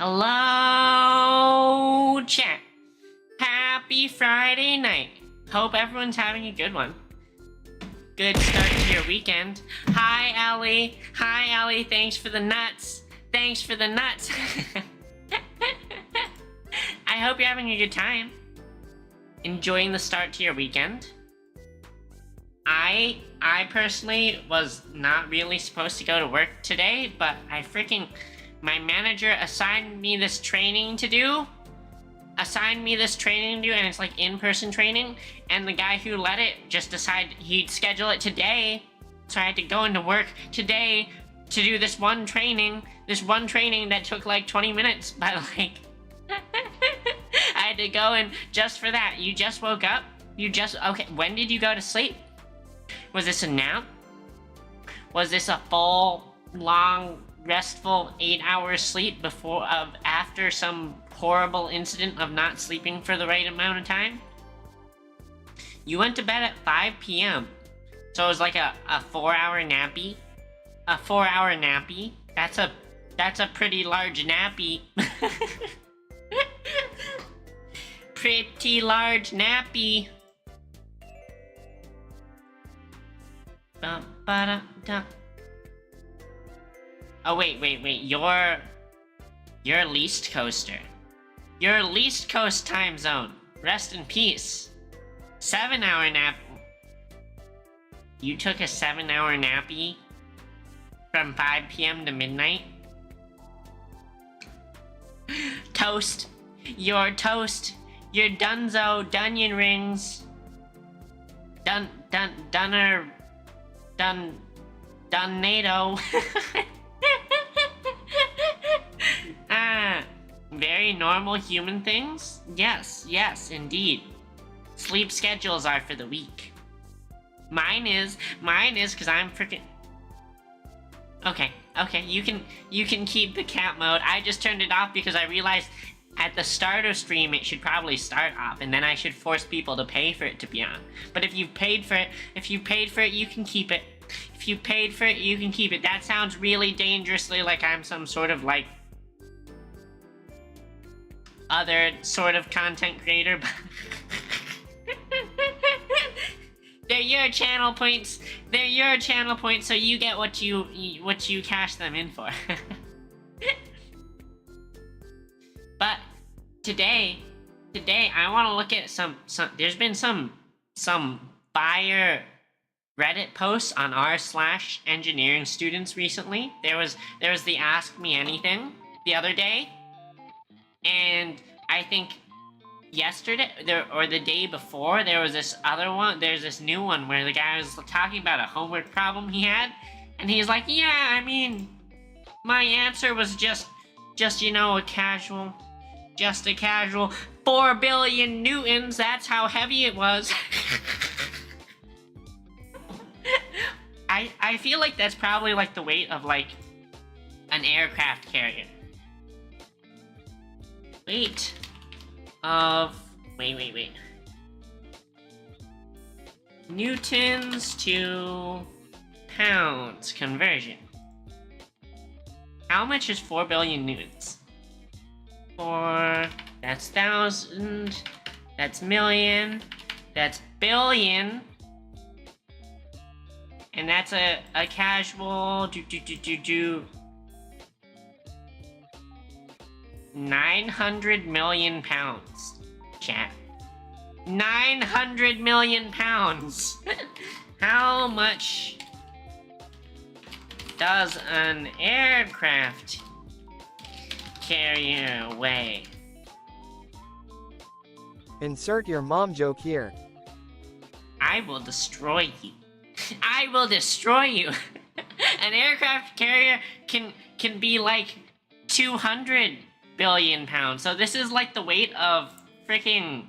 Hello, chat. Happy Friday night. Hope everyone's having a good one. Good start to your weekend. Hi, Ellie. Hi, Ellie. Thanks for the nuts. Thanks for the nuts. I hope you're having a good time. Enjoying the start to your weekend. I personally was not really supposed to go to work today, but my manager assigned me this training to do. And it's like in-person training, and the guy who led it just decided he'd schedule it today, so I had to go into work today to do this one training that took like 20 minutes, but like, I had to go in just for that. You just woke up? Okay, when did you go to sleep? Was this a nap? Was this a full, long, restful 8 hours sleep after some horrible incident of not sleeping for the right amount of time? You went to bed at 5 p.m. So it was like a 4-hour nappy. A 4-hour nappy. That's a pretty large nappy. Pretty large nappy. Ba-ba-da-da. Oh, wait. You're Least Coaster. You're Least Coast time zone. Rest in peace. 7-hour nap. You took a 7-hour nappy from 5 p.m. to midnight? Toast. You're toast. You're dunzo. Dunion rings. Dunnado. Very normal human things? Yes, indeed. Sleep schedules are for the weak. Mine is because I'm freaking... Okay, you can keep the cat mode. I just turned it off because I realized at the start of stream it should probably start off, and then I should force people to pay for it to be on. But if you've paid for it, you can keep it. If you paid for it, you can keep it. That sounds really dangerously like I'm some sort of like other sort of content creator. They're your channel points. So you get what you cash them in for. But today I want to look at some there's been some fire Reddit posts on r/engineering students recently. There was the Ask Me Anything the other day, and I think yesterday or the day before there was this other one. There's this new one where the guy was talking about a homework problem he had, and he's like, yeah, I mean, my answer was just you know, a casual 4 billion newtons. That's how heavy it was. I feel like that's probably like the weight of like an aircraft carrier. Wait. Newtons to pounds conversion. How much is 4 billion newtons? That's 1,000, that's million, that's billion, and that's a casual 900 million pounds, chat. 900 million pounds! How much does an aircraft carrier weigh? Insert your mom joke here. I will destroy you. I will destroy you. An aircraft carrier can be like 200 billion pounds. So this is like the weight of freaking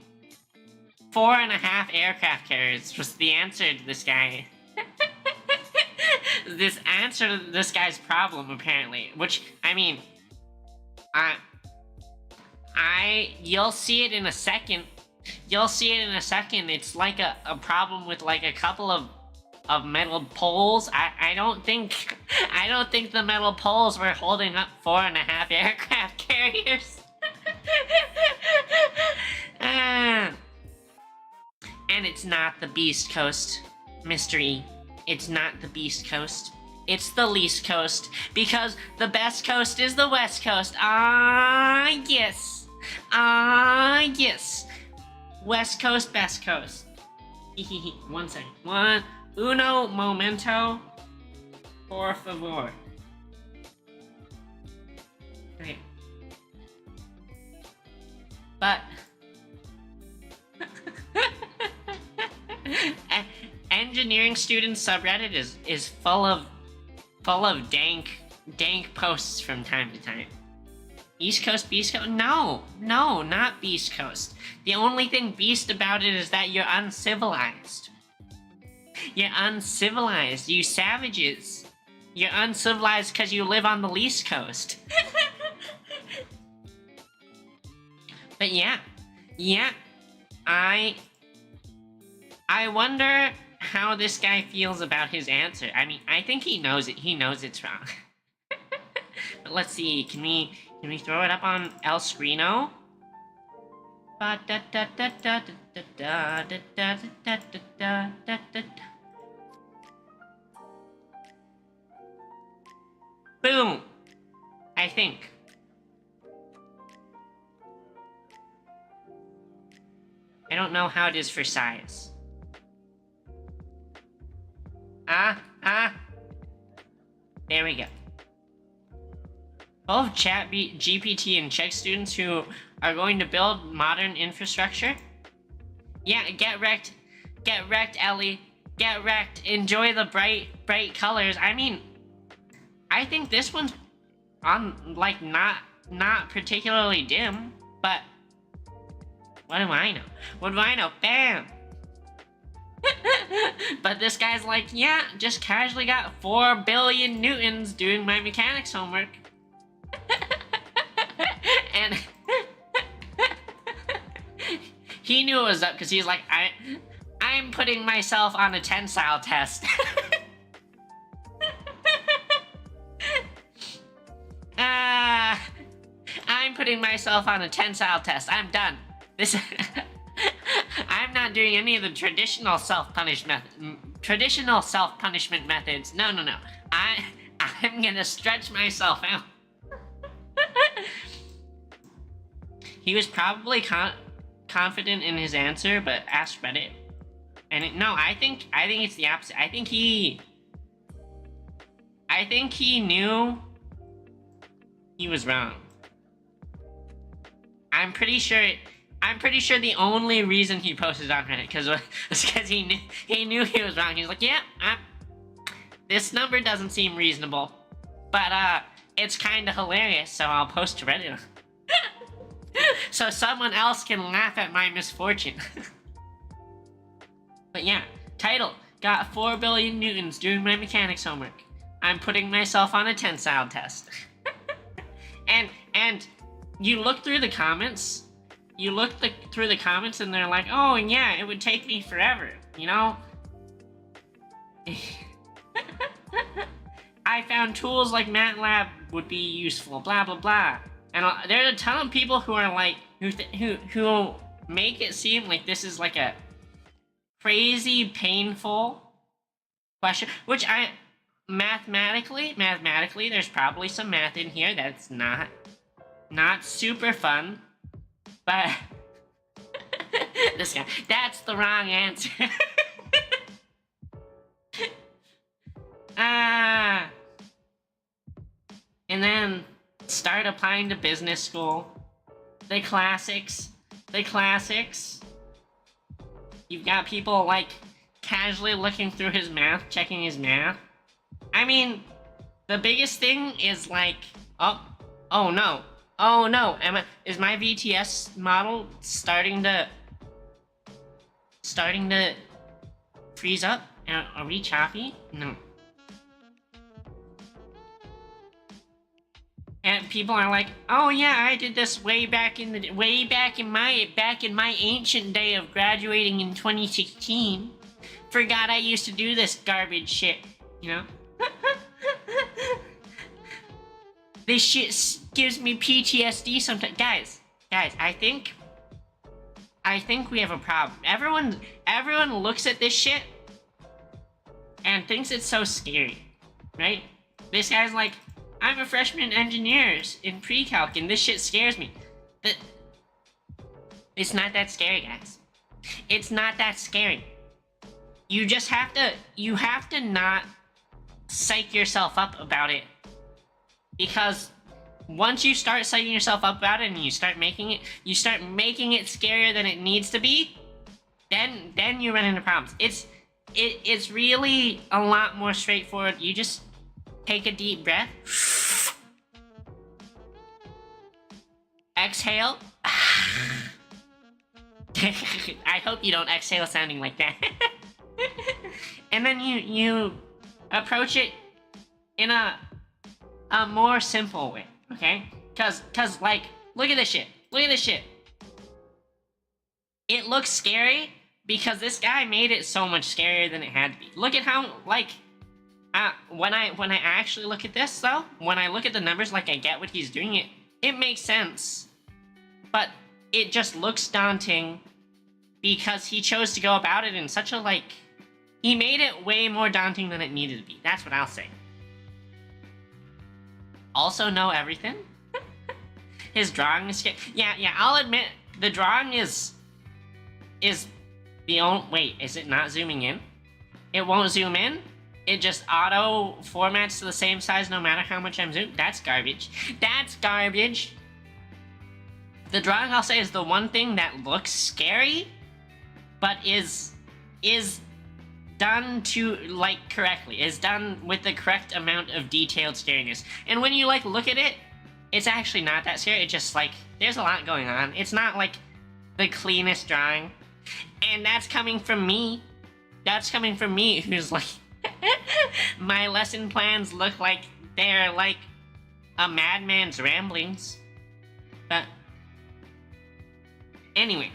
4.5 aircraft carriers was the answer to this guy. This answer to this guy's problem, apparently. Which, I mean, you'll see it in a second. It's like a problem with like a couple of metal poles. I don't think I don't think the metal poles were holding up 4.5 aircraft carriers. And it's not the Beast Coast, Mr. E. It's not the Beast Coast. It's the least coast, because the best coast is the West Coast. Ah, yes. Ah, yes. West Coast, best coast. 1 second. Uno momento. Por favor. Okay. But engineering students subreddit is full of dank posts from time to time. East Coast, Beast Coast? No, not Beast Coast. The only thing beast about it is that you're uncivilized. You're uncivilized, you savages. You're uncivilized because you live on the least coast. But yeah, I wonder how this guy feels about his answer. I mean, I think he knows it. He knows it's wrong. But let's see. Can we throw it up on El Screeno? Boom. I think. I don't know how it is for size. There we go. Both GPT and Czech students who are going to build modern infrastructure. Yeah, get wrecked, Ellie. Get wrecked. Enjoy the bright colors. I mean, I think this one's on like not particularly dim, but what do I know? What do I know? Bam! But this guy's like, yeah, just casually got 4 billion newtons doing my mechanics homework. And he knew it was up because he's like, I'm putting myself on a tensile test. I'm putting myself on a tensile test. I'm done. I'm not doing any of the traditional self-punishment methods. No. I'm gonna stretch myself out. He was probably confident in his answer, but asked Reddit. And I think it's the opposite. I think he knew he was wrong. I'm pretty sure the only reason he posted on Reddit was because he knew he was wrong. He's like, yeah, this number doesn't seem reasonable, but it's kind of hilarious, so I'll post to Reddit. So someone else can laugh at my misfortune. But yeah, title, got 4 billion newtons doing my mechanics homework. I'm putting myself on a tensile test. And you look through the comments, and they're like, oh yeah, it would take me forever, you know? I found tools like MATLAB would be useful, blah blah blah. And there's a ton of people who are like, who make it seem like this is like a crazy painful question, which mathematically, there's probably some math in here that's not super fun, but this guy, that's the wrong answer. And then start applying to business school. The classics. You've got people like casually looking through his math, checking his math. I mean, the biggest thing is like, oh no, is my VTS model starting to freeze up? Are we choppy? No. And people are like, oh yeah, I did this way back in my ancient day of graduating in 2016. Forgot I used to do this garbage shit, you know? This shit gives me PTSD sometimes. Guys, I think we have a problem. Everyone looks at this shit and thinks it's so scary, right? This guy's like, I'm a freshman in engineers in pre-calc and this shit scares me. But it's not that scary, guys. It's not that scary. You just have to not psych yourself up about it. Because once you start psyching yourself up about it and you start making it scarier than it needs to be, then you run into problems. It's really a lot more straightforward. You just take a deep breath. Exhale. I hope you don't exhale sounding like that. And then you approach it in a more simple way, okay? Cause like, look at this shit. Look at this shit. It looks scary because this guy made it so much scarier than it had to be. Look at how, like, when I actually look at this though, when I look at the numbers, like I get what he's doing, it makes sense. But it just looks daunting because he chose to go about it in such a, like, he made it way more daunting than it needed to be. That's what I'll say. Also know everything. His drawing is scary. Yeah, I'll admit, the drawing is the only, wait, is it not zooming in? It won't zoom in? It just auto formats to the same size no matter how much I'm zoomed? That's garbage. That's garbage. The drawing, I'll say, is the one thing that looks scary, but is done to, like, correctly. Is done with the correct amount of detailed scariness. And when you, like, look at it, it's actually not that scary. It's just, like, there's a lot going on. It's not, like, the cleanest drawing. And that's coming from me. That's coming from me, who's, like, my lesson plans look like they're, like, a madman's ramblings. But anyway,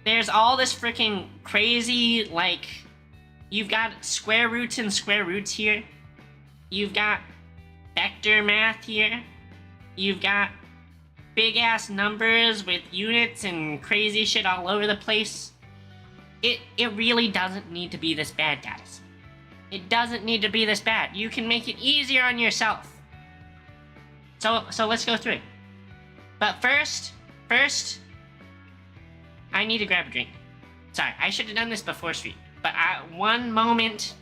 there's all this freaking crazy, like, you've got square roots and square roots here. You've got vector math here. You've got big ass numbers with units and crazy shit all over the place. It really doesn't need to be this bad, guys. It doesn't need to be this bad. You can make it easier on yourself. So let's go through it. But first, I need to grab a drink. Sorry, I should have done this before stream. But one moment.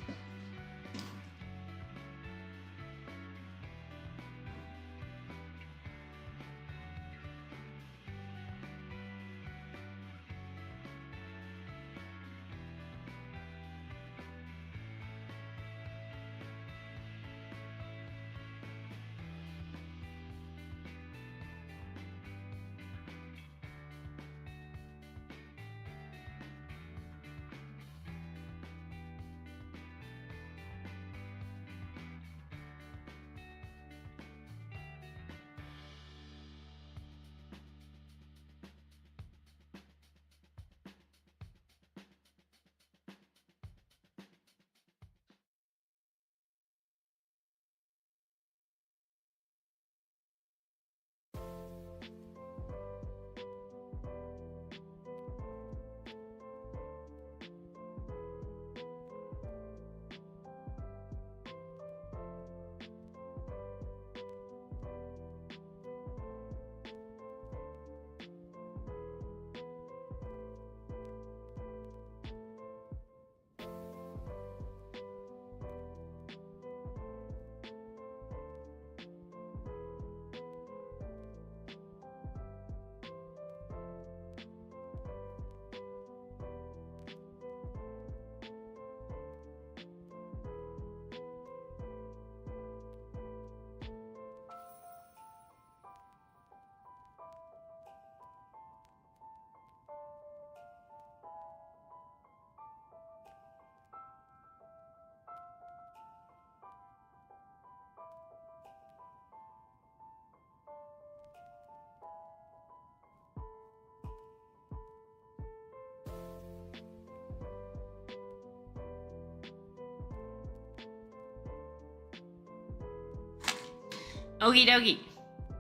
Okie dokie.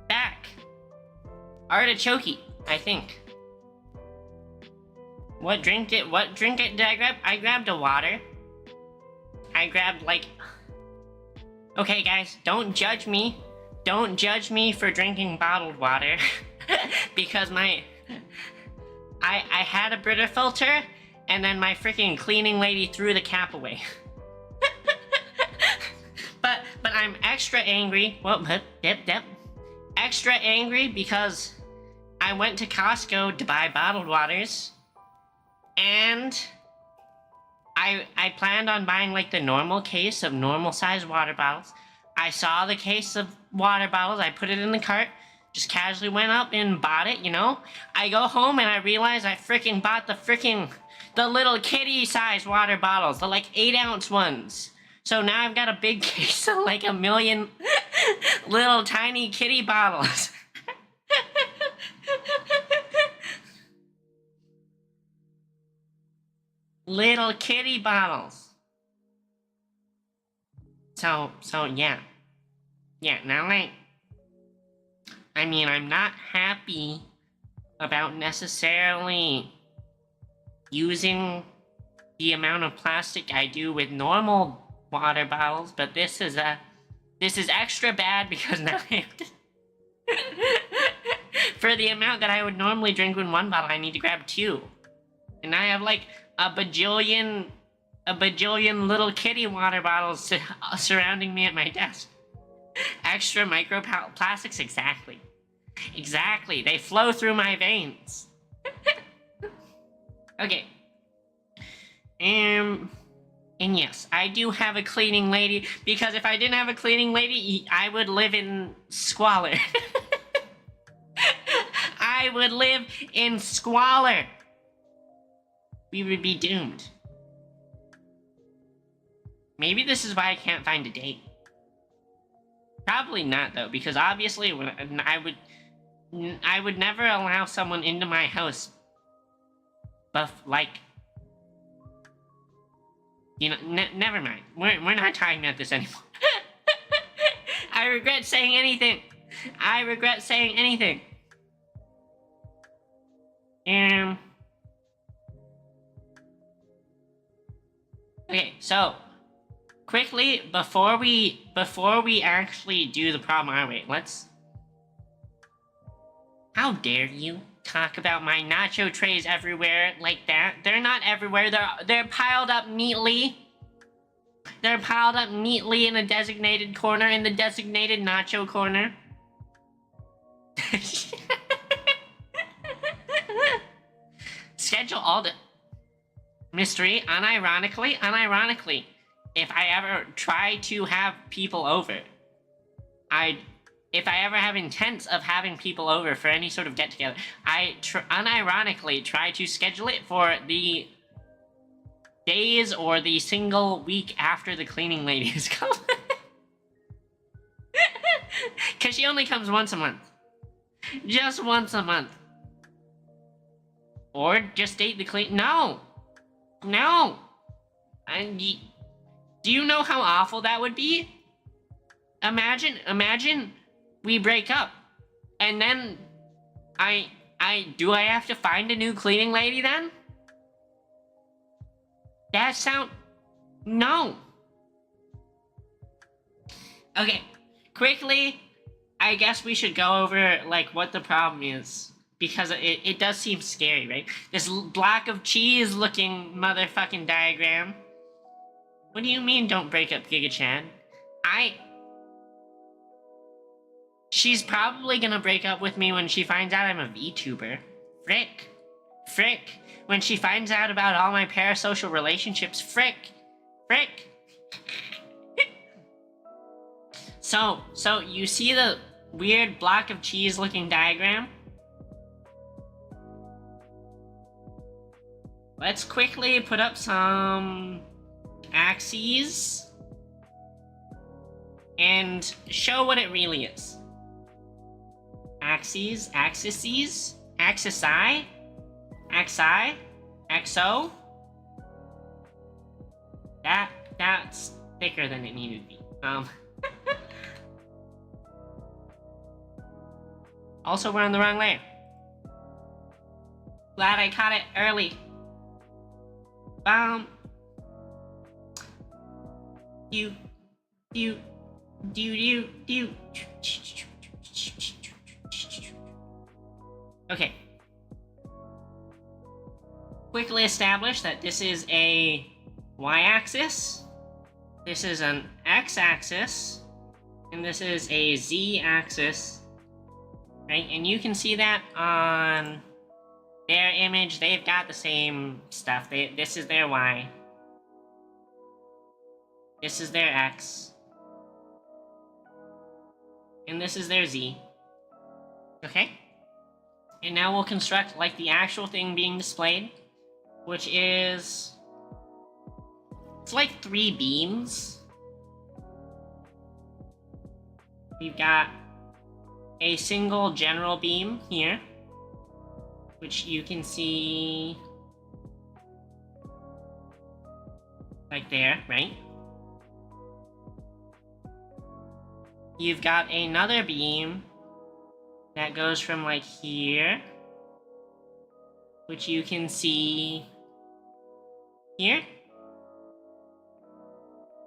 Back. Artichoke, I think. What drink did I grab? I grabbed a water. I grabbed like... Okay guys, don't judge me. Don't judge me for drinking bottled water. Because I had a Brita filter, and then my freaking cleaning lady threw the cap away. But I'm extra angry. Well, yep. Extra angry because I went to Costco to buy bottled waters, and I planned on buying like the normal case of normal sized water bottles. I saw the case of water bottles, I put it in the cart, just casually went up and bought it, you know? I go home and I realize I freaking bought the little kitty size water bottles, the like 8-ounce ones. So now I've got a big case of like 1 million little tiny kitty bottles. Little kitty bottles. So yeah. Yeah, now I mean, I'm not happy about necessarily using the amount of plastic I do with normal water bottles, but this is extra bad because now I have to for the amount that I would normally drink in one bottle, I need to grab 2. And I have like a bajillion little kitty water bottles surrounding me at my desk. Extra microplastics, exactly. Exactly, they flow through my veins. Okay. And yes, I do have a cleaning lady, because if I didn't have a cleaning lady, I would live in squalor. I would live in squalor. We would be doomed. Maybe this is why I can't find a date. Probably not, though, because obviously I would never allow someone into my house, but like, you know, never mind. We're not talking about this anymore. I regret saying anything. I regret saying anything. Okay, so quickly before we actually do the problem, wait, let's. How dare you talk about my nacho trays everywhere like that? They're not everywhere. They're piled up neatly. They're piled up neatly in a designated corner, in the designated nacho corner. Schedule all the mystery. Unironically, if I ever try to have people over, if I ever have intents of having people over for any sort of get-together, I unironically try to schedule it for the days or the single week after the cleaning lady has come. Because she only comes once a month. Just once a month. Or just date the clean... No! No! Do you know how awful that would be? Imagine we break up, and then do I have to find a new cleaning lady then? No. Okay, quickly, I guess we should go over, like, what the problem is. Because it does seem scary, right? This block of cheese looking motherfucking diagram. What do you mean don't break up, Giga Chan? She's probably gonna break up with me when she finds out I'm a VTuber. Frick. When she finds out about all my parasocial relationships, frick. So you see the weird block of cheese looking diagram? Let's quickly put up some axes and show what it really is. Axes, axi, XO. That's thicker than it needed to be. Also, we're on the wrong layer. Glad I caught it early. You. Okay. Quickly establish that this is a y-axis, this is an x-axis, and this is a z-axis, right? And you can see that on their image. They've got the same stuff. This is their y, this is their x, and this is their z. Okay? And now we'll construct like the actual thing being displayed, which is, it's like 3 beams. We've got a single general beam here, which you can see like there, right? You've got another beam that goes from like here, which you can see here.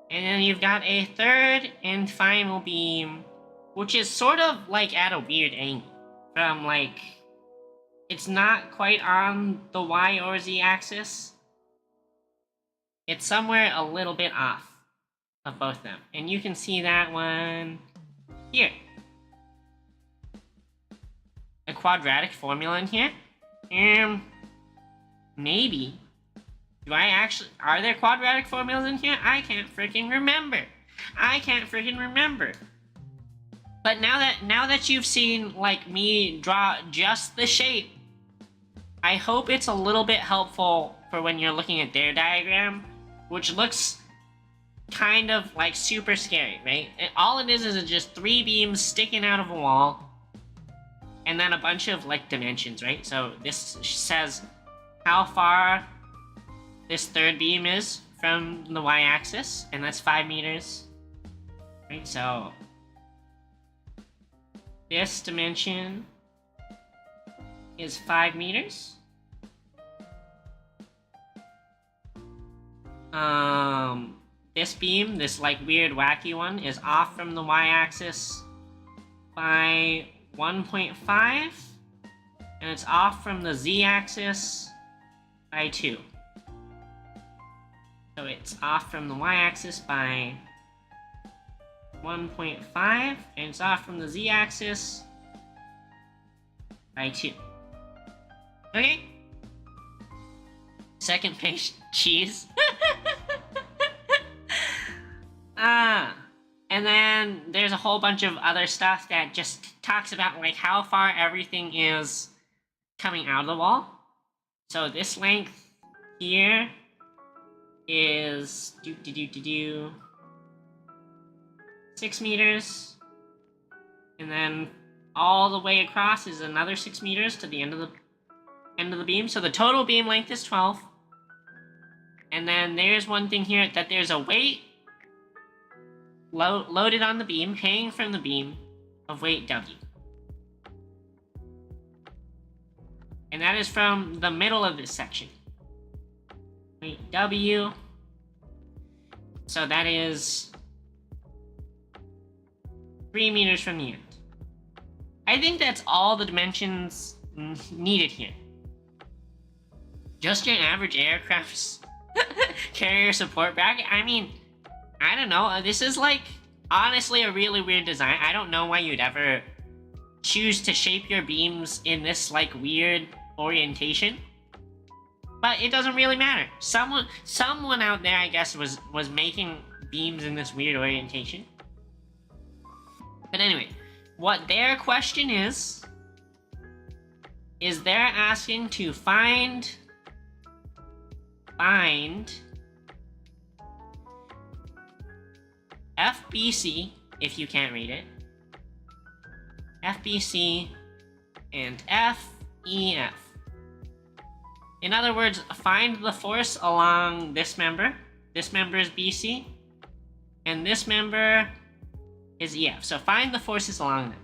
And then you've got a third and final beam, which is sort of like at a weird angle from like, it's not quite on the y or z axis. It's somewhere a little bit off of both of them. And you can see that one here. A quadratic formula in here? Maybe. Are there quadratic formulas in here? I can't freaking remember. But now that you've seen like me draw just the shape, I hope it's a little bit helpful for when you're looking at their diagram, which looks kind of like super scary, right? All it is just 3 beams sticking out of a wall, and then a bunch of like dimensions, right? So this says how far this third beam is from the y-axis, and that's 5 meters, right? So this dimension is 5 meters. This beam, this like weird wacky one, is off from the y-axis by 1.5, and it's off from the z-axis by 2. So it's off from the y-axis by 1.5, and it's off from the z-axis by 2. Okay? Second page, cheese. And then there's a whole bunch of other stuff that just talks about like how far everything is coming out of the wall. So this length here is 6 meters, and then all the way across is another 6 meters to the end of the beam. So the total beam length is 12. And then there's one thing here, that there's a weight loaded on the beam, hanging from the beam, of weight W. And that is from the middle of this section. Weight W. So that is 3 meters from the end. I think that's all the dimensions needed here. Just your average aircraft's carrier support bracket? I mean, I don't know. This is like, honestly, a really weird design. I don't know why you'd ever choose to shape your beams in this like weird orientation. But it doesn't really matter. Someone out there, I guess, was making beams in this weird orientation. But anyway, what their question is they're asking to find FBC, if you can't read it, FBC and FEF. In other words, find the force along this member. This member is BC, and this member is EF. So find the forces along them.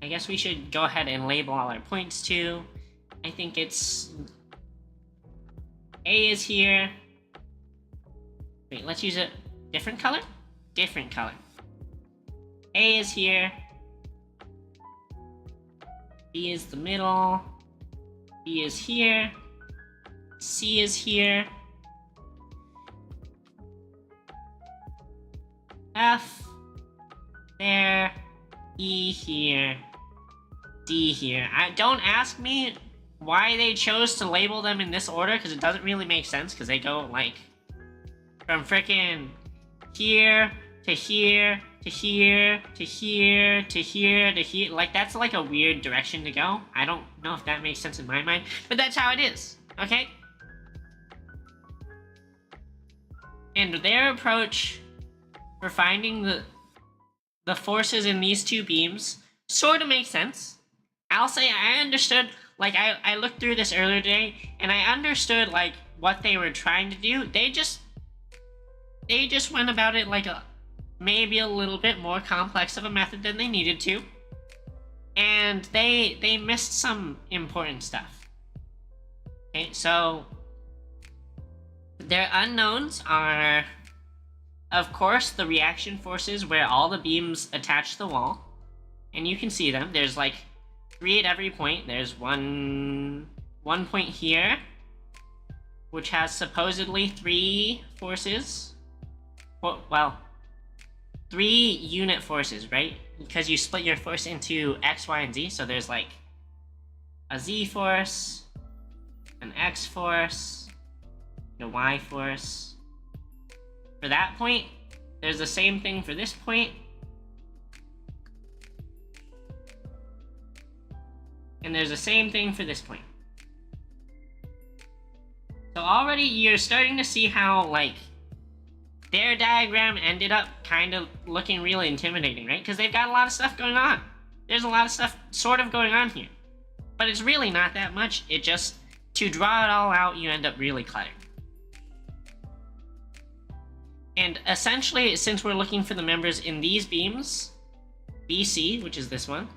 I guess we should go ahead and label all our points too. I think it's... A is here. Wait, let's use a different color? Different color. A is here. B is the middle. B is here. C is here. F there. E here. D here. Don't ask me why they chose to label them in this order, because it doesn't really make sense, because they go like from frickin' here to here to here to here to here to here. Like, that's like a weird direction to go. I don't know if that makes sense in my mind, but that's how it is, okay? And their approach for finding the forces in these two beams sort of makes sense. I'll say I understood, like, I looked through this earlier today, and I understood, like, what they were trying to do. They just went about it like maybe a little bit more complex of a method than they needed to. And they missed some important stuff. Okay, so their unknowns are, of course, the reaction forces where all the beams attach to the wall. And you can see them. There's like 3 at every point. There's one point here, which has supposedly 3 forces. Well, 3 unit forces, right? Because you split your force into X, Y, and Z. So there's like a Z force, an X force, and a Y force. For that point, there's the same thing for this point. And there's the same thing for this point. So already you're starting to see how, like, their diagram ended up kind of looking really intimidating, right? Because they've got a lot of stuff going on. There's a lot of stuff sort of going on here. But it's really not that much. It just, to draw it all out, you end up really cluttered. And essentially, since we're looking for the members in these beams, BC, which is this one,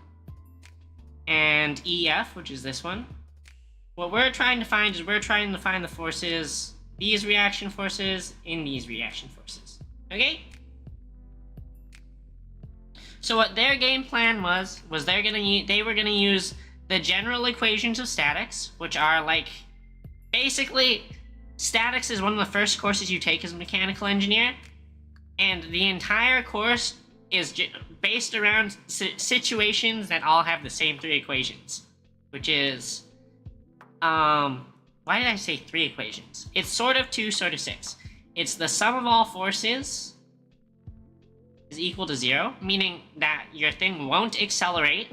and EF, which is this one, what we're trying to find is the forces, these reaction forces, in these reaction forces. Okay? So what their game plan was they were gonna use the general equations of statics, which are like, basically, statics is one of the first courses you take as a mechanical engineer, and the entire course is based around situations that all have the same 3 equations, which is, why did I say 3 equations? It's sort of 2, sort of 6. It's the sum of all forces is equal to 0, meaning that your thing won't accelerate,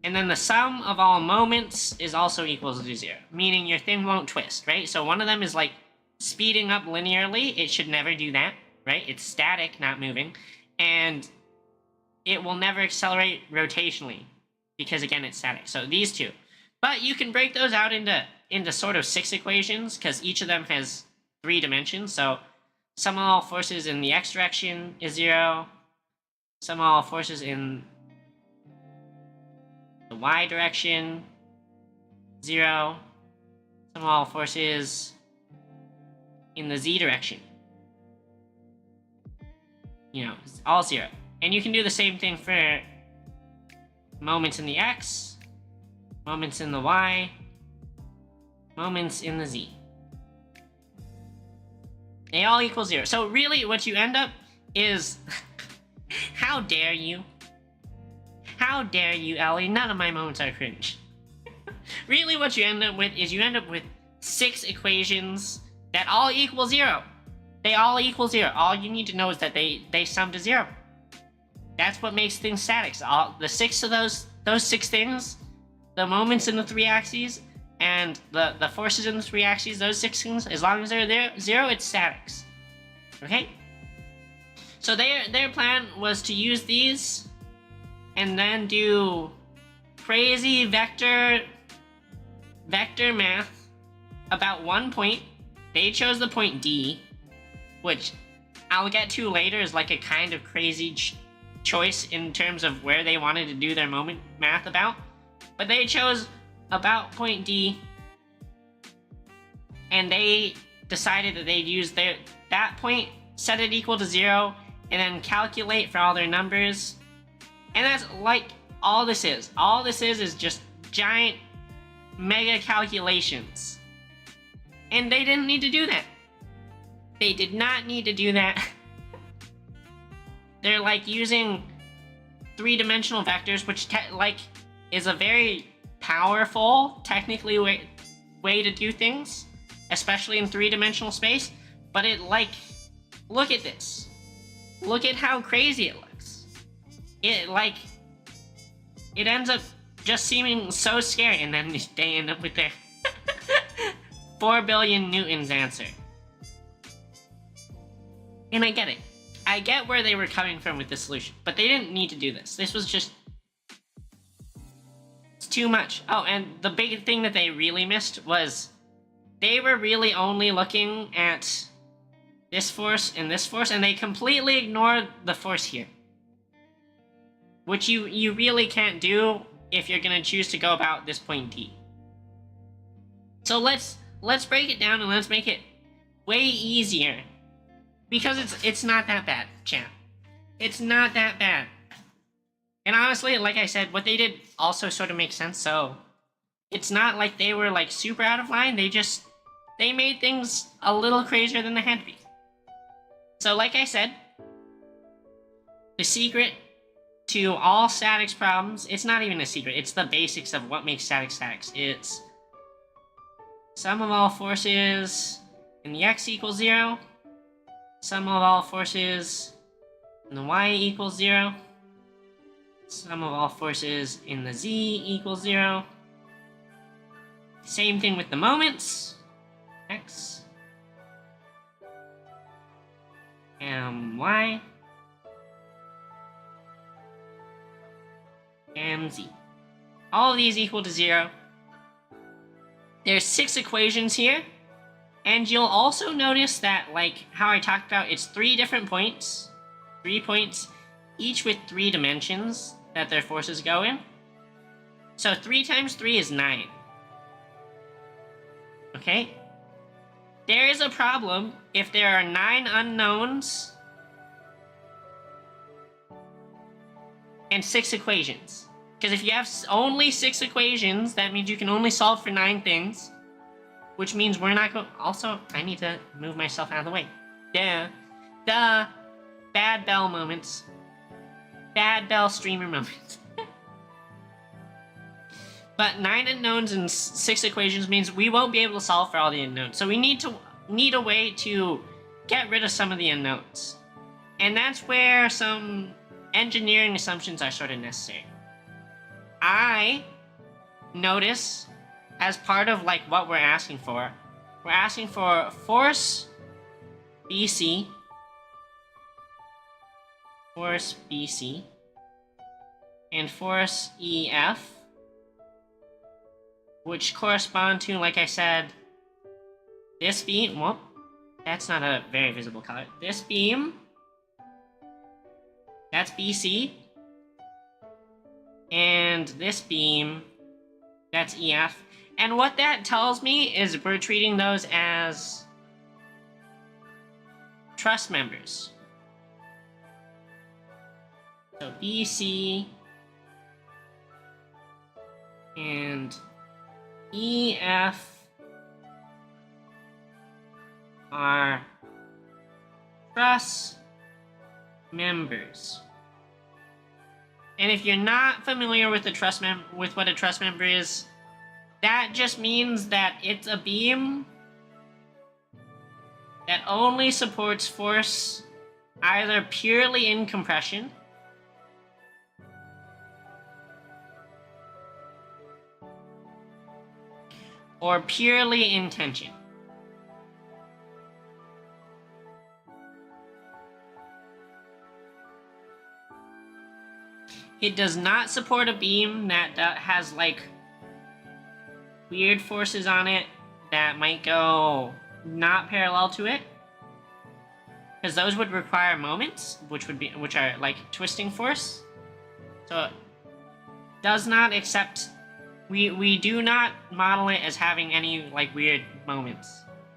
and then the sum of all moments is also equal to 0, meaning your thing won't twist, right? So one of them is like speeding up linearly. It should never do that, right? It's static, not moving. And it will never accelerate rotationally because, again, it's static. So these 2. But you can break those out into sort of 6 equations because each of them has 3 dimensions. So sum of all forces in the x direction is 0. Sum of all forces in the y direction, 0. Sum of all forces in the z direction, you know, all 0. And you can do the same thing for moments in the x, moments in the y, moments in the z. They all equal 0. So really what you end up is, how dare you? How dare you, Ellie? None of my moments are cringe. Really what you end up with is 6 equations that all equal 0. They all equal 0. All you need to know is that they sum to 0. That's what makes things static. So the 6 of those 6 things, the moments in the 3 axes, and the forces in the 3 axes, those 6 things, as long as they're there, 0, it's statics. Okay? So their plan was to use these and then do crazy vector math about one point. They chose the point D, which I'll get to later is like a kind of crazy choice in terms of where they wanted to do their moment math about, but they chose about point D, and they decided that they'd use that point, set it equal to 0, and then calculate for all their numbers. And that's like all this is. All this is just giant mega calculations. And they didn't need to do that. They did not need to do that. They're like using three-dimensional vectors, which is a very powerful, technically way to do things, especially in three-dimensional space. But look at this. Look at how crazy it looks. It ends up just seeming so scary, and then they end up with their 4 billion newtons answer. And I get it. I get where they were coming from with the solution, but they didn't need to do this. This was just... it's too much. Oh, and the big thing that they really missed was they were really only looking at this force, and they completely ignored the force here. Which you really can't do if you're gonna choose to go about this point D. So let's break it down and let's make it way easier. Because it's not that bad, champ. It's not that bad. And honestly, like I said, what they did also sort of makes sense, so it's not like they were like super out of line, they made things a little crazier than they had to be. So like I said, the secret to all statics problems, it's not even a secret, it's the basics of what makes statics statics. It's sum of all forces in the x equals 0, sum of all forces in the y equals 0, sum of all forces in the z equals 0. Same thing with the moments, x and y and z. All of these equal to 0. There's 6 equations here, and you'll also notice that, like how I talked about, it's 3 different points, 3 points, each with 3 dimensions that their forces go in. So 3 times 3 is 9. Okay? There is a problem if there are 9 unknowns and 6 equations. Because if you have only 6 equations, that means you can only solve for 9 things. Which means we're not going... Also, I need to move myself out of the way. Duh. Duh. Bad Bell moments. Bad Bell streamer moments. But 9 unknowns and 6 equations means we won't be able to solve for all the unknowns. So we need a way to get rid of some of the unknowns. And that's where some engineering assumptions are sort of necessary. I notice, as part of like what we're asking for force BC, and force EF, which correspond to, like I said, this beam. Well, that's not a very visible color. This beam, that's BC, and this beam, that's EF. And what that tells me is we're treating those as truss members. So BC and EF are truss members. And if you're not familiar with what a truss member is, that just means that it's a beam that only supports force either purely in compression or purely in tension. It does not support a beam that has like weird forces on it that might go not parallel to it. because those would require moments, which are like twisting force. So it does not accept. We do not model it as having any like weird moments.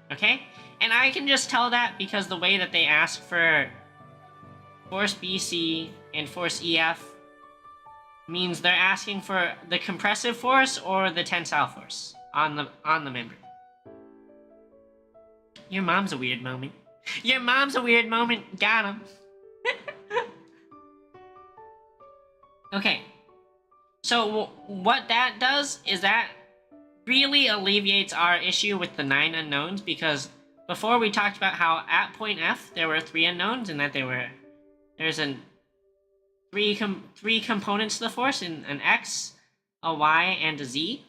Okay? And I can just tell that because the way that they ask for force BC and force EF means they're asking for the compressive force or the tensile force on the member. Your mom's a weird moment. Your mom's a weird moment. Got him. Okay. So what that does is that really alleviates our issue with the 9 unknowns, because before we talked about how at point F there were 3 unknowns and that there's three components to the force, an X, a Y, and a Z.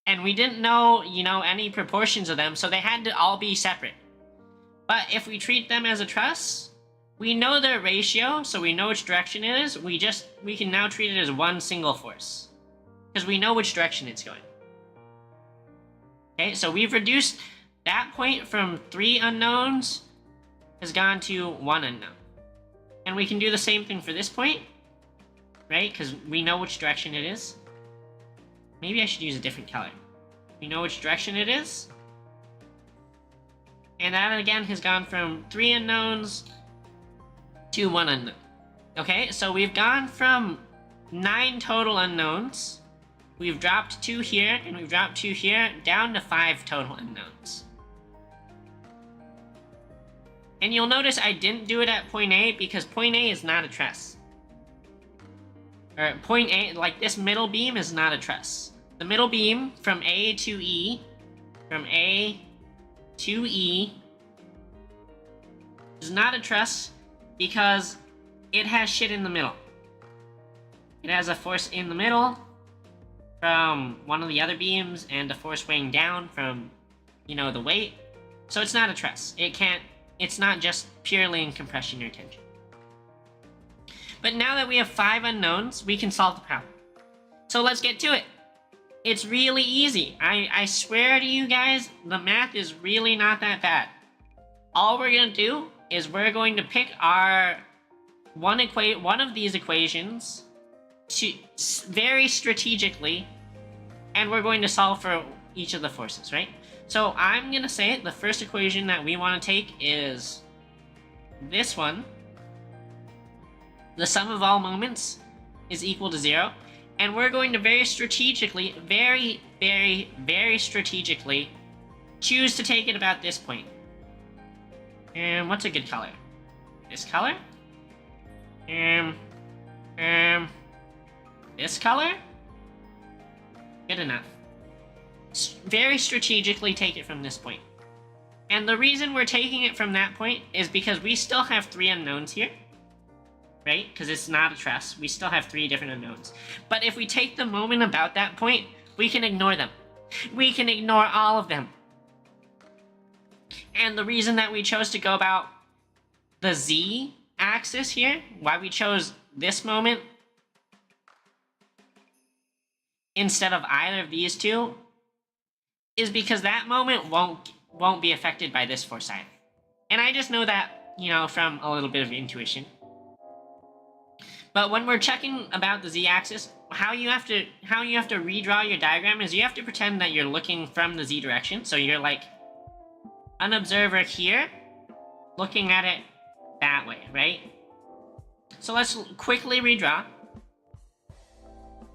And we didn't know, any proportions of them, so they had to all be separate. But if we treat them as a truss, we know their ratio, so we know which direction it is. We can now treat it as one single force, because we know which direction it's going. Okay, so we've reduced that point from 3 unknowns has gone to 1 unknown. And we can do the same thing for this point, right? Because we know which direction it is. Maybe I should use a different color. We know which direction it is. And that again has gone from 3 unknowns to 1 unknown. Okay, so we've gone from 9 total unknowns. We've dropped 2 here, and we've dropped 2 here, down to 5 total unknowns. And you'll notice I didn't do it at point A because point A is not a truss. Or point A, like this middle beam is not a truss. The middle beam from A to E, is not a truss because it has shit in the middle. It has a force in the middle from one of the other beams and a force weighing down from, the weight. So it's not a truss. It's not just purely in compression or tension. But now that we have 5 unknowns, we can solve the problem. So let's get to it. It's really easy. I swear to you guys, the math is really not that bad. All we're going to do is we're going to pick our one of these equations very strategically, and we're going to solve for each of the forces, right? So I'm going to say the first equation that we want to take is this one. The sum of all moments is equal to 0. And we're going to very strategically, very, very, very strategically choose to take it about this point. And what's a good color? This color? This color? Good enough. Very strategically take it from this point. And the reason we're taking it from that point is because we still have 3 unknowns here. Right? Because it's not a truss. We still have 3 different unknowns. But if we take the moment about that point, we can ignore them. We can ignore all of them. And the reason that we chose to go about the Z axis here, why we chose this moment instead of either of these two, is because that moment won't be affected by this force either. And I just know that, from a little bit of intuition. But when we're checking about the z-axis, how you have to redraw your diagram is you have to pretend that you're looking from the z direction. So you're like an observer here, looking at it that way, right? So let's quickly redraw.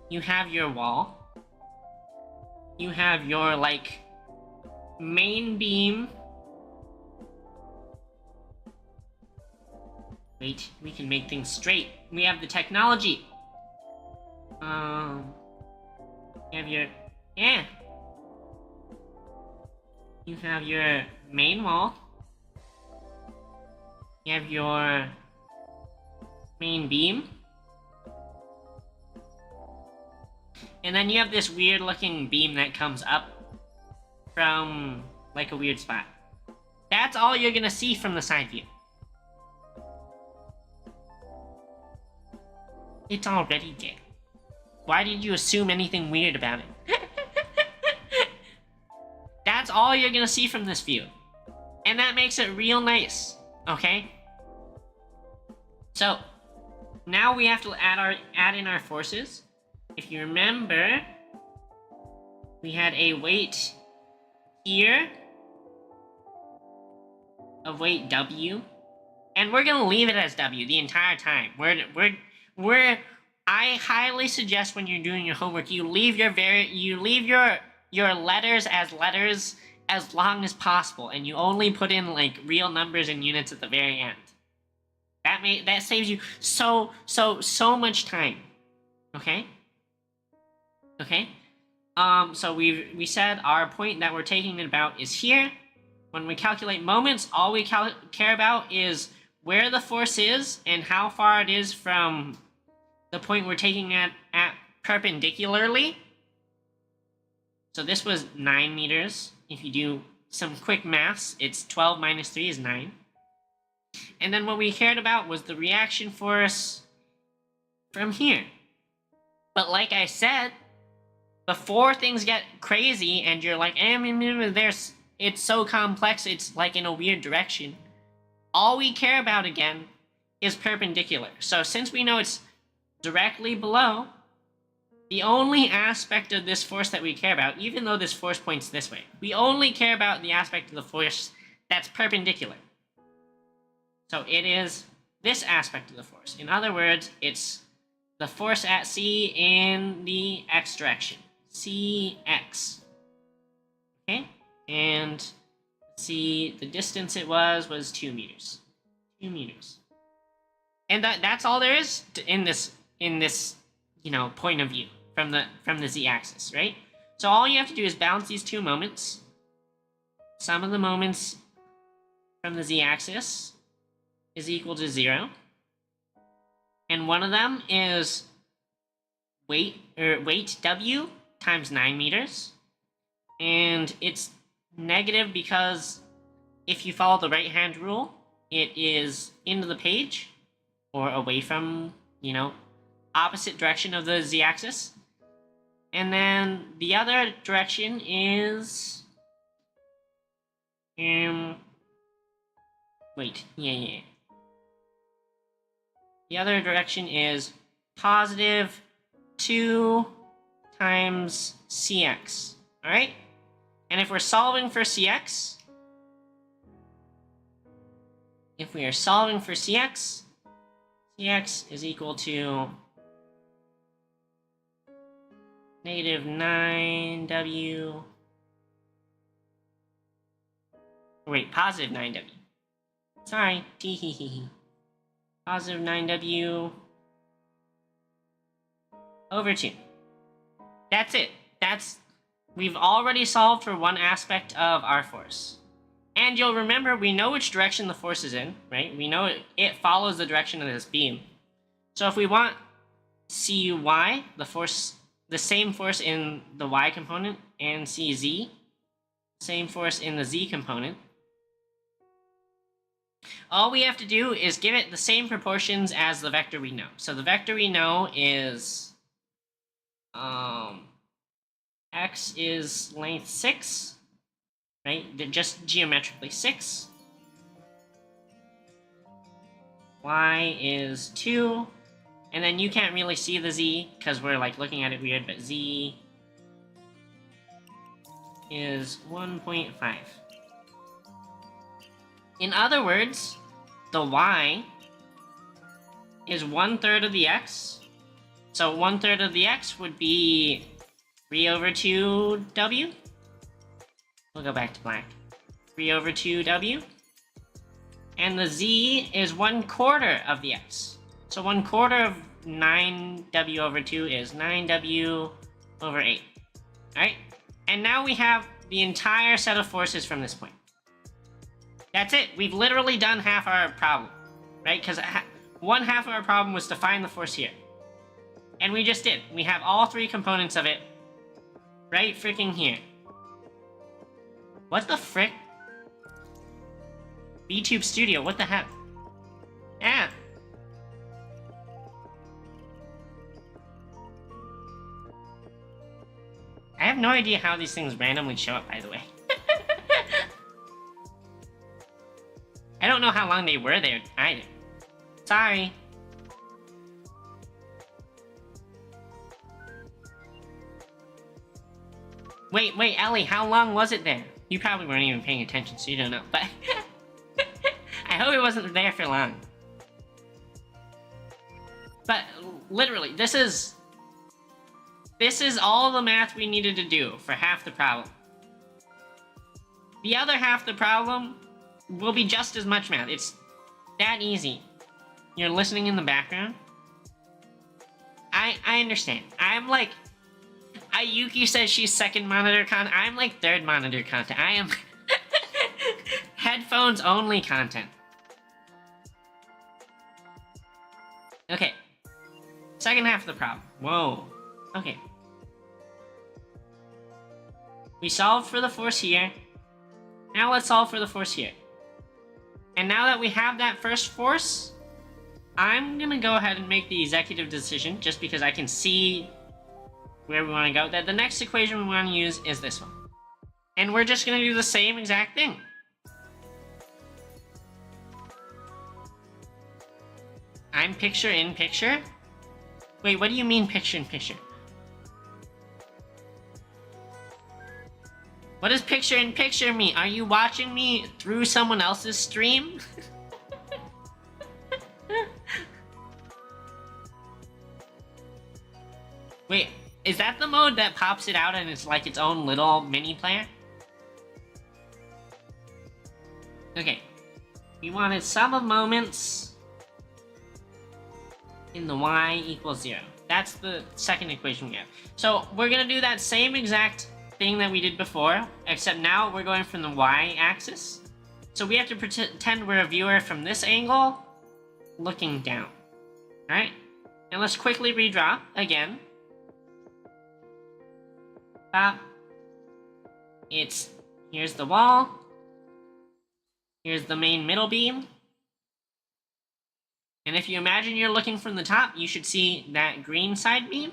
You have your wall. You have your, main beam. Wait, we can make things straight. We have the technology. You have your... Yeah. You have your main wall. You have your main beam. And then you have this weird looking beam that comes up from, a weird spot. That's all you're gonna see from the side view. It's already there. Why did you assume anything weird about it? That's all you're gonna see from this view. And that makes it real nice. Okay? So, now we have to add in our forces. If you remember, we had a weight here of weight W, and we're gonna leave it as W the entire time. I highly suggest when you're doing your homework, you leave your letters as long as possible, and you only put in like real numbers and units at the very end. That saves you so much time. Okay? Okay? So we said our point that we're taking it about is here. When we calculate moments, all we care about is where the force is and how far it is from the point we're taking at perpendicularly. So this was 9 meters. If you do some quick maths, it's 12 minus 3 is 9. And then what we cared about was the reaction force from here. But like I said, before things get crazy and you're like, it's so complex, it's like in a weird direction, all we care about again is perpendicular. So since we know it's directly below, the only aspect of this force that we care about, even though this force points this way, we only care about the aspect of the force that's perpendicular. So it is this aspect of the force. In other words, it's the force at C in the x direction. Cx. Okay? And see, the distance it was 2 meters. 2 meters. And that's all there is in this point of view from the z-axis, right? So all you have to do is balance these two moments. Sum of the moments from the z-axis is equal to 0. And one of them is weight W times 9 meters. And it's negative because if you follow the right-hand rule, it is into the page or away from, opposite direction of the z-axis. And then the other direction is The other direction is positive 2 times cx, all right? And if we're solving for cx, cx is equal to negative 9w, wait, positive 9w. Sorry, teehee. Positive 9w over 2. That's it. We've already solved for one aspect of our force. And you'll remember, we know which direction the force is in, right? We know it follows the direction of this beam. So if we want Cy, the same force in the y component, and Cz, same force in the z component, all we have to do is give it the same proportions as the vector we know. So the vector we know is x is length 6, right? Just geometrically 6. Y is 2. And then you can't really see the z because we're like looking at it weird, but z is 1.5. In other words, the y is 1/3 of the x. So 1/3 of the x would be 3 over 2w. We'll go back to black. 3 over 2w. And the z is 1/4 of the x. So 1/4 of 9w over 2 is 9w over 8. Alright? And now we have the entire set of forces from this point. That's it. We've literally done half our problem. Right? Because one half of our problem was to find the force here. And we just did. We have all three components of it right freaking here. What the frick? VTube Studio, what the heck? Ah! I have no idea how these things randomly show up, by the way. don't know how long they were there either. Sorry. Wait, Ellie, how long was it there? You probably weren't even paying attention, so you don't know, but I hope it wasn't there for long. But literally, this is all the math we needed to do for half the problem. The other half the problem will be just as much math. It's that easy. You're listening in the background. I understand. I'm like, Ayuki says she's second monitor content. I'm like third monitor content. I am headphones only content. Okay. Second half of the problem. Whoa. Okay. We solved for the force here. Now let's solve for the force here. And now that we have that first force, I'm gonna go ahead and make the executive decision just because I can see where we want to go. That the next equation we want to use is this one. And we're just gonna do the same exact thing. I'm picture in picture? Wait, what do you mean picture in picture? What does picture in picture mean? Are you watching me through someone else's stream? Wait, is that the mode that pops it out and it's like its own little mini player? Okay. We wanted sum of moments in the y equals 0. That's the second equation we have. So we're gonna do that same exact thing that we did before, except now we're going from the y-axis. So we have to pretend we're a viewer from this angle, looking down. Alright? And let's quickly redraw again. Here's the wall. Here's the main middle beam. And if you imagine you're looking from the top, you should see that green side beam.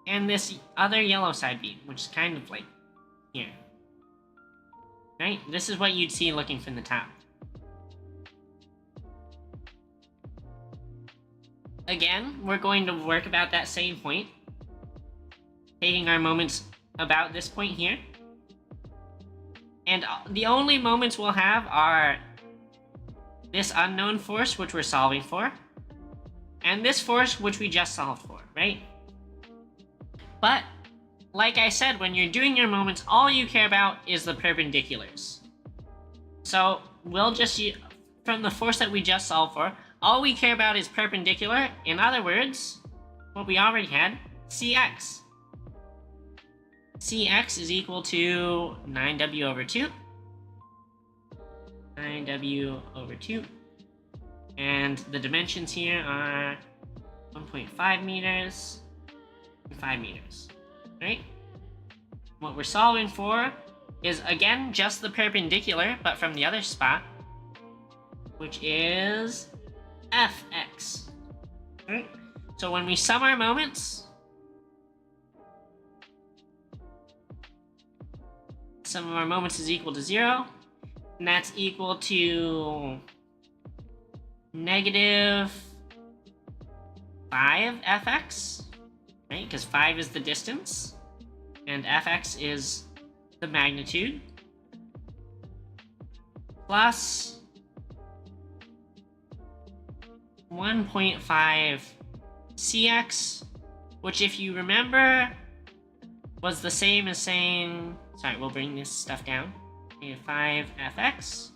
And this other yellow side beam, which is kind of like here. Right? This is what you'd see looking from the top. Again, we're going to work about that same point. Taking our moments about this point here. And the only moments we'll have are this unknown force, which we're solving for, and this force, which we just solved for, right? But, like I said, when you're doing your moments, all you care about is the perpendiculars. So, we'll just use, from the force that we just solved for, all we care about is perpendicular. In other words, what we already had, Cx. Cx is equal to 9w over 2. 9w over 2. And the dimensions here are 1.5 meters, 5 meters, right? What we're solving for is, again, just the perpendicular, but from the other spot, which is fx. Right? So when we sum our moments, sum of our moments is equal to 0, and that's equal to negative 5 fx, right? Because 5 is the distance, and fx is the magnitude, plus 1.5 cx, which, if you remember, was the same as saying, sorry, we'll bring this stuff down, 5 fx,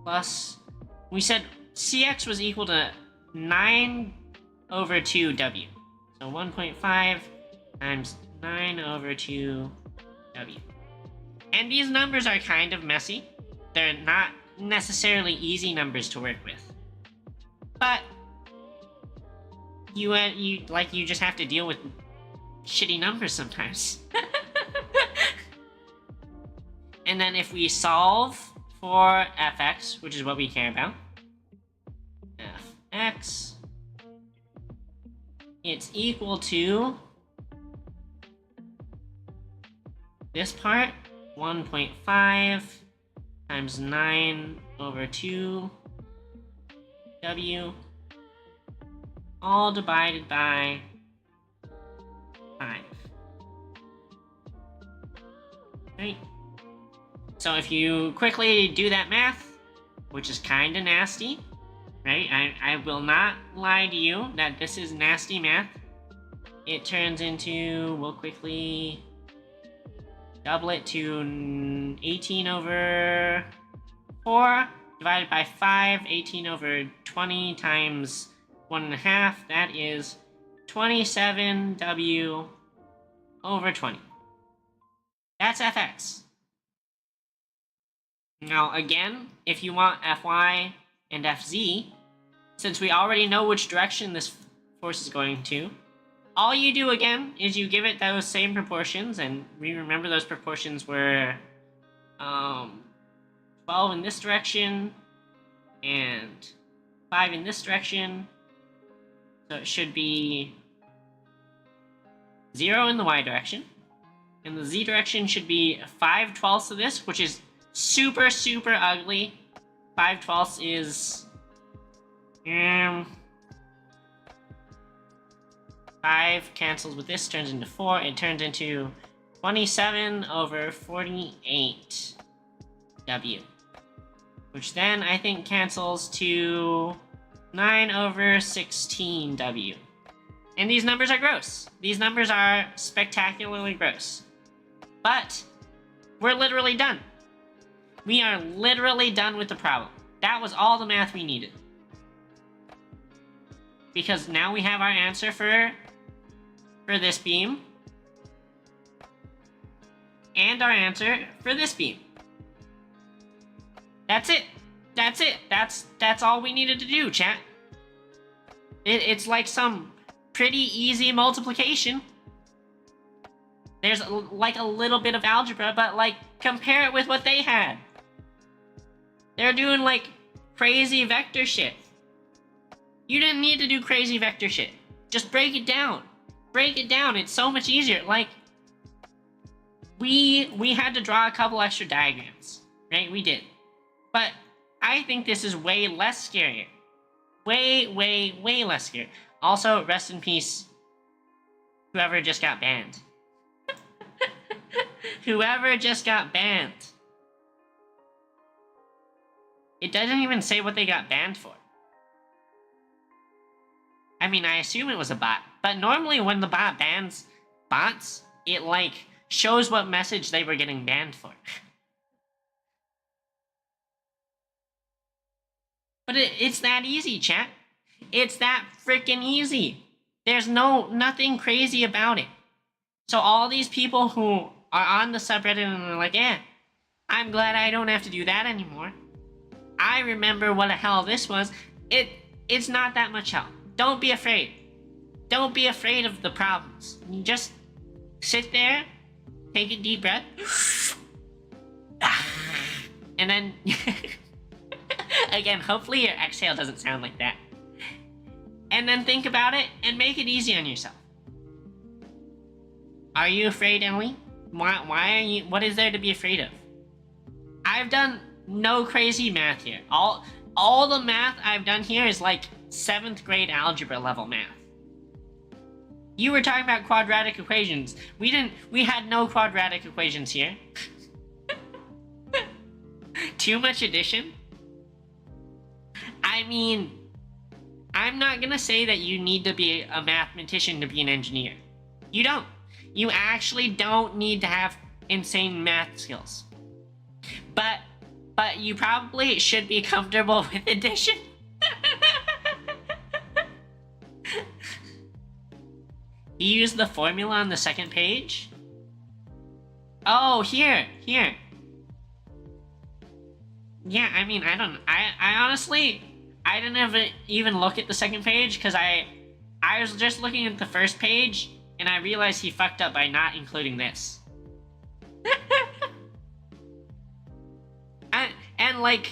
plus, we said cx was equal to 9 over 2w. So 1.5 times 9 over 2w. And these numbers are kind of messy. They're not necessarily easy numbers to work with. But you just have to deal with shitty numbers sometimes. And then if we solve for fx, which is what we care about, fx, it's equal to this part, 1.5 times 9 over 2 W, all divided by 5. Right? So if you quickly do that math, which is kind of nasty, right? I will not lie to you that this is nasty math. It turns into, we'll quickly double it to 18 over 4 divided by 5, 18 over 20 times 1.5, that is 27W over 20. That's fx. Now again, if you want fy and fz, since we already know which direction this force is going to, all you do again is you give it those same proportions, and we remember those proportions were 12 in this direction and 5 in this direction. So it should be 0 in the y direction, and the z direction should be 5/12 of this, which is super, super ugly. 5/12 is 5 cancels with this, turns into 4. It turns into 27 over 48 W, which then I think cancels to 9 over 16 W. And these numbers are gross. These numbers are spectacularly gross. But we're literally done. We are literally done with the problem. That was all the math we needed. Because now we have our answer for this beam. And our answer for this beam. That's it. That's it. That's all we needed to do, chat. It's like some pretty easy multiplication. There's like a little bit of algebra, but like compare it with what they had. They're doing like crazy vector shit. You didn't need to do crazy vector shit. Just break it down. Break it down. It's so much easier. Like we had to draw a couple extra diagrams, right? We did. But I think this is way less scary. Way, way, way less scary. Also, rest in peace, whoever just got banned. Whoever just got banned. It doesn't even say what they got banned for. I mean, I assume it was a bot, but normally when the bot bans bots, it like shows what message they were getting banned for. But it's that easy, chat. It's that freaking easy. There's nothing crazy about it. So all these people who are on the subreddit and they're like, yeah, I'm glad I don't have to do that anymore. I remember what the hell this was. It's not that much hell. Don't be afraid. Don't be afraid of the problems. You just sit there, take a deep breath, and then again, hopefully your exhale doesn't sound like that. And then think about it and make it easy on yourself. Are you afraid, Emily? Why are you? What is there to be afraid of? I've done no crazy math here. All the math I've done here is like 7th grade algebra level math. You were talking about quadratic equations. We had no quadratic equations here. Too much addition? I mean, I'm not gonna say that you need to be a mathematician to be an engineer. You don't. You actually don't need to have insane math skills. But you probably should be comfortable with addition. You use the formula on the second page? Oh, here. Yeah, I mean, I honestly, I didn't even look at the second page because I was just looking at the first page and I realized he fucked up by not including this. and like,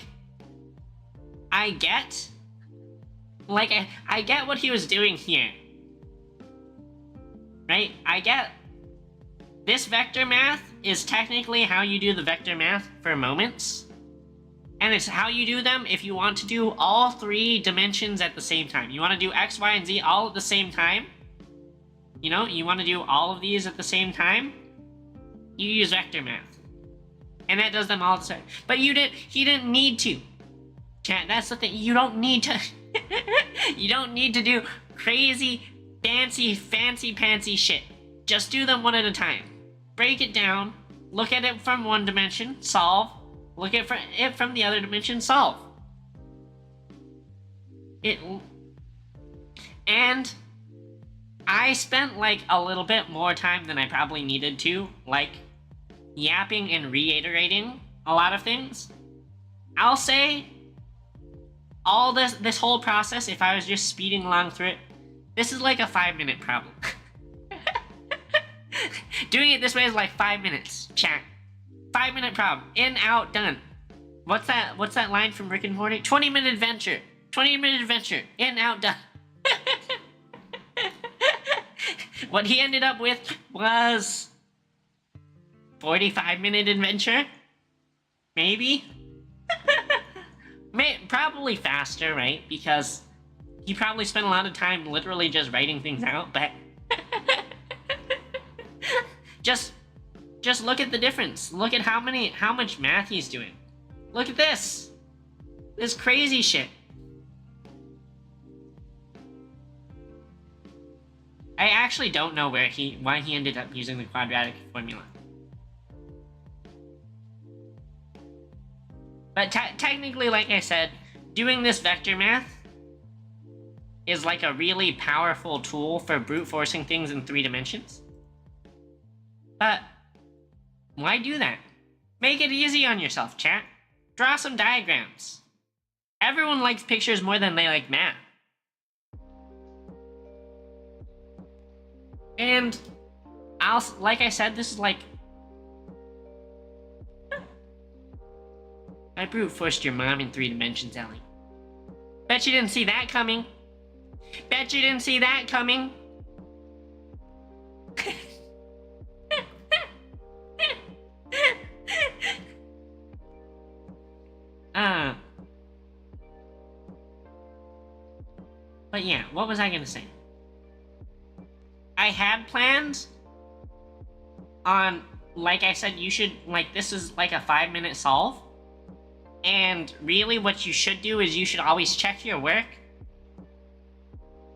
I get what he was doing here. Right? I get this vector math is technically how you do the vector math for moments. And it's how you do them if you want to do all 3 dimensions at the same time. You want to do X, Y, and Z all at the same time. You know, you want to do all of these at the same time. You use vector math. And that does them all the time. But he didn't need to. Chat, that's the thing. You don't need to. You don't need to do crazy, fancy pantsy shit. Just do them one at a time. Break it down. Look at it from one dimension. Solve. Look at it from the other dimension. Solve. And I spent like a little bit more time than I probably needed to, like yapping and reiterating a lot of things. I'll say all this whole process, if I was just speeding along through it, this is like a 5-minute problem. Doing it this way is like 5 minutes. Chat. 5-minute problem. In, out, done. What's that line from Rick and Morty? 20-minute adventure. 20-minute adventure. In, out, done. What he ended up with was 45-minute adventure? Maybe? Probably faster, right? Because he probably spent a lot of time literally just writing things out, but just look at the difference. Look at how much math he's doing. Look at this. This crazy shit. I actually don't know why he ended up using the quadratic formula. But technically, like I said, doing this vector math is like a really powerful tool for brute forcing things in 3 dimensions. But why do that? Make it easy on yourself, chat. Draw some diagrams. Everyone likes pictures more than they like math. And like I said, this is like, I brute forced your mom in 3 dimensions, Ellie. Bet you didn't see that coming. Bet you didn't see that coming. But yeah, what was I gonna say? I had plans on, like I said, you should, like, this is like a 5-minute solve. And really what you should do is you should always check your work.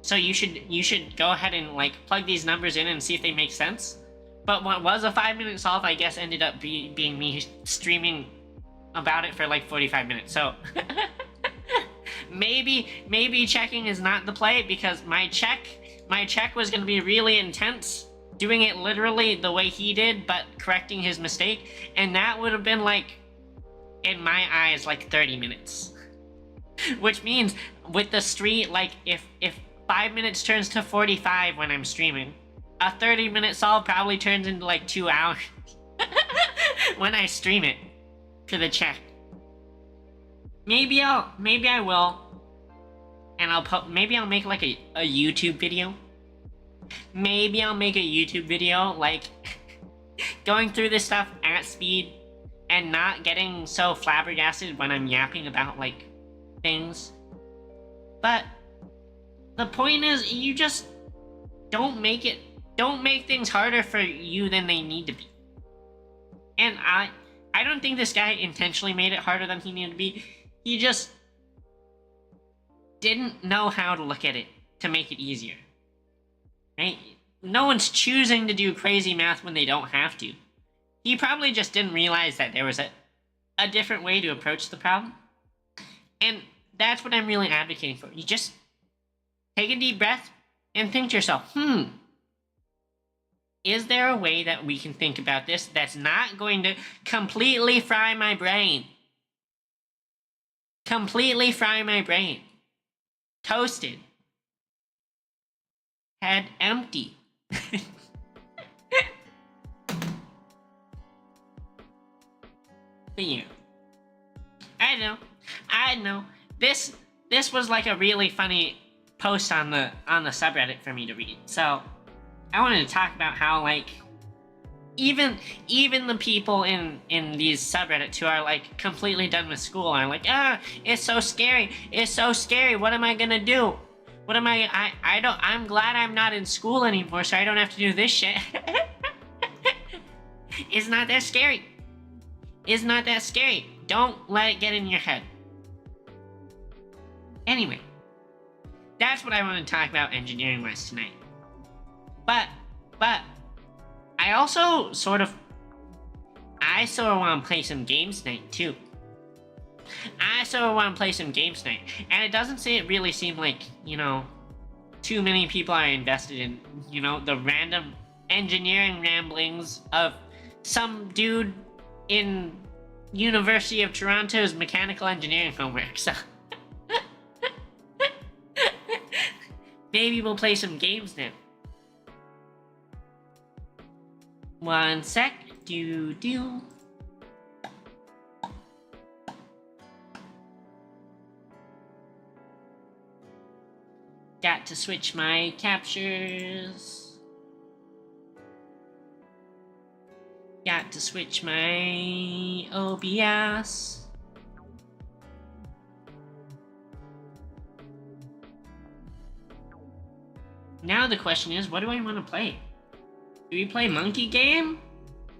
So you should go ahead and like plug these numbers in and see if they make sense. But what was a 5-minute solve, I guess, ended up being me streaming about it for like 45 minutes. So maybe checking is not the play, because my check was going to be really intense, doing it literally the way he did, but correcting his mistake, and that would have been like, in my eyes, like 30 minutes. Which means with the stream, like if 5 minutes turns to 45 when I'm streaming, a 30-minute solve probably turns into like 2 hours when I stream it for the check. Maybe I will, and maybe I'll make like a YouTube video. Maybe I'll make a YouTube video like going through this stuff at speed and not getting so flabbergasted when I'm yapping about like things. But the point is, you just don't make things harder for you than they need to be. And I don't think this guy intentionally made it harder than he needed to be. He just didn't know how to look at it to make it easier. Right? No one's choosing to do crazy math when they don't have to. He probably just didn't realize that there was a different way to approach the problem. And that's what I'm really advocating for. You just take a deep breath and think to yourself, is there a way that we can think about this that's not going to completely fry my brain? Completely fry my brain. Toasted. Head empty. But yeah. I know. This was like a really funny post on the subreddit for me to read. So I wanted to talk about how, like, even the people in these subreddits who are like completely done with school are like, it's so scary, what am I gonna do? What am I'm glad I'm not in school anymore, so I don't have to do this shit. It's not that scary. It's not that scary. Don't let it get in your head. Anyway, that's what I want to talk about engineering-wise tonight. But I also sort of want to play some games tonight too. And it doesn't really seem like, too many people are invested in, the random engineering ramblings of some dude in University of Toronto's mechanical engineering homework, so maybe we'll play some games now. One sec. Do. Got to switch my captures. Got to switch my OBS. Now the question is, what do I want to play? Do we play monkey game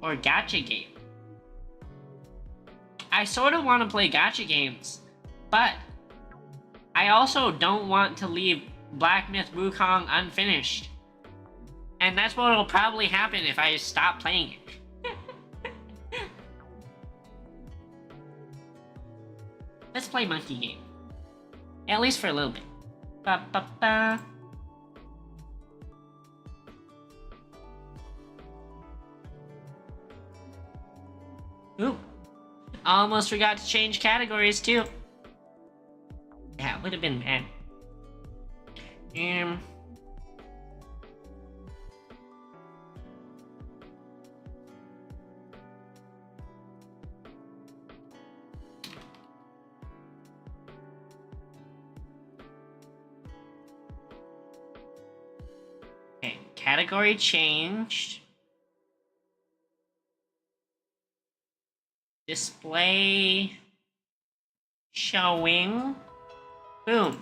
or gacha game? I sort of want to play gacha games, but I also don't want to leave Black Myth Wukong unfinished. And that's what will probably happen if I stop playing it. Let's play monkey game. At least for a little bit. Ba-ba-ba. Ooh. Almost forgot to change categories too. That would have been bad. Okay, category changed. Display showing. Boom.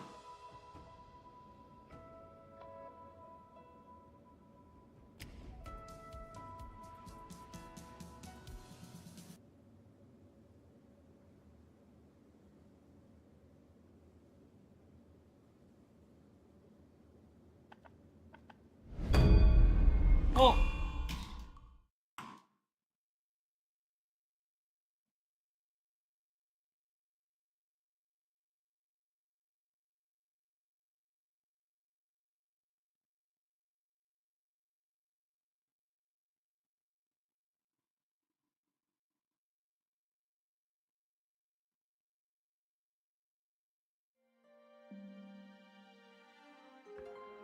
Oh.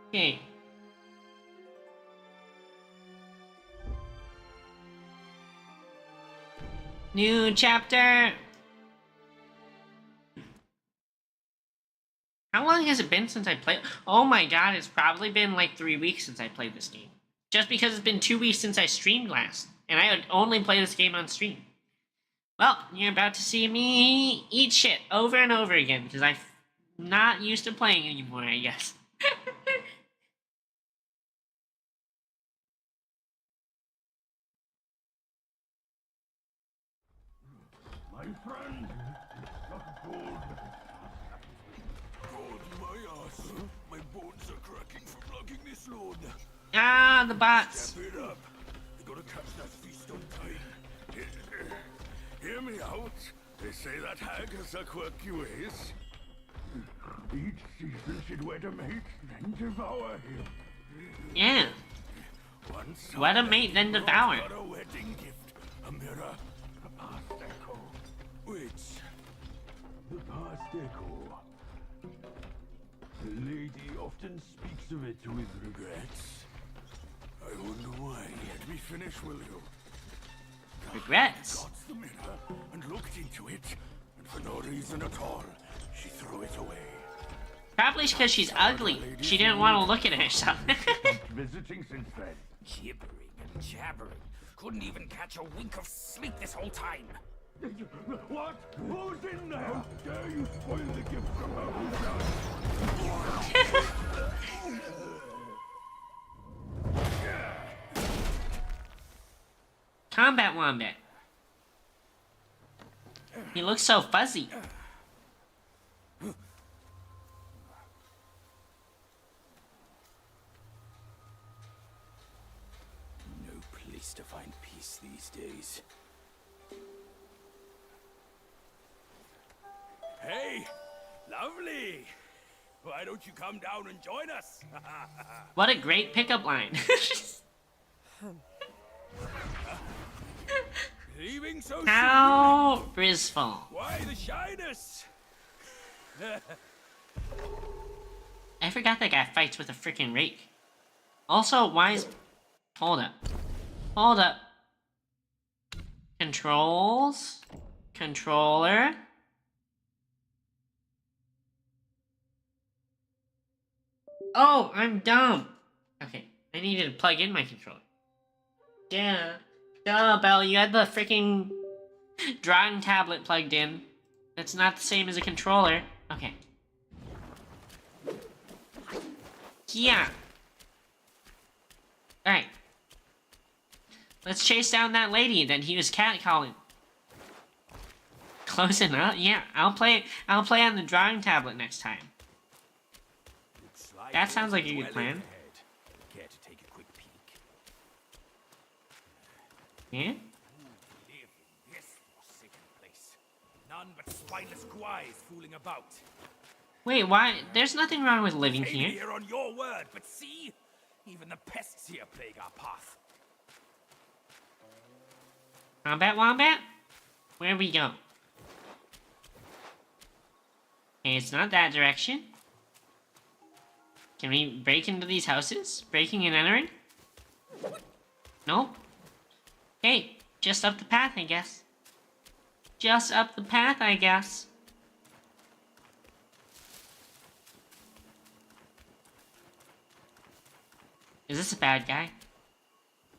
Okay. New chapter. How long has it been since I played? Oh my god, it's probably been like 3 weeks since I played this game. Just because it's been 2 weeks since I streamed last. And I would only play this game on stream. Well, you're about to see me eat shit over and over again. Because I'm not used to playing anymore, I guess. My friend, not gold. God, my ass. My bones are cracking from lugging this load. Ah, the bots. Step it up. You gotta catch that feast on time. Hear me out. They say that hag has her quirky ways. Each season she'd wed a mate, then devour him. Yeah. Once Wed a mate, then devour. got a wedding gift, a mirror, a past echo. Which? The past echo. The lady often speaks of it with regrets. I wonder why. Let me finish, will you? Regrets? Got the mirror and looked into it, and for no reason at all, she threw it away. Probably because she's ugly. She didn't want to look at herself. Visiting since then. Gibbering and jabbering. couldn't even catch a wink of sleep this whole time. What? Who's in there? How dare you spoil the gift from Maruja? Combat Wombat. He looks so fuzzy. No place to find peace these days. Hey, lovely. Why don't you come down and join us? What a great pickup line. Leaving so soon? How blissful. Why the shyness? I forgot that guy fights with a freaking rake. Also, why is... Hold up. Hold up. Controls. Controller. Oh, I'm dumb. Okay, I needed to plug in my controller. Yeah. Duh, Belle, you had the freaking drawing tablet plugged in. That's not the same as a controller. Okay. Yeah. Alright. Let's chase down that lady that he was catcalling. Close enough? Yeah, I'll play on the drawing tablet next time. That sounds like a good plan. Care to take a quick peek? Yeah? Live in this forsaken place. None but spineless guys fooling about. Wait, why? There's nothing wrong with living Came here. here on your word, but see? Even the pests here plague our path. Combat Wombat? Where we go? Okay, it's not that direction. Can we break into these houses? Breaking and entering? Nope. Okay, just up the path, I guess. Just up the path, I guess. Is this a bad guy?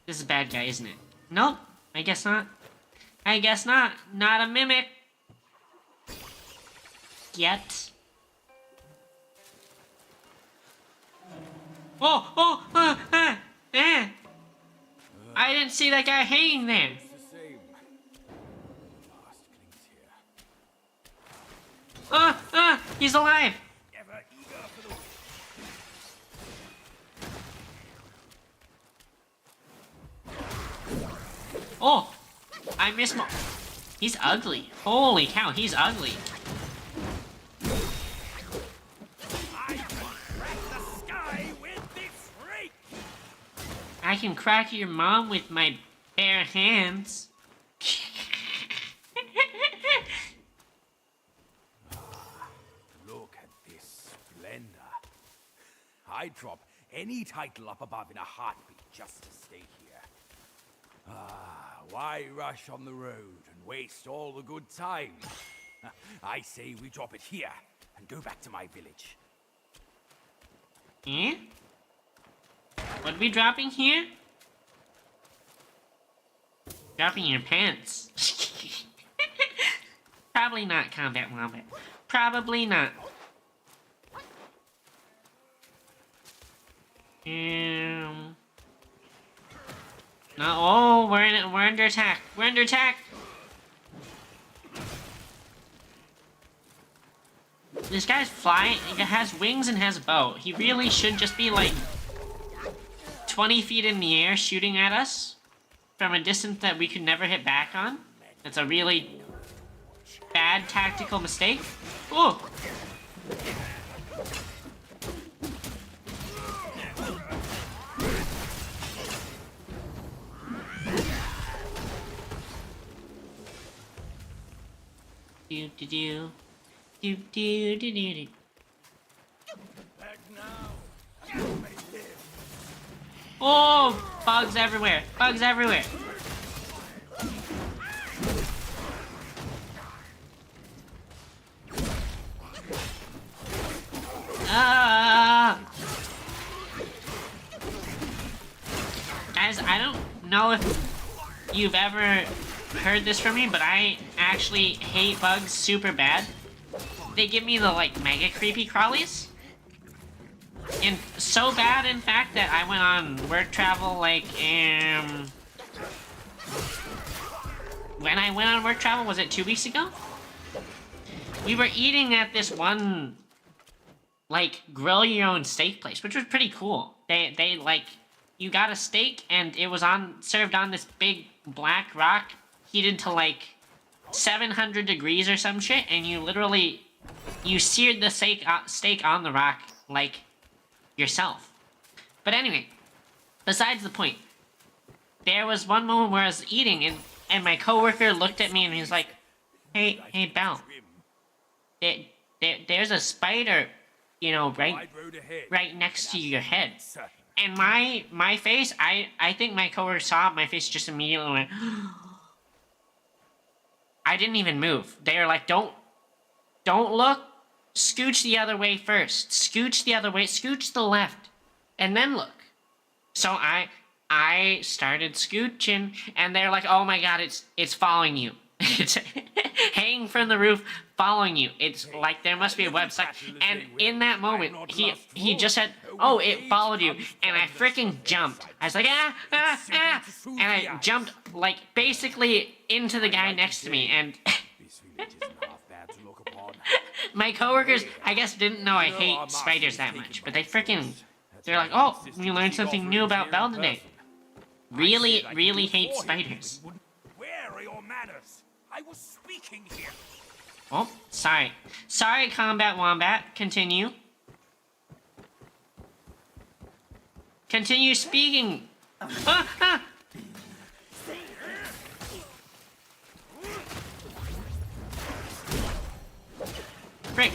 This is a bad guy, isn't it? Nope, I guess not. I guess not. Not a mimic. Yet. I didn't see that guy hanging there. It's the same. Past clings here. He's alive. Ever eager for the... Oh, I missed my... He's ugly. Holy cow, he's ugly. I can crack the sky with this rake! I can crack your mom with my bare hands. Look at this splendor. I'd drop any title up above in a heartbeat just to stay here. Why rush on the road and waste all the good time? I say we drop it here and go back to my village. Eh? What are we dropping here? Dropping your pants. Probably not, Combat Wombat. Probably not. No, oh, we're under attack. We're under attack. This guy's flying. He has wings and has a bow. He really should just be like 20 feet in the air shooting at us from a distance that we could never hit back on. That's a really bad tactical mistake. Oh! Do do do. Do do do do do. Back now. You may live. Oh! Bugs everywhere! Bugs everywhere! Ah! Guys, I don't know if you've ever heard this from me, but I actually hate bugs super bad. They give me the, like, mega creepy crawlies. And so bad, in fact, that I went on work travel, like, when I went on work travel, was it 2 weeks ago? We were eating at this one, like, grill your own steak place, which was pretty cool. They like, you got a steak and it was served on this big black rock, heated to like 700 degrees or some shit, and you seared the steak on the rock, like, yourself. But anyway, besides the point, there was one moment where I was eating and my coworker looked at me and he was like, hey, Belle, there's a spider, you know, right next to your head. And my face, I think my coworker saw my face, just immediately went, I didn't even move. They were like, don't look, scooch the other way first, scooch the other way, scooch to the left, and then look. So I started scooching, and they're like, oh my god, it's following you. It's hanging from the roof, following you. It's like there must be a website. And in that moment, he just said, oh, it followed you. And I freaking jumped. I was like, ah. And I jumped, like, basically into the guy next to me. And my coworkers, I guess, didn't know I hate spiders that much. But they're like, oh, we learned something new about Belle today. Really hate spiders. Where are your manners? I was speaking here. Oh, sorry. Sorry, Combat Wombat. Continue. Continue speaking. Ah! Frick.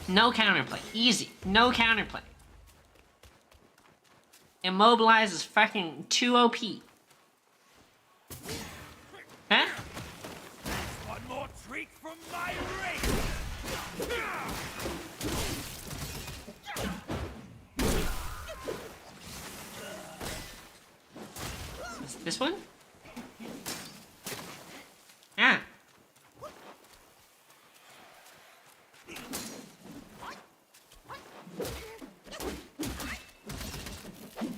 No counterplay. Easy. No counterplay. Immobilize is fucking too OP. Huh? One more treat from my ring. Is this one? Ah.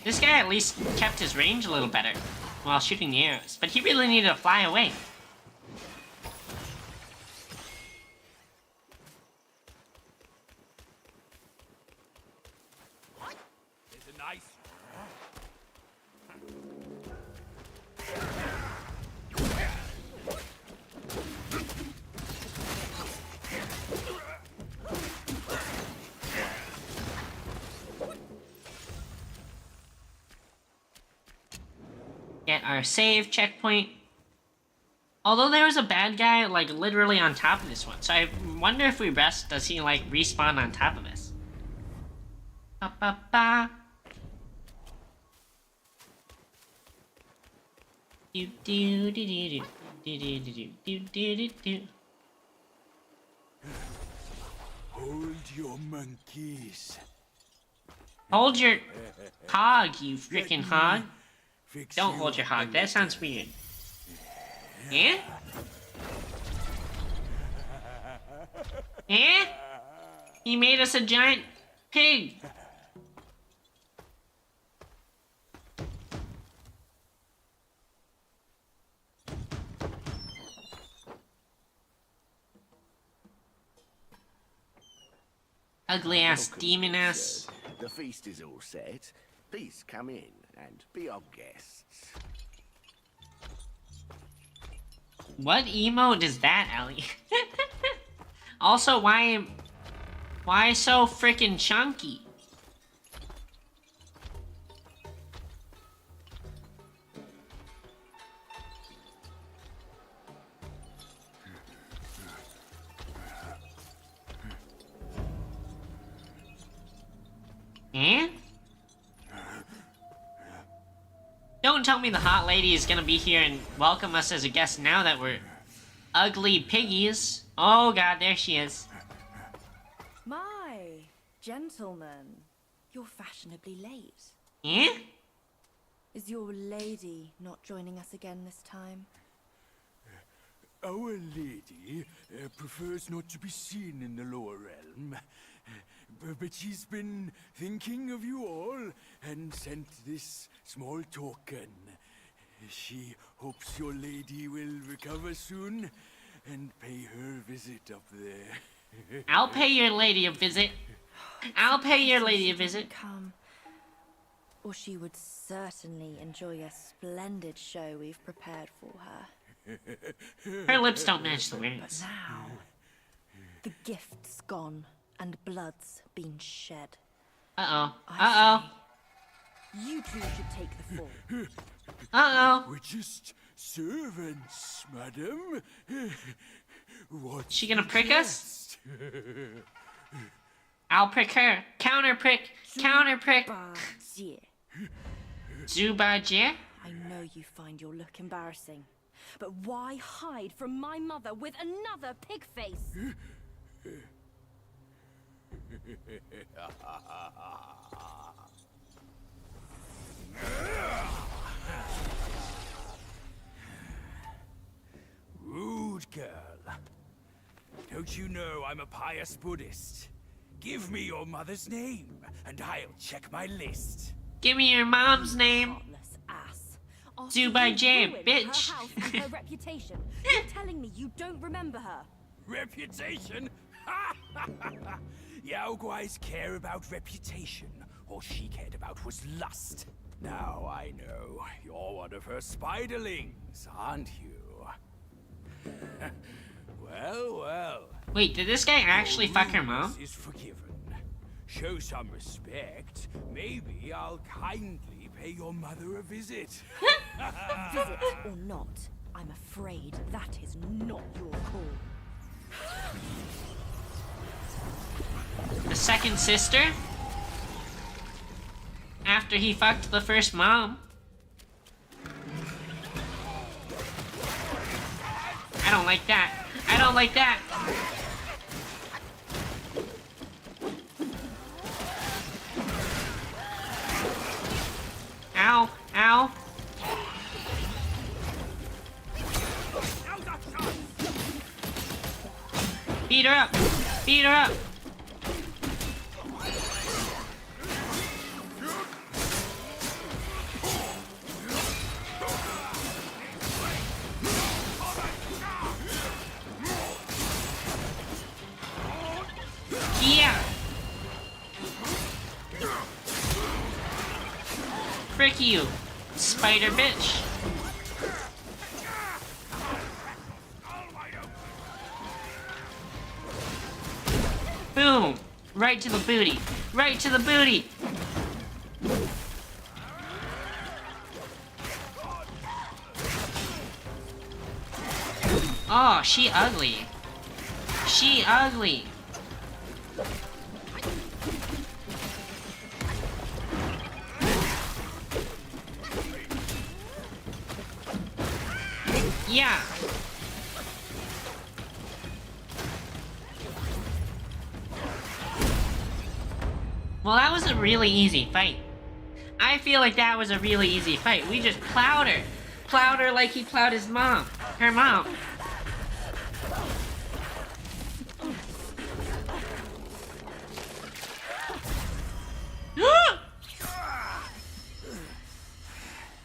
This guy at least kept his range a little better while shooting the arrows, but he really needed to fly away. There's a nice. Get our save checkpoint. Although there was a bad guy, like, literally on top of this one. So I wonder if we rest, does he, like, respawn on top of us? Ba-ba-ba. Do-do-do-do-do-do-do-do-do-do-do. Hold your monkeys. Hold your hog, you freaking hog. Fix Don't you hold your hog, that sounds weird. Yeah? Yeah? He made us a giant pig. Ugly ass demon ass. The feast is all set. Please come in and be our guests. What emote is that, Ellie? Also, why so freaking chunky? Eh? don't tell me the hot lady is gonna be here and welcome us as a guest now that we're ugly piggies. Oh god, there she is. My gentlemen, you're fashionably late. Yeah? Is your lady not joining us again this time? Our lady prefers not to be seen in the lower realm. But she's been thinking of you all and sent this small token. She hopes your lady will recover soon and pay her visit up there. I'll pay your lady a visit. I'll pay your lady a visit. Come. Or she would certainly enjoy a splendid show we've prepared for her. Her lips don't match the But words. now, the gift's gone and blood's been shed. Uh-oh. I Uh-oh. say, you two should take the fall. Uh-oh. We're just servants, madam. What's She gonna the prick us? jest? I'll prick her. Counter prick. Counter prick. Bardier. Zubajier? I know you find your look embarrassing, but why hide from my mother with another pig face? Rude girl. Don't you know I'm a pious Buddhist? Give me your mother's name, and I'll check my list. Give me your mom's name. Heartless ass. Do by Jam, Ruined bitch. Her house and her reputation. You're telling me you don't remember her? Reputation? Yao Guai's care about reputation. All she cared about was lust. Now I know. You're one of her spiderlings, aren't you? Well, well. Wait, did this guy actually fuck her mom? Rudeness is forgiven. Show some respect. Maybe I'll kindly pay your mother a visit. Visit or not, I'm afraid that is not your call. The second sister? After he fucked the first mom? I don't like that. I don't like that. Ow, ow. Beat her up. Beat her up. Yeah. Frick you, spider bitch. Boom! Right to the booty. Right to the booty. Oh, she ugly. She ugly. Yeah. Well, that was a really easy fight. I feel like that was a really easy fight. We just plowed her. Plowed her like he plowed his mom. Her mom.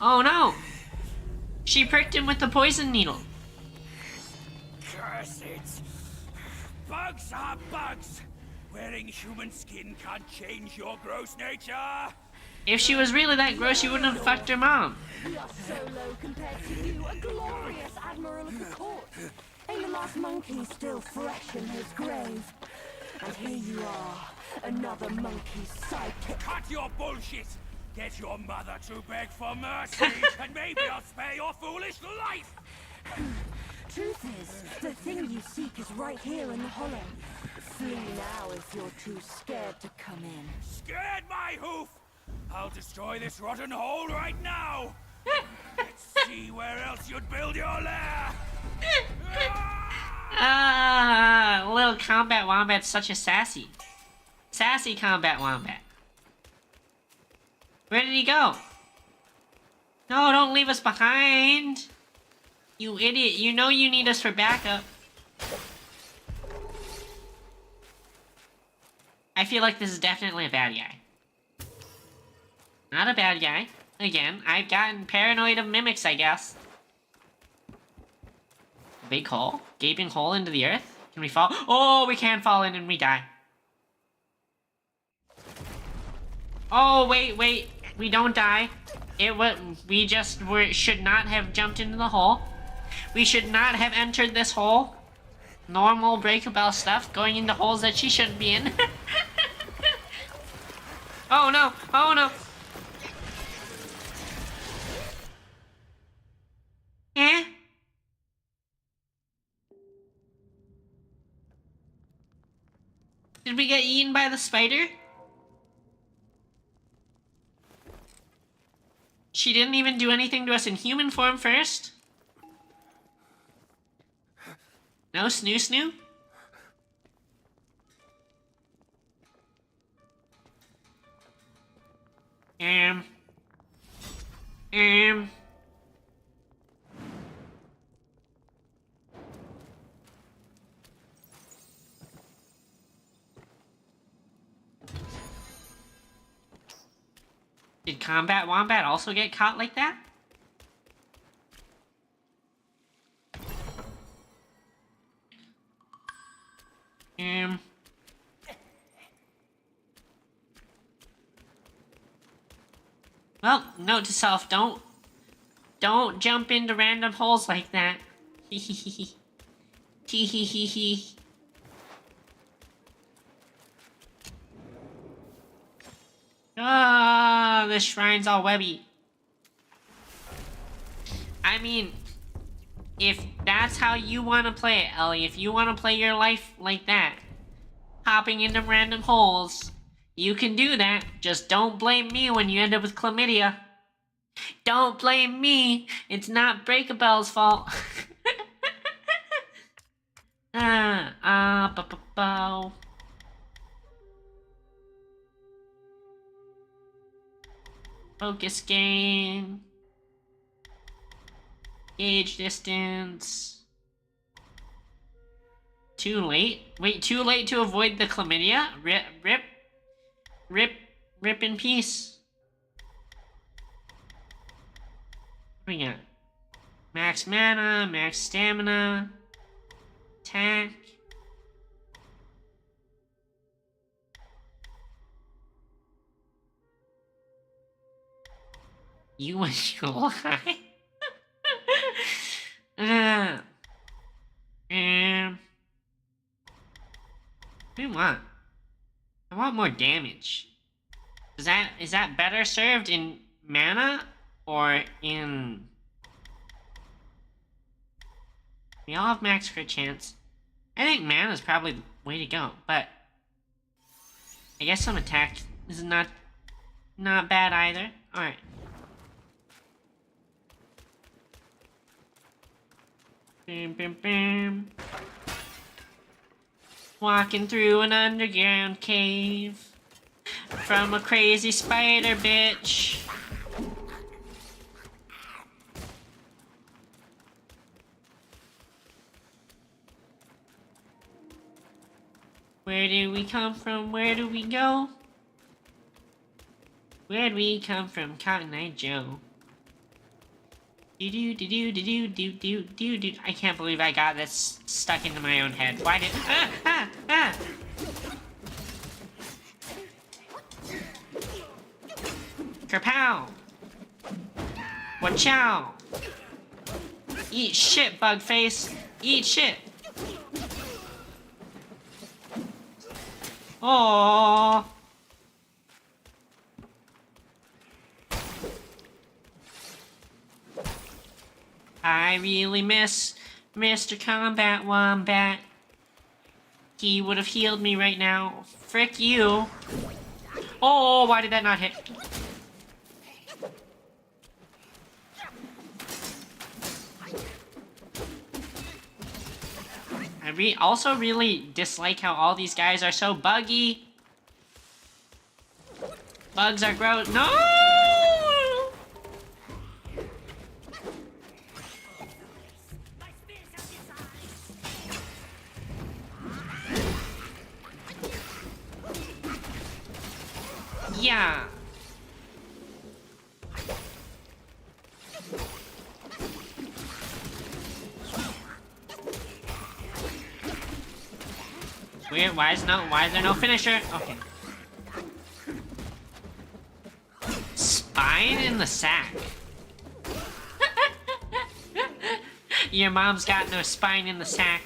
Oh no! She pricked him with the poison needle. Curse it! Bugs are bugs! Wearing human skin can't change your gross nature! If she was really that gross, she wouldn't have fucked her mom. We are so low compared to you, a glorious admiral of the court. Ain't the last monkey still fresh in his grave? And here you are, another monkey's sidekick. Cut your bullshit! Get your mother to beg for mercy, and maybe I'll spare your foolish life! Truth is, the thing you seek is right here in the hollow. Flee now if you're too scared to come in. Scared my hoof! I'll destroy this rotten hole right now! See where else you'd build your lair! Little combat wombat's such a sassy. Sassy combat wombat. Where did he go? No, don't leave us behind. You idiot, you know you need us for backup. I feel like this is definitely a bad guy. Not a bad guy. Again, I've gotten paranoid of mimics, I guess. A big hole? Gaping hole into the earth? Can we fall? Oh, we can fall in and we die. Oh, wait. We don't die. We should not have jumped into the hole. We should not have entered this hole. Normal Breaker Bell stuff, going into holes that she shouldn't be in. Oh no! Oh no! Eh? Did we get eaten by the spider? She didn't even do anything to us in human form first? No snoo snoo? Did Combat Wombat also get caught like that? Well, note to self, don't jump into random holes like that. Hee hee hee hee. Hee hee hee hee. Ah, this shrine's all webby. I mean, if that's how you want to play it, Ellie, if you want to play your life like that, hopping into random holes, you can do that. Just don't blame me when you end up with chlamydia. Don't blame me. It's not Breaker Bell's fault. Focus gain. Gauge distance. Too late? Wait, too late to avoid the chlamydia? Rip in peace. What we got? Max mana, max stamina, attack. You and your lie? What do you want? I want more damage. Is that better served in mana or in? We all have max crit chance. I think mana is probably the way to go, but I guess some attack is not bad either. All right. Bam, bam, bam. Walking through an underground cave from a crazy spider bitch. Where do we come from? Where do we go? Where'd we come from, Cotton Eye Joe? I can't believe I got this stuck into my own head. Why did... Kerpow! Wachow! Eat shit, bug face! Eat shit! Oh. I really miss Mr. Combat Wombat. He would have healed me right now. Frick you. Oh, why did that not hit? also really dislike how all these guys are so buggy. Bugs are gross. No! Yeah. Weird, why is there no finisher? Okay. Spine in the sack. Your mom's got no spine in the sack.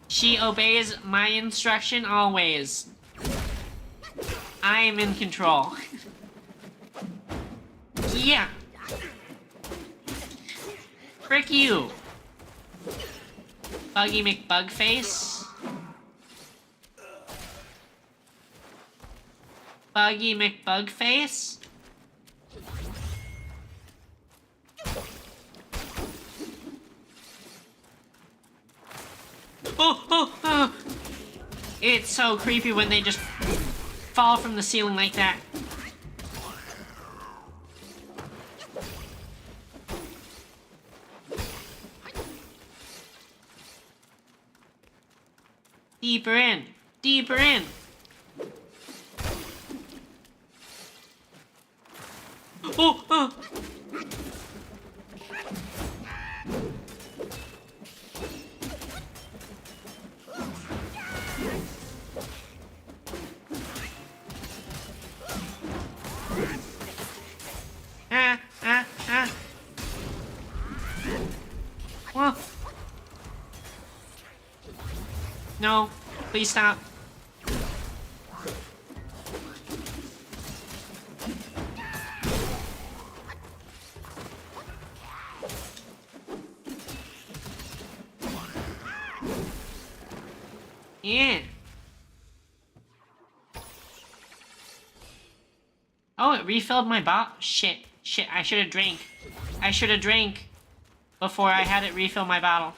She obeys my instruction always. I am in control. Yeah. Frick you. Buggy McBugface. Buggy McBugface. Oh! It's so creepy when they just fall from the ceiling like that. Deeper in. Deeper in. Oh! Whoa. No, please stop. Yeah. Oh, it refilled my bottle. Shit, I should have drank. I should have drank before I had it refill my bottle.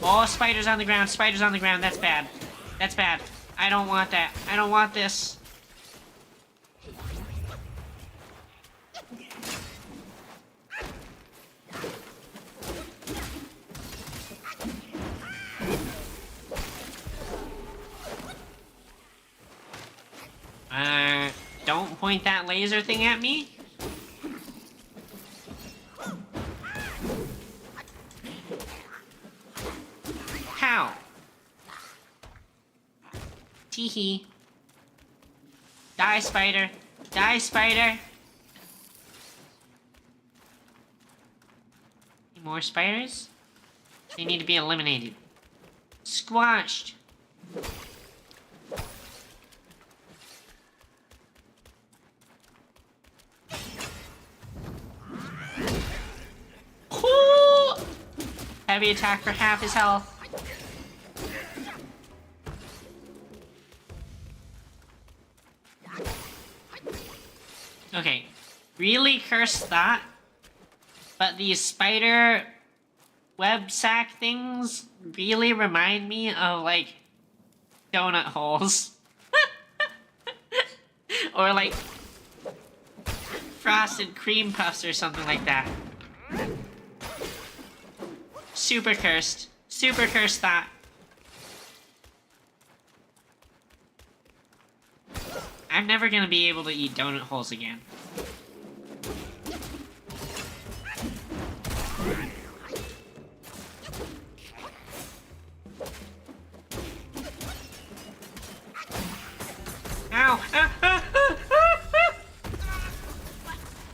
Oh, spiders on the ground, that's bad. That's bad. I don't want that. I don't want this. Don't point that laser thing at me. How? Teehee. Die, spider. Die, spider. Any more spiders? They need to be eliminated. Squashed. Heavy attack for half his health. Okay, really cursed that. But these spider web sack things really remind me of, like, donut holes. Or, like, frosted cream puffs or something like that. Super cursed. Super cursed that. I'm never gonna be able to eat donut holes again. Ow!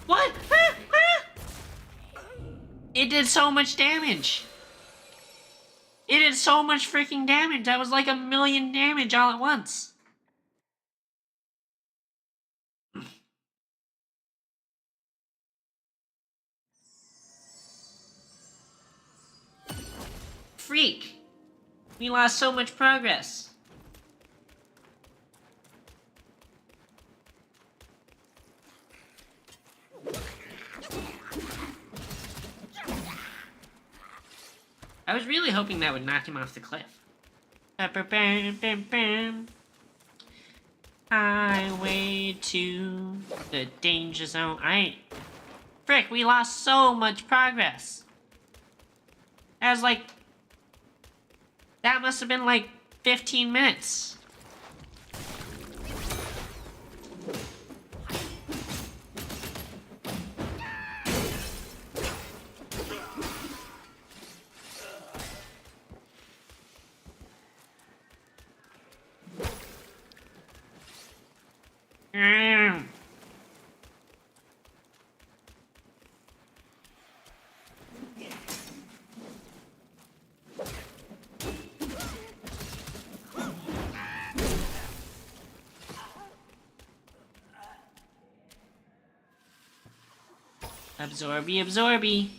What? It did so much damage. It did so much freaking damage. That was like 1,000,000 damage all at once. Freak. We lost so much progress. I was really hoping that would knock him off the cliff. Ba-ba-bam-bam-bam. Highway to the danger zone. Frick, we lost so much progress. That was like... That must have been like 15 minutes. Absorby, absorby.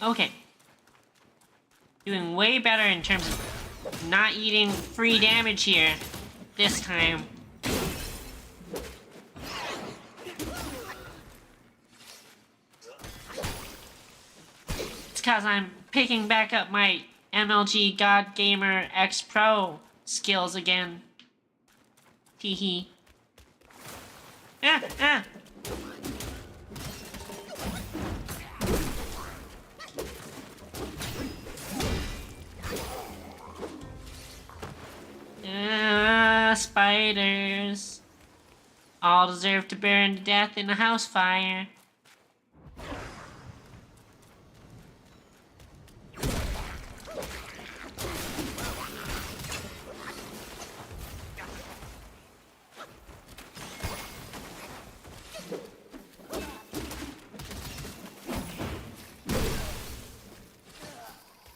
Okay. Doing way better in terms of not eating free damage here this time. It's cause I'm picking back up my MLG God Gamer X Pro skills again. Teehee. Ah! Spiders. All deserve to burn to death in a house fire.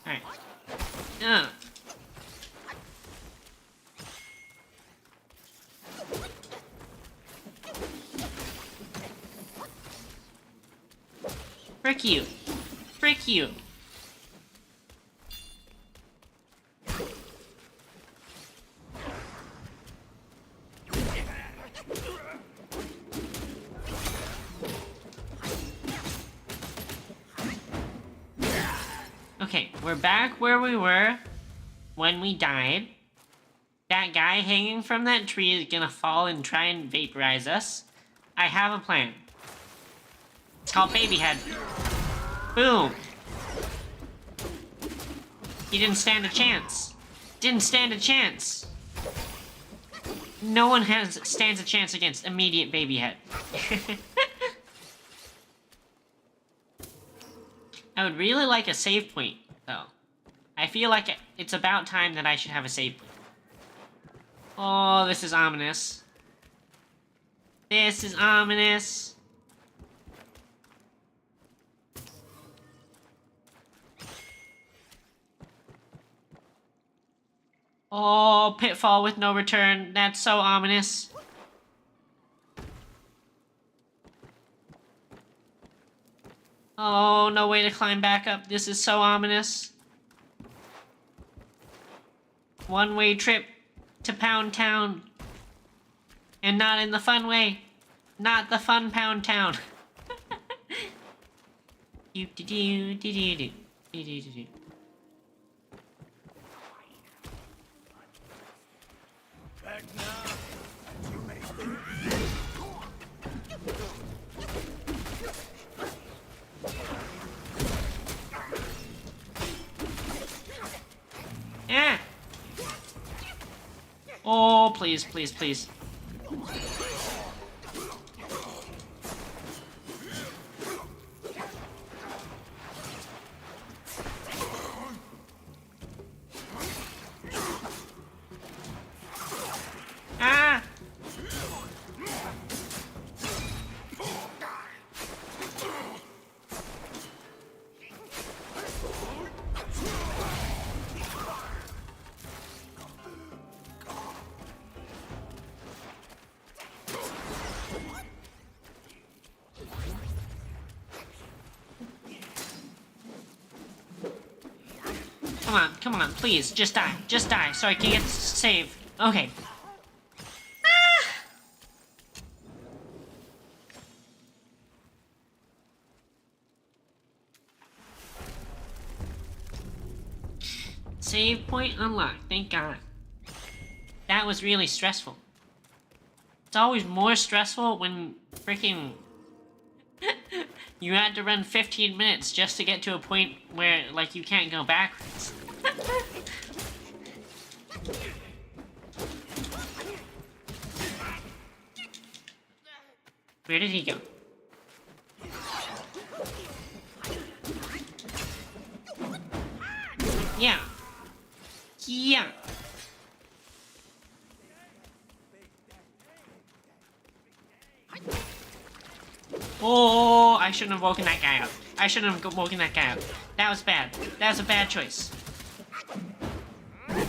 Alright. Frick you. Frick you. Okay, we're back where we were when we died. That guy hanging from that tree is gonna fall and try and vaporize us. I have a plan. It's called Baby Head. Boom. He didn't stand a chance. Didn't stand a chance. No one stands a chance against immediate Baby Head. I would really like a save point, though. I feel like it's about time that I should have a save point. Oh, this is ominous. This is ominous. Oh, pitfall with no return. That's so ominous. Oh, no way to climb back up. This is so ominous. One-way trip to Pound Town. And not in the fun way. Not the fun Pound Town. Do-do-do-do-do-do-do-do-do. Back now, and you may live. Yeah. Oh, please, please, please. Ah! come on, please, just die, so I can get save. Okay. Save point unlocked, thank God. That was really stressful. It's always more stressful when freaking you had to run 15 minutes just to get to a point where, like, you can't go backwards. Where did he go? Yeah. Yeah. Oh, I shouldn't have woken that guy up. I shouldn't have woken that guy up. That was bad. That was a bad choice. Did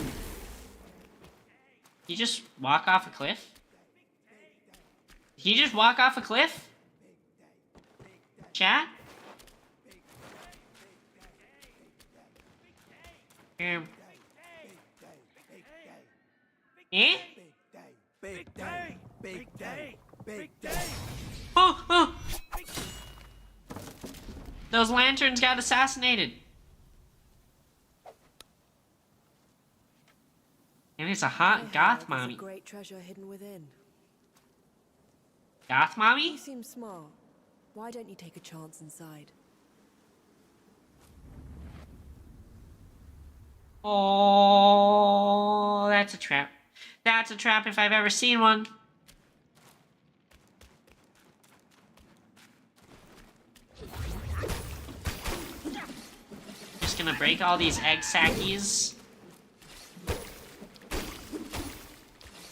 he just walk off a cliff? Did he just walk off a cliff? Chat? Eh? Big day, big day, big day. Oh, oh! Those lanterns got assassinated. And it's a hot goth mommy. Great treasure hidden within. Goth mommy? You seem smart. Why don't you take a chance inside? Oh, that's a trap. That's a trap if I've ever seen one. Just gonna break all these egg sackies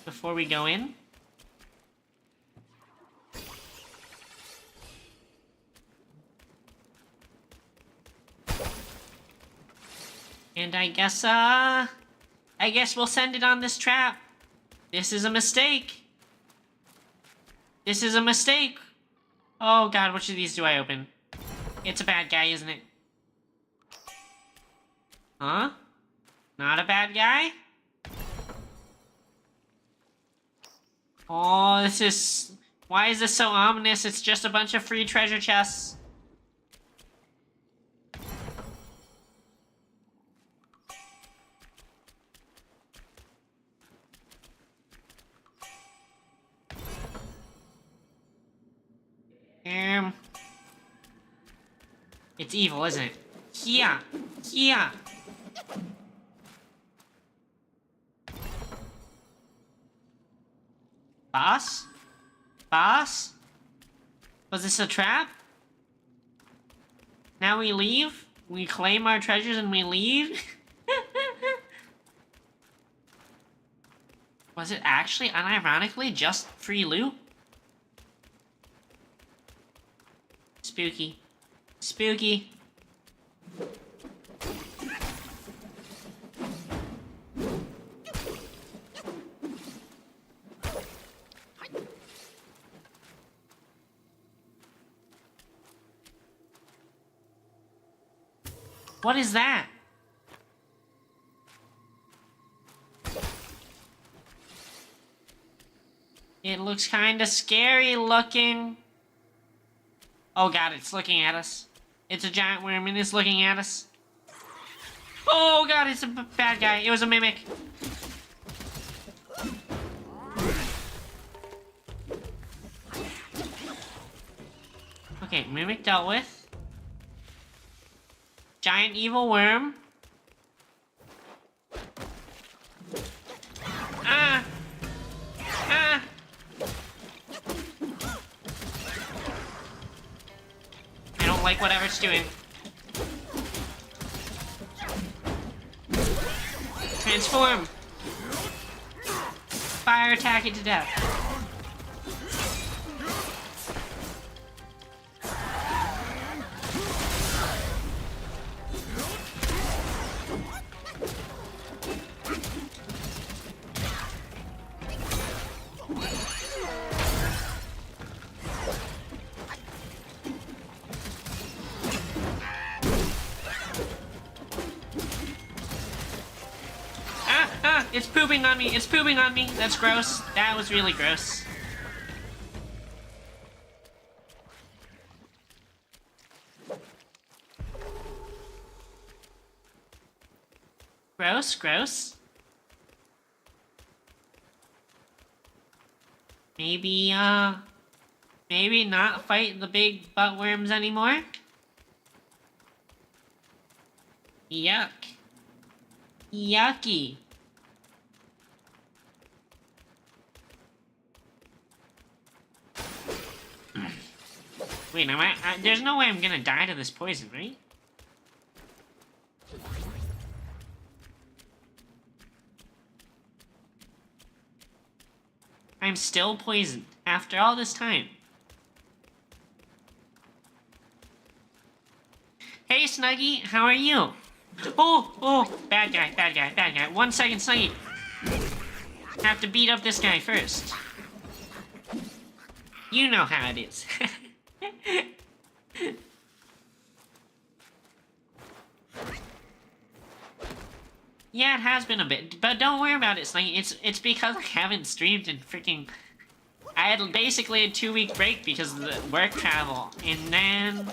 before we go in. And I guess we'll send it on this trap. This is a mistake. This is a mistake. Oh God, which of these do I open? It's a bad guy, isn't it? Huh? Not a bad guy? Oh, this is... Why is this so ominous? It's just a bunch of free treasure chests. It's evil, isn't it? Here! Here! Boss? Boss? Was this a trap? Now we leave? We claim our treasures and we leave? Was it actually, unironically, just free loot? Spooky. Spooky. What is that? It looks kinda scary looking. Oh God, it's looking at us. It's a giant worm and it's looking at us. Oh God, it's a bad guy. It was a mimic. Okay, mimic dealt with. Giant evil worm. Ah! Ah! I don't like whatever it's doing. Transform! Fire attack it to death. pooping on me. It's pooping on me. That's gross. That was really gross. Gross, gross. Maybe, maybe not fight the big butt worms anymore? Yuck. Yucky. Wait, there's no way I'm gonna die to this poison, right? I'm still poisoned after all this time. Hey, Snuggie, how are you? Oh, bad guy, bad guy, bad guy. 1 second, Snuggie. Have to beat up this guy first. You know how it is. Yeah, it has been a bit, but don't worry about it, Snuggie. It's because I haven't streamed in freaking... I had basically a 2-week break because of the work travel, and then...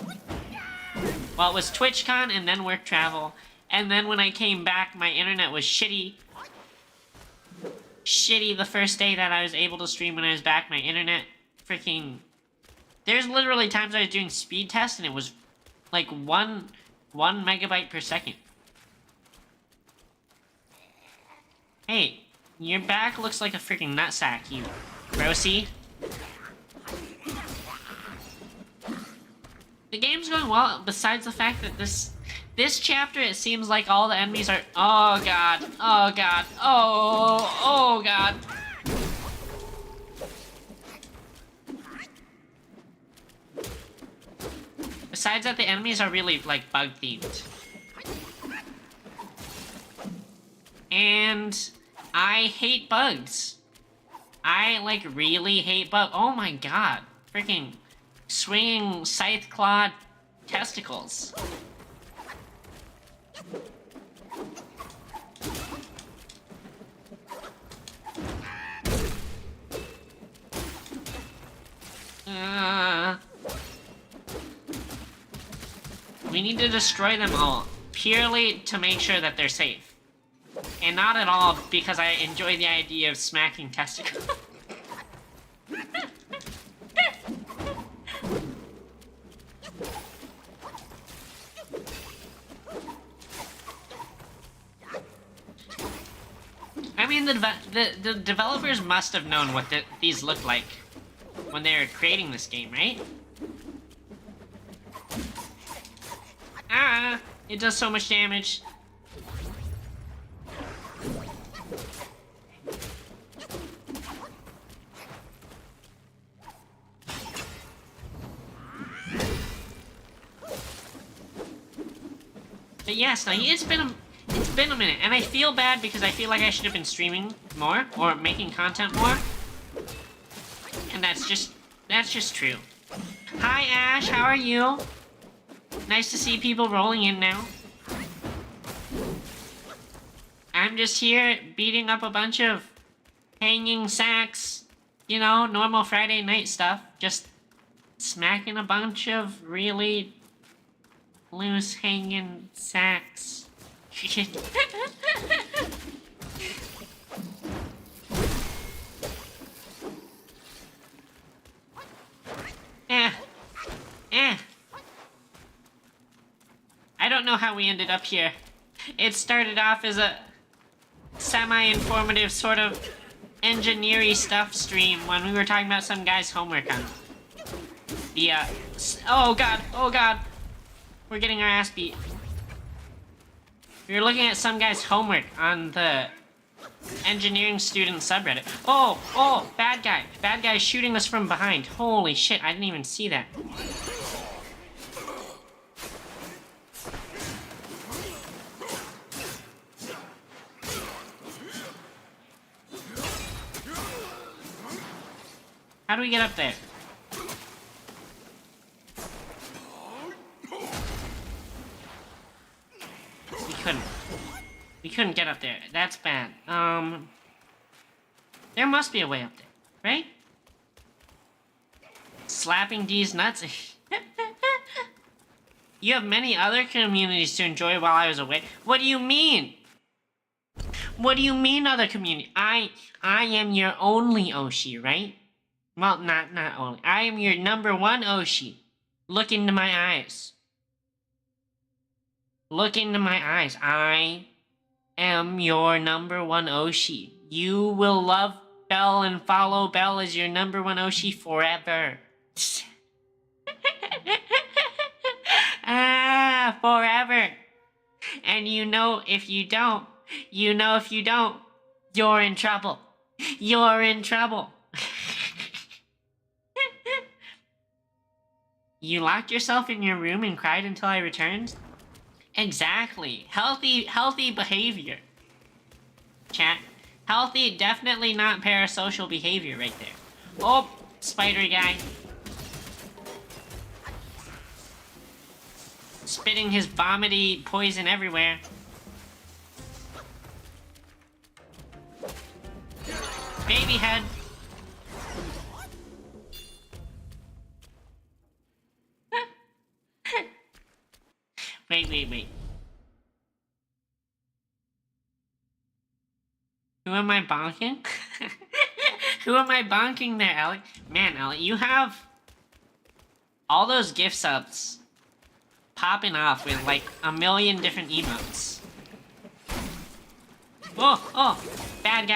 Well, it was TwitchCon, and then work travel, and then when I came back, my internet was shitty. Shitty the first day that I was able to stream when I was back. My internet freaking... There's literally times I was doing speed tests, and it was like 1 megabyte per second. Hey, your back looks like a freaking nutsack, you grossy. The game's going well, besides the fact that this chapter, it seems like all the enemies are... Oh god, oh god, oh god. Besides that, the enemies are really, like, bug-themed. And... I hate bugs. I, like, really hate bugs. Oh my god. Freaking swinging scythe-clawed testicles. We need to destroy them all, purely to make sure that they're safe. And not at all because I enjoy the idea of smacking testicles. I mean, the developers must have known what these looked like when they were creating this game, right? Ah, it does so much damage. But yes, now it's been a minute, and I feel bad because I feel like I should have been streaming more or making content more. And that's just true. Hi Ash, how are you? Nice to see people rolling in now. I'm just here beating up a bunch of hanging sacks, you know, normal Friday night stuff. Just smacking a bunch of really loose hanging sacks. I don't know how we ended up here. It started off as a semi-informative sort of engineering stuff stream when we were talking about some guy's homework on the, oh god. We're getting our ass beat. We were looking at some guy's homework on the engineering student subreddit. Oh, bad guy. Bad guy shooting us from behind. Holy shit, I didn't even see that. How do we get up there? We couldn't get up there. That's bad. There must be a way up there, right? Slapping D's nuts. You have many other communities to enjoy while I was away. What do you mean? What do you mean other community? I am your only Oshi, right? Well, not only. I am your number one Oshi. Look into my eyes. Look into my eyes. I am your number one Oshi. You will love Belle and follow Belle as your number one Oshi forever. Forever. And you know if you don't, you're in trouble. You're in trouble. You locked yourself in your room and cried until I returned? Exactly. Healthy behavior. Chat. Healthy, definitely not parasocial behavior right there. Oh, spider guy. Spitting his vomity poison everywhere. Baby head. Wait. Who am I bonking? Who am I bonking there, Ellie? Man, Ellie, you have all those gift subs popping off with like a million different emotes. Oh, bad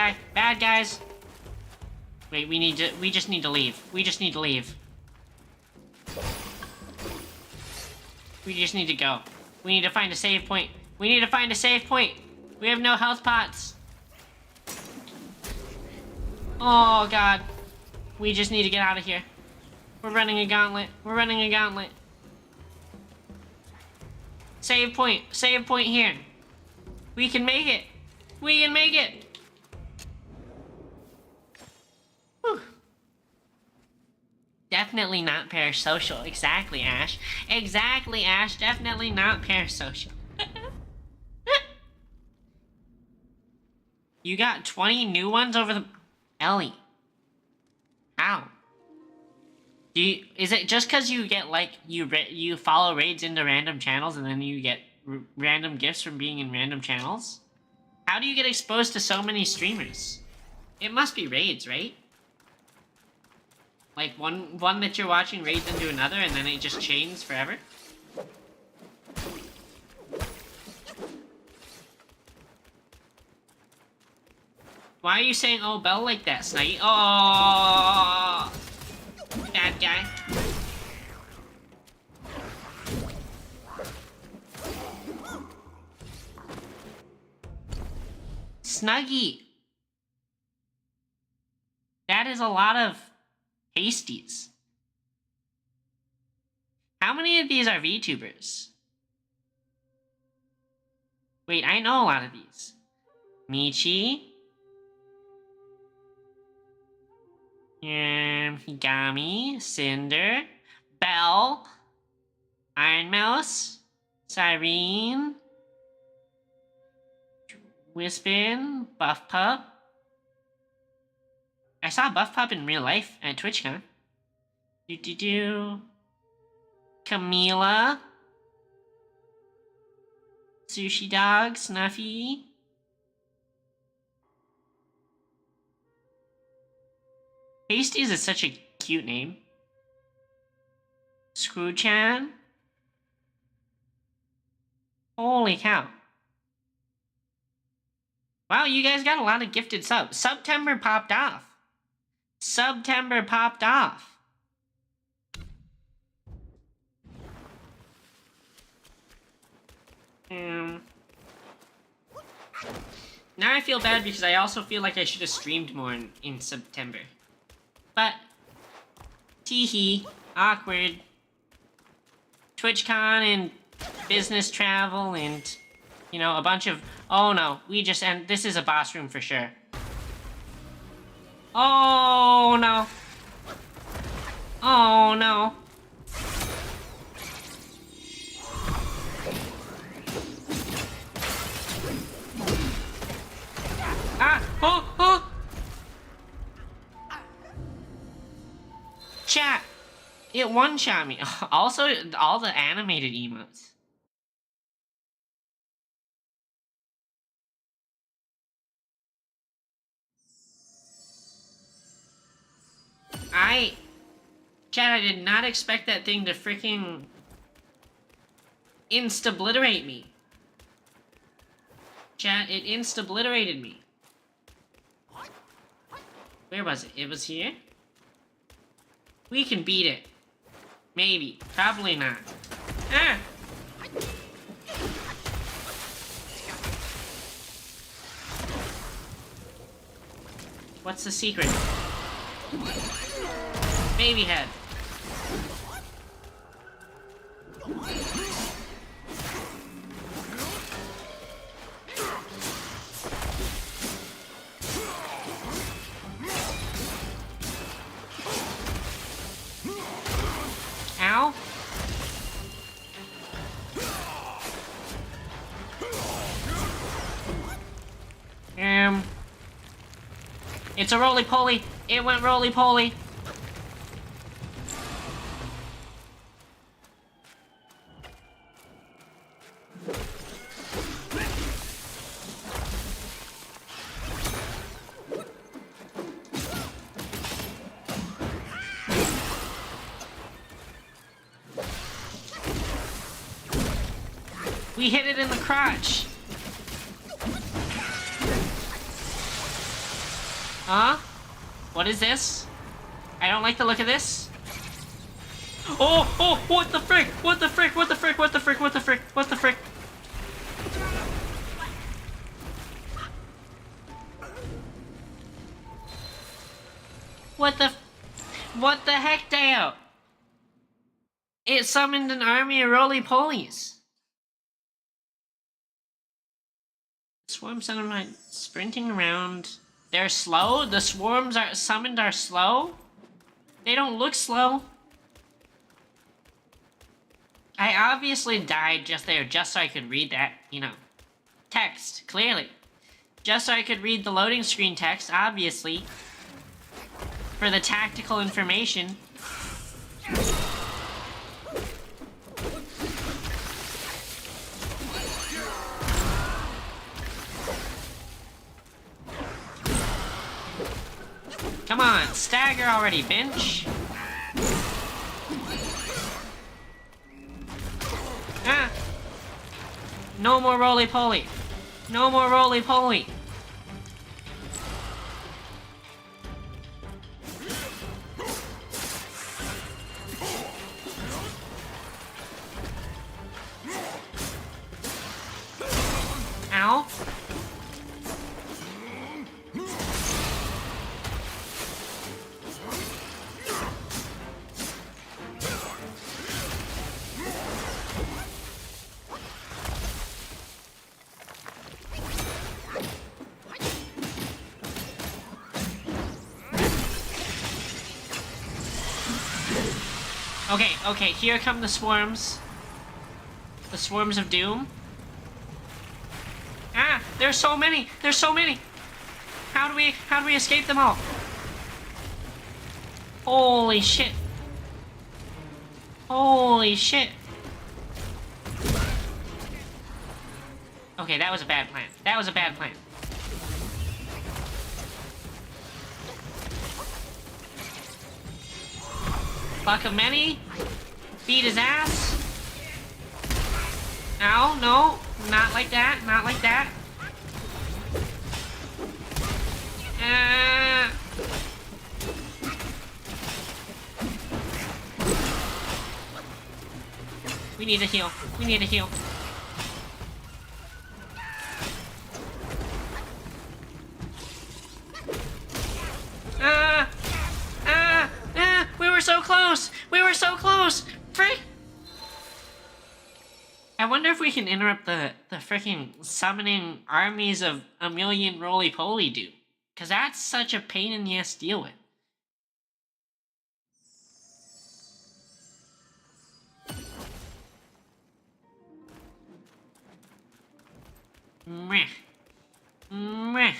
guys. Wait, we just need to leave. We just need to go. We need to find a save point. We have no health pots. Oh god. We just need to get out of here. We're running a gauntlet. Save point here. We can make it. Whew. Definitely not parasocial. Exactly, Ash. Definitely not parasocial. You got 20 new ones over the... Ellie. How? Is it just because you get, like, you follow raids into random channels and then you get random gifts from being in random channels? How do you get exposed to so many streamers? It must be raids, right? Like, one that you're watching raids into another and then it just chains forever? Why are you saying, oh, Belle like that, Snuggy? Oh, bad guy. Snuggy. That is a lot of pasties. How many of these are VTubers? Wait, I know a lot of these. Michi. Higami, Cinder, Belle, Iron Mouse, Cyrene, Wispin, Buff Pup. I saw Buff Pup in real life at TwitchCon. Camila, Sushi Dog, Snuffy. Pasties is such a cute name. Screw-chan. Holy cow. Wow, you guys got a lot of gifted subs. September popped off. Now I feel bad because I also feel like I should have streamed more in September. But, teehee, awkward. TwitchCon and business travel and, you know, a bunch of... Oh no, this is a boss room for sure. Oh no. Oh no. Ah! Oh! Chat! It one-shot me. Also, all the animated emotes. Chat, I did not expect that thing to freaking insta-obliterate me. Chat, it insta-obliterated me. Where was it? It was here? We can beat it. Maybe. Probably not. Ah! What's the secret? Baby head. Ow. It's a roly-poly. It went roly-poly. We hit it in the crotch. Huh? What is this? I don't like the look of this. Oh, oh, what the frick? What the frick? What the frick? What the frick? What the frick? What the frick? What the heck, Dale? It summoned an army of roly-polies. Swarms are sprinting around. They're slow? The swarms are summoned are slow? They don't look slow. I obviously died just there just so I could read that, you know, text, clearly. Just so I could read the loading screen text, obviously. For the tactical information. Come on, stagger already, bench. Ah! No more roly-poly. No more roly-poly. Ow. Okay, here come the swarms. The swarms of doom. Ah, there's so many! There's so many! How do we escape them all? Holy shit. Holy shit. Okay, that was a bad plan. That was a bad plan. Buck of many. Beat his ass. Ow, no. Not like that. Not like that. We need to heal. We need to heal. We were so close! We were so close! Frick! I wonder if we can interrupt the freaking summoning armies of a million roly-poly dude. Because that's such a pain in the ass to deal with. Meh. Meh.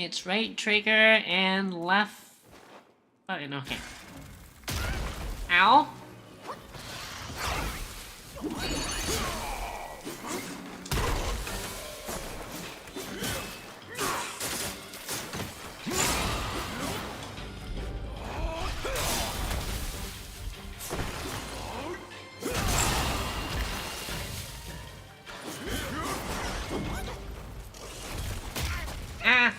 It's right trigger and left button. Okay. Ow. Ah.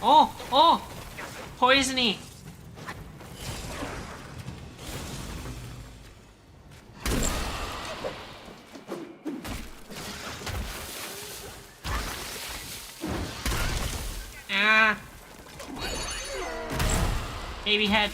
Oh, oh, poisony. Ah. Baby head.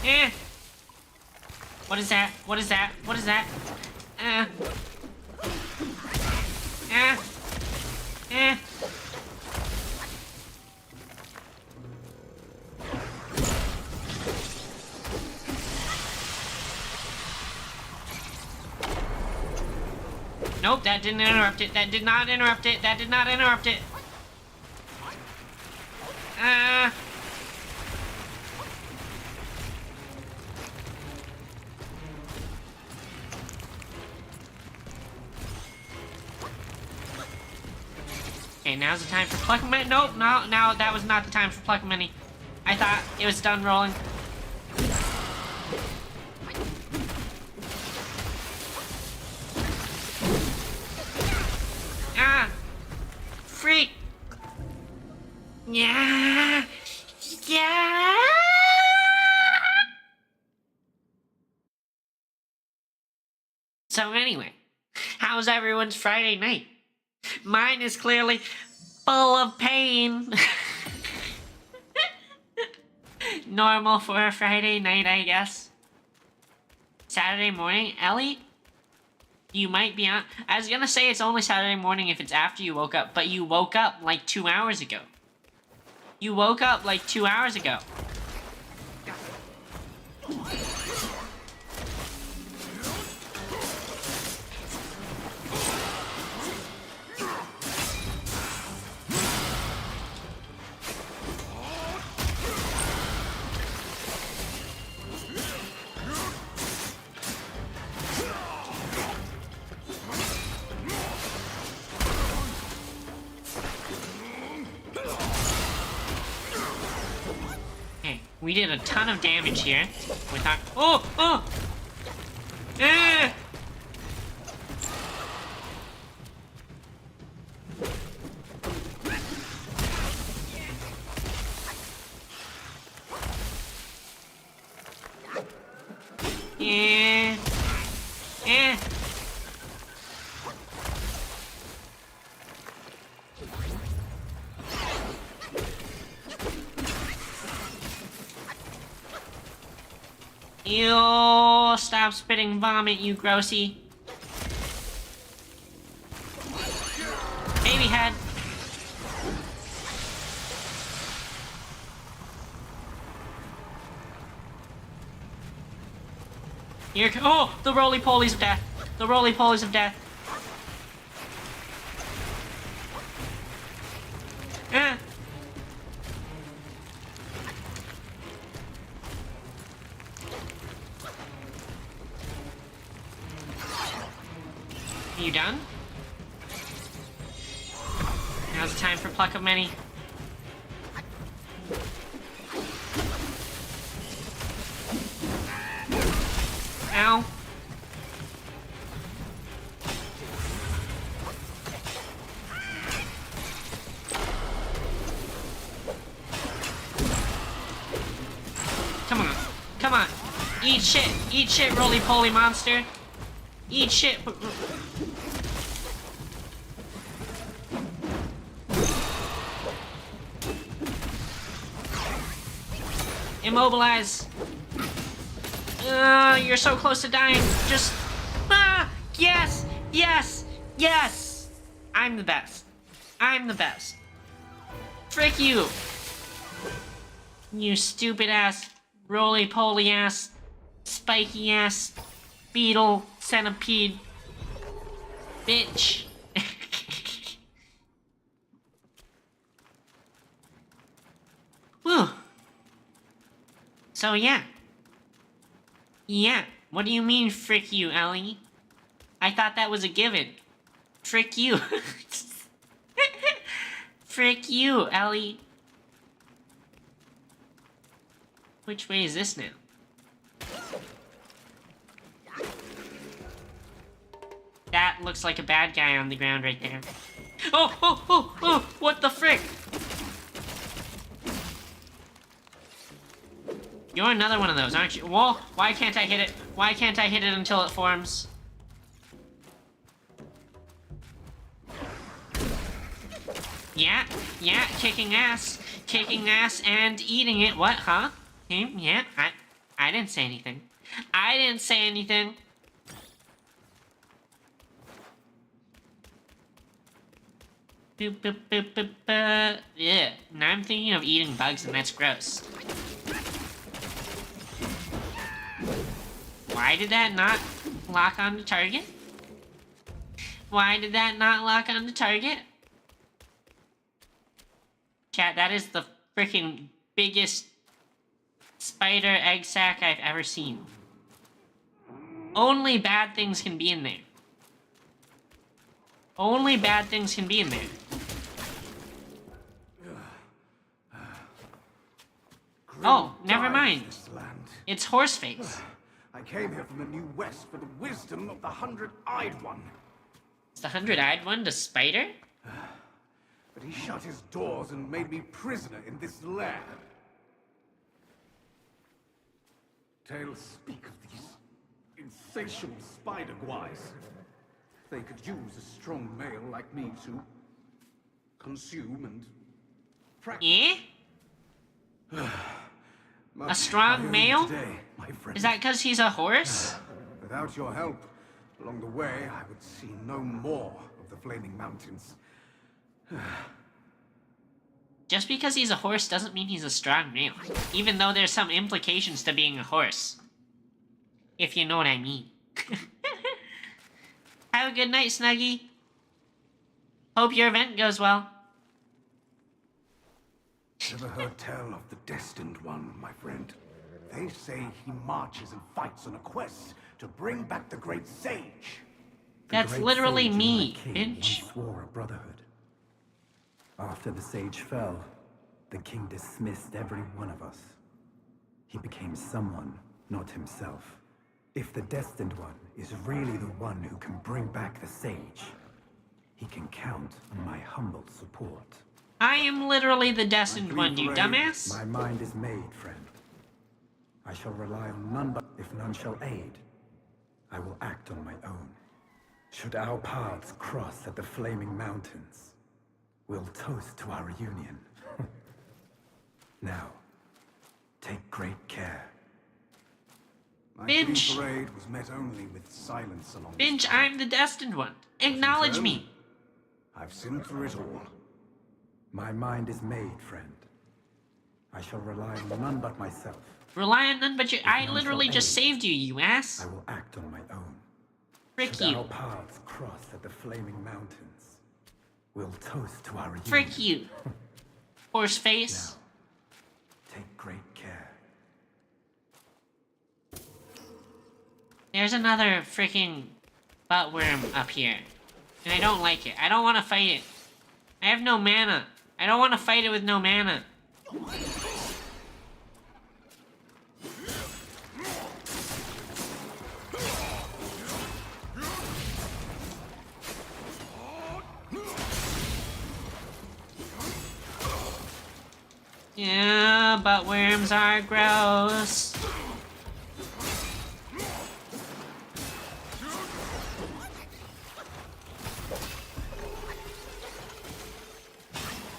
Eh. What is that? What is that? What is that? Eh. Eh. Nope, that didn't interrupt it. That did not interrupt it. That did not interrupt it. Okay, now's the time for pluck money. Nope, no, that was not the time for pluck money. I thought it was done rolling. Ah! Freak! Yeah! Yeah! So anyway, how's everyone's Friday night? Mine is clearly full of pain. Normal for a Friday night, I guess. Saturday morning, Ellie? You might be on. I was gonna say it's only Saturday morning if it's after you woke up, but you woke up like 2 hours ago. You woke up like 2 hours ago. We did a ton of damage here with our. Oh! Oh! Ah! Yeah. Yeah. Ew, stop spitting vomit, you grossy. Baby head. Here, oh, the roly-polies of death. The roly-polies of death. Ah. You done? Now's the time for pluck of many. Ow. Come on. Come on. Eat shit, roly-poly monster. Eat shit. Immobilize. You're so close to dying. Just... Yes! Yes! Yes! I'm the best. I'm the best. Frick you! You stupid ass, roly-poly ass, spiky ass, beetle, centipede, bitch. Whew. So yeah. Yeah, what do you mean, frick you, Ellie? I thought that was a given. Frick you. Frick you, Ellie. Which way is this now? That looks like a bad guy on the ground right there. Oh, what the frick? You're another one of those, aren't you? Whoa, why can't I hit it? Why can't I hit it until it forms? Yeah, kicking ass and eating it. What, huh? Yeah, I didn't say anything. I didn't say anything. Boop, boop, boop, boop, yeah, now I'm thinking of eating bugs and that's gross. Why did that not lock on the target? Why did that not lock on the target? Chat, that is the freaking biggest spider egg sack I've ever seen. Only bad things can be in there. Only bad things can be in there. Oh, never mind. It's Horseface. I came here from the New West for the wisdom of the 100-eyed one. Is the 100-eyed one the spider? But he shut his doors and made me prisoner in this lair. Tales speak of these insatiable spider guys. They could use a strong male like me to consume and practice. Yeah? A strong male? Today, my friend. Is that because he's a horse? Without your help, along the way, I would see no more of the Flaming Mountains. Just because he's a horse doesn't mean he's a strong male. Even though there's some implications to being a horse. If you know what I mean. Have a good night, Snuggie. Hope your event goes well. Ever heard tell of the Destined One, my friend? They say he marches and fights on a quest to bring back the Great Sage. That's literally me, bitch. Swore a brotherhood. After the sage fell, the king dismissed every one of us. He became someone, not himself. If the Destined One is really the one who can bring back the sage, he can count on my humble support. I am literally the Destined One, you dumbass. My mind is made, friend. I shall rely on none but if none shall aid. I will act on my own. Should our paths cross at the Flaming Mountains, we'll toast to our reunion. Now, take great care. My Finch. parade was met only with silence along Finch, this I'm the Destined One. Acknowledge Return. me. I've sinned through it all. My mind is made, friend. I shall rely on none but myself. Rely on none but you. I none literally shall just aid, saved you, you ass. I will act on my own. Frick Should you. our paths cross at the Flaming Mountains, we'll toast to our reunion. Frick you. Horse face. Now, take great care. There's another freaking buttworm up here. And I don't like it. I don't want to fight it. I have no mana. I don't want to fight it with no mana. Yeah, buttworms are gross.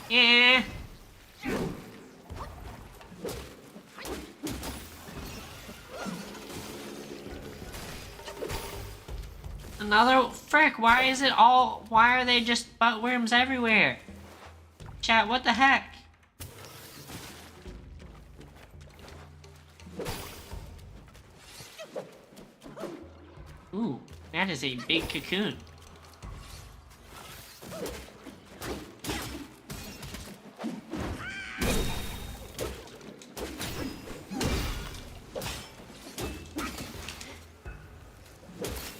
Yeah. Another frick, why is it all, why are they just buttworms everywhere? Chat, what the heck? Ooh, that is a big cocoon.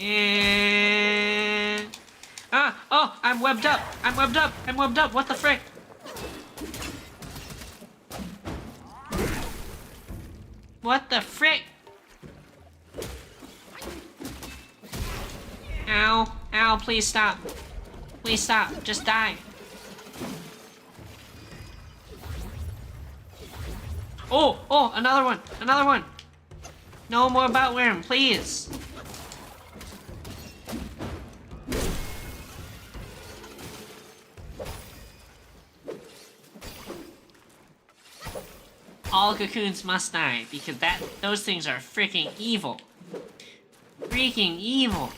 And... oh, I'm webbed up. I'm webbed up. I'm webbed up. What the frick? What the frick? Ow. Ow, please stop. Please stop. Just die. Oh, another one. Another one. No more buttworm, please. All cocoons must die, because those things are freaking evil. Freaking evil.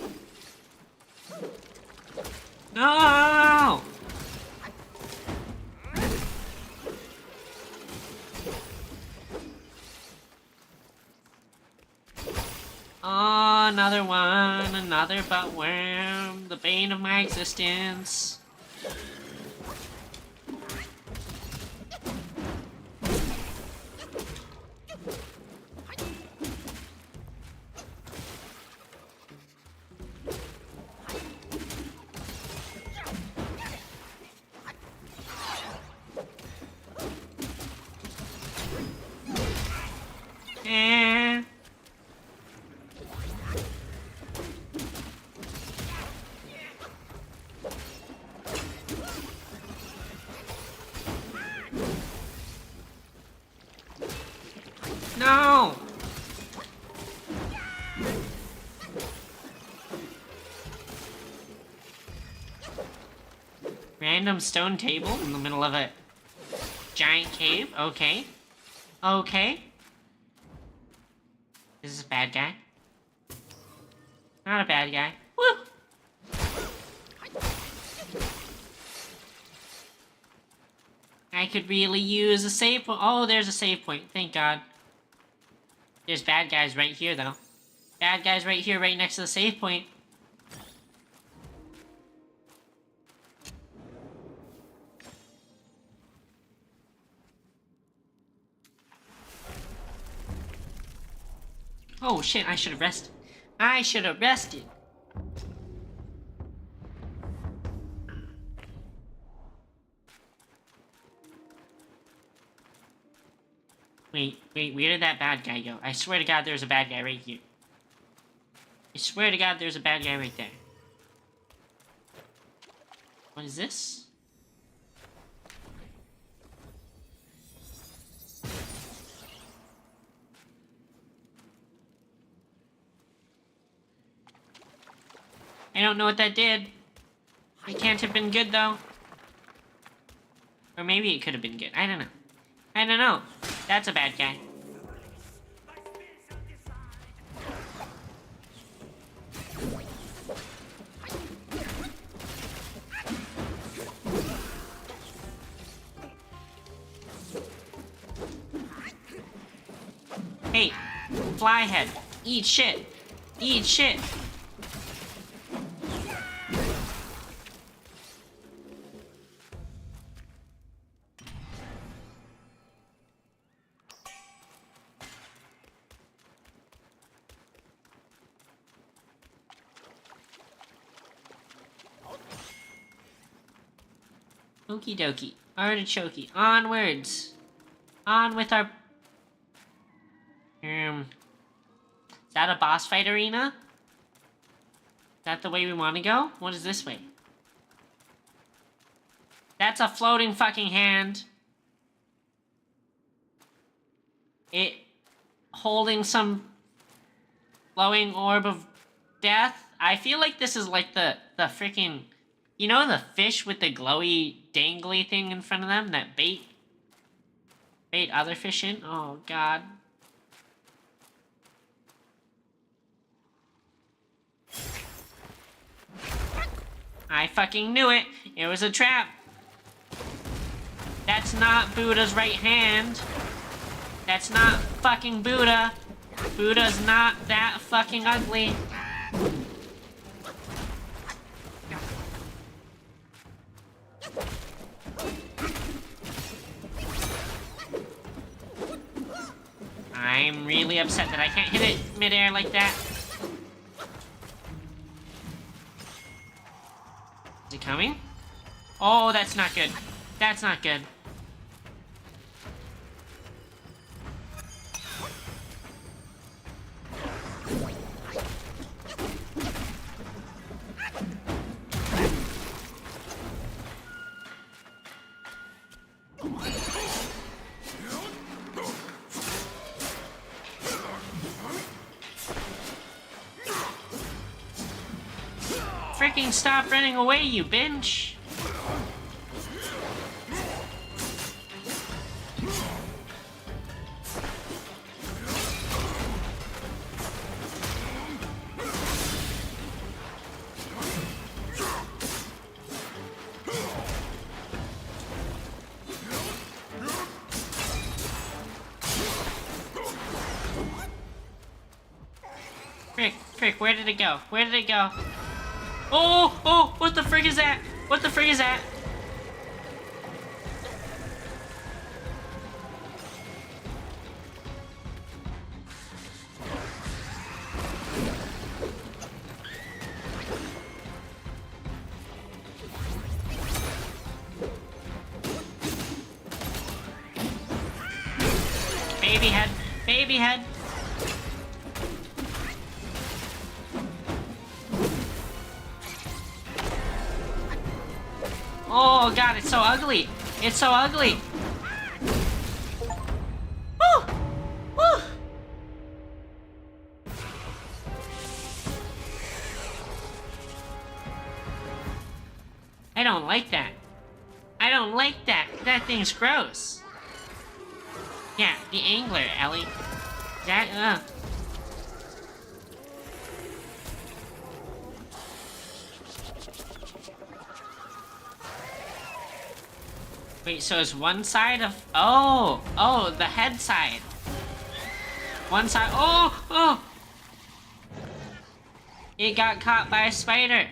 No! Oh, another one, another buttworm, the bane of my existence. No! Random stone table in the middle of a giant cave? Okay. Okay. Is this a bad guy? Not a bad guy. Woo! I could really use a save point. Oh, there's a save point. Thank God. There's bad guys right here, though. Bad guys right here, right next to the save point. Oh shit, I should have rested. I should have rested. Wait, where did that bad guy go? I swear to God there's a bad guy right here. I swear to God there's a bad guy right there. What is this? I don't know what that did. It can't have been good, though. Or maybe it could have been good. I don't know. I don't know. That's a bad guy. Hey, flyhead. Eat shit. Eat shit. Okie dokie. Artichoke. Onwards. On with our... Is that a boss fight arena? Is that the way we want to go? What is this way? That's a floating fucking hand. It... holding some... glowing orb of death. I feel like this is like the freaking... You know the fish with the glowy, dangly thing in front of them that bait other fish in? Oh, God. I fucking knew it. It was a trap. That's not Buddha's right hand. That's not fucking Buddha. Buddha's not that fucking ugly. I'm really upset that I can't hit it midair like that. Is it coming? Oh, that's not good. That's not good. Freaking stop running away, you bitch! Frick, where did it go? Where did it go? Oh, what the frick is that? What the frick is that? Baby head, baby head. Oh god, it's so ugly. It's so ugly. Woo! Woo! I don't like that. I don't like that. That thing's gross. Yeah, the angler, Ellie. That, Wait, so is one side of... Oh, the head side. One side... Oh! It got caught by a spider.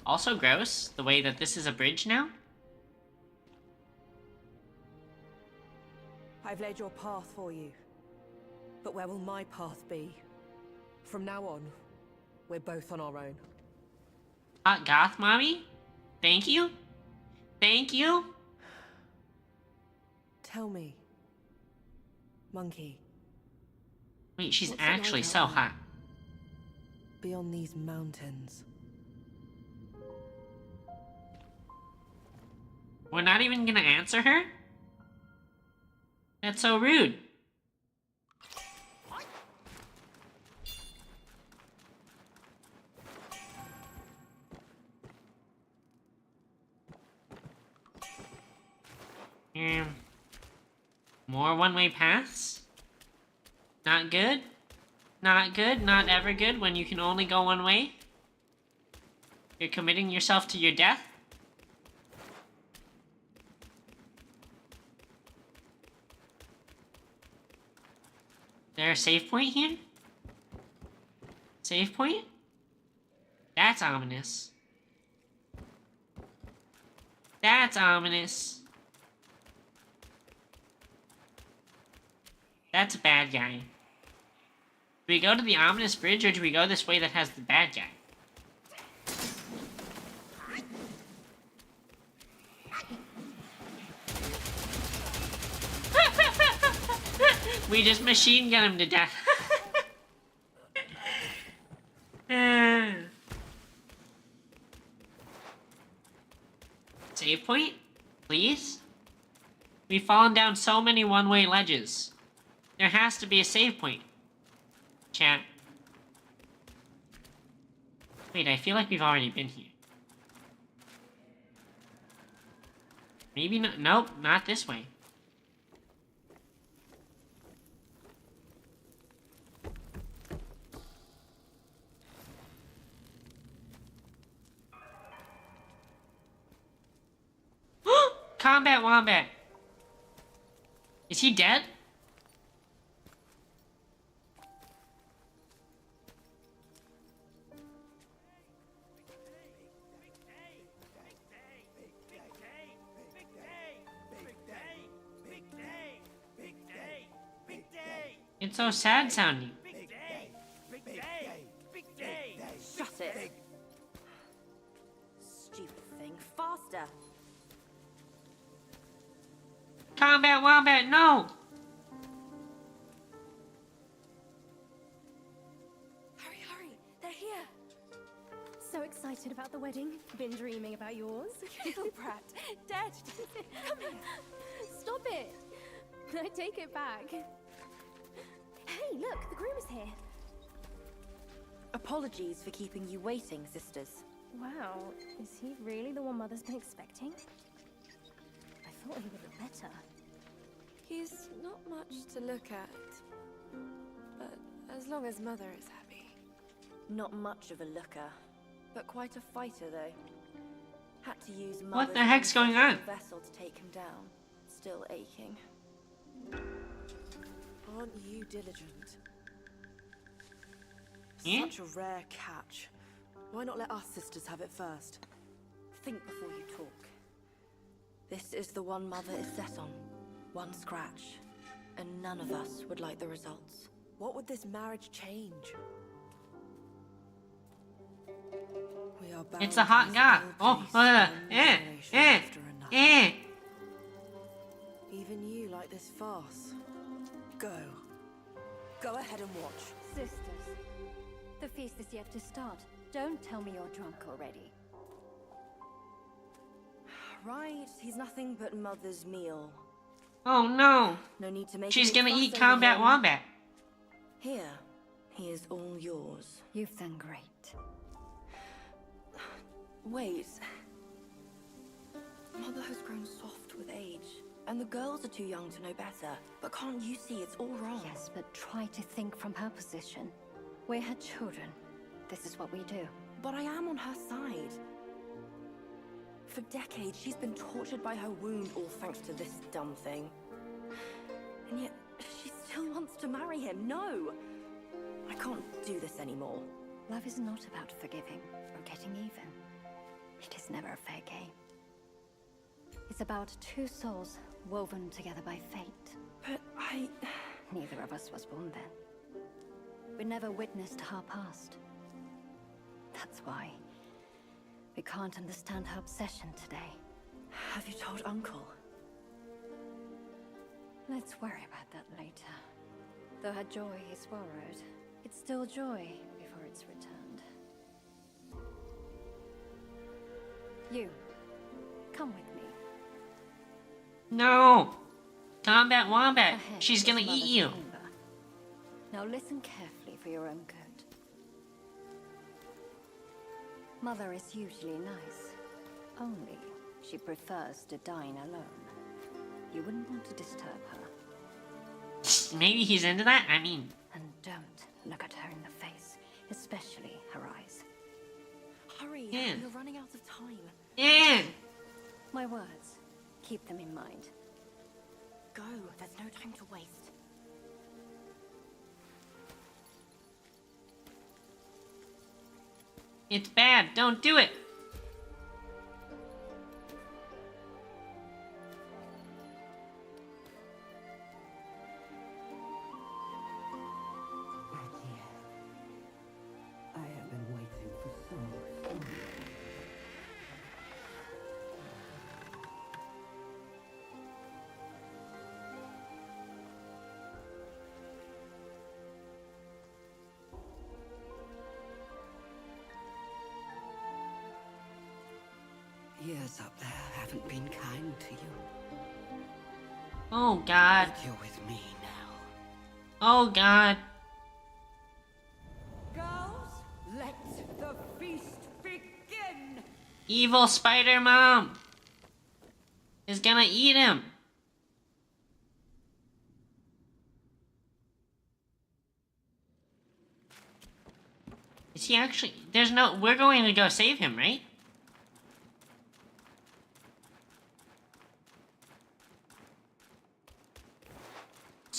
Also gross, the way that this is a bridge now. I've laid your path for you. But where will my path be? From now on, we're both on our own. Hot goth mommy? Thank you? Thank you? Tell me, Monkey. Wait, she's What's it like actually out so there? hot. Beyond these mountains. We're not even gonna answer her? That's so rude. More one-way paths? Not good? Not good? Not ever good when you can only go one way? You're committing yourself to your death? Is there a save point here? Save point? That's ominous. That's ominous. That's a bad guy. Do we go to the ominous bridge or do we go this way that has the bad guy? We just machine gun him to death. Save point? Please? We've fallen down so many one-way ledges. There has to be a save point. Chat. Wait, I feel like we've already been here. Maybe not. Nope, not this way. Combat Wombat. Is he dead? It's so sad sounding. Shut it. Stupid thing. Faster. Combat Wombat, no! Hurry, hurry. They're here. So excited about the wedding. Been dreaming about yours. Little brat. Dead. Come here. Stop it. I take it back. Hey, look, the groom is here. Apologies for keeping you waiting, sisters. Wow, is he really the one Mother's been expecting? I thought he would look better. He's not much to look at, but as long as Mother is happy. Not much of a looker, but quite a fighter, though. Had to use What the heck's going on? Vessel to take him down. Still aching. Aren't you diligent? Yeah? Such a rare catch. Why not let us sisters have it first? Think before you talk. This is the one Mother is set on. One scratch. And none of us would like the results. What would this marriage change? We are bound It's a hot to guy. instill Oh, peace one generation after another. Even you like this farce. Go. Go ahead and watch. Sisters, the feast is yet to start. Don't tell me you're drunk already. Right, he's nothing but Mother's meal. Oh no! No need to make She's a big gonna fuss eat over Combat him. Wombat. Here, he is all yours. You've done great. Wait. Mother has grown soft with age, and the girls are too young to know better. But can't you see it's all wrong? Yes, but try to think from her position. We're her children. This is what we do. But I am on her side. For decades, she's been tortured by her wound, all thanks to this dumb thing. And yet, she still wants to marry him. No! I can't do this anymore. Love is not about forgiving or getting even. It is never a fair game. It's about two souls woven together by fate. But Neither of us was born then. We never witnessed her past. That's why we can't understand her obsession today. Have you told Uncle? Let's worry about that later. Though her joy is borrowed, it's still joy before it's returned. You, come with me. No! Combat Wombat! Ahead She's is gonna eat Mother's you! chamber. Now listen carefully for your own good. Mother is usually nice. Only she prefers to dine alone. You wouldn't want to disturb her. Maybe he's into that? I mean... And don't look at her in the face, especially her eyes. Hurry, Yeah. you're running out of time. Yeah! My words, keep them in mind. Go, there's no time to waste. It's bad, don't do it! I have been waiting for so long. Years up there haven't been kind to you. Oh god. But you're with me now. Oh god. Girls, let the feast begin! Evil Spider Mom is gonna eat him. Is he actually... There's no... We're going to go save him, right?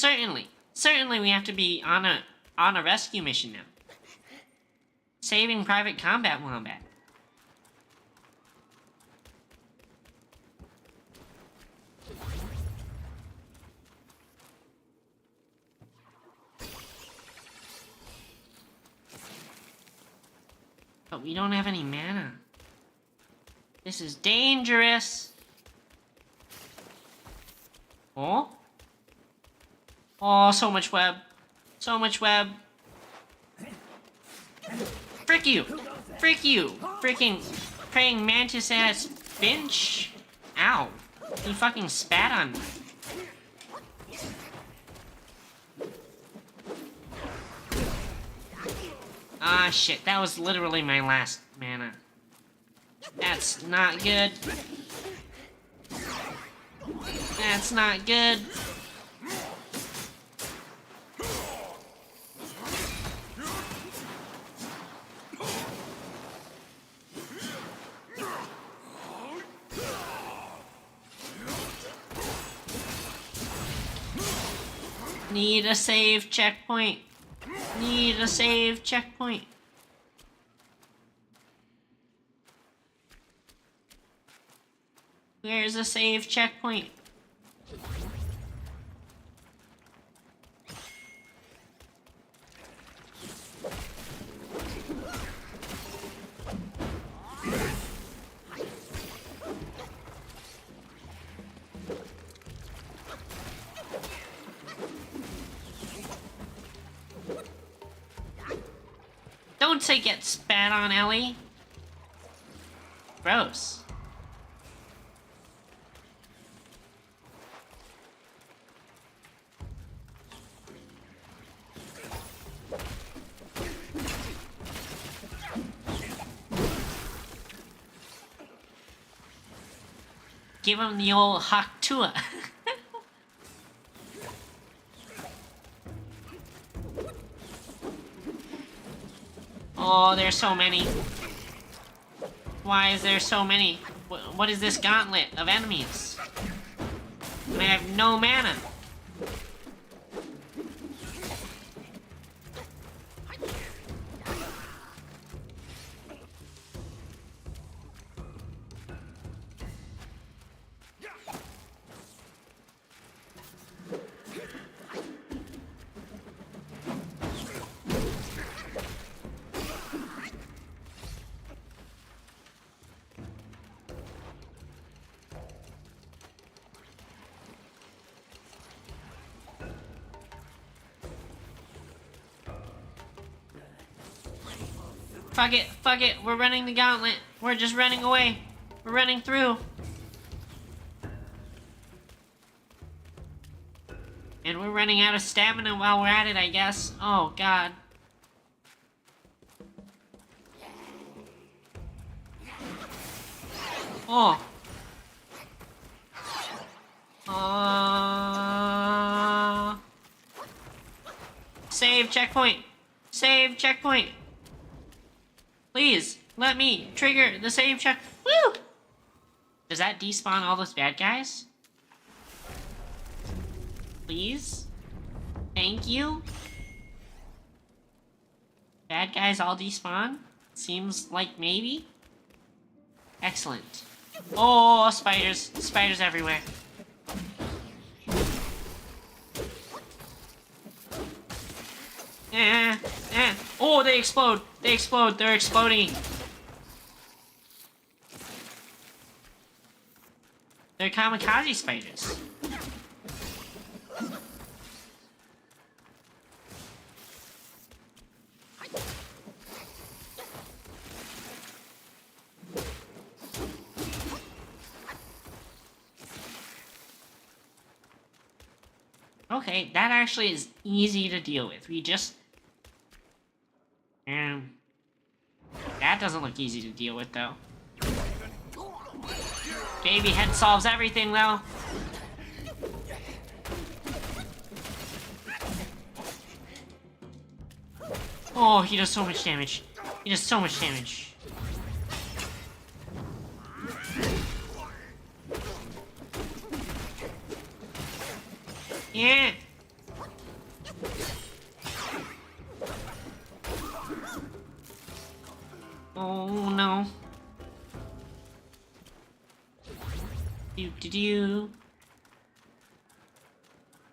Certainly we have to be on a rescue mission now. Saving Private Combat Wombat. But we don't have any mana. This is dangerous. Oh? Oh, so much web. So much web. Frick you! Frick you! Freaking praying mantis ass Finch. Ow. He fucking spat on me. Ah, shit. That was literally my last mana. That's not good. That's not good. Need a save checkpoint. Need a save checkpoint. Where's a save checkpoint? Don't say get spat on, Ellie. Gross. Give him the old Haktua. Oh, there's so many. Why is there so many? What is this gauntlet of enemies? I have no mana. Fuck it, we're running the gauntlet. We're just running away. We're running through. And we're running out of stamina while we're at it, I guess. Oh, God. Oh. Save checkpoint. Save checkpoint. Please, let me trigger the save check. Woo! Does that despawn all those bad guys? Please? Thank you? Bad guys all despawn? Seems like maybe? Excellent. Oh, spiders. Spiders everywhere. Oh, they explode. They explode. They're exploding. They're kamikaze spiders. Okay, that actually is easy to deal with. We just... that doesn't look easy to deal with, though. Baby head solves everything, though. Oh, he does so much damage. He does so much damage. Yeah.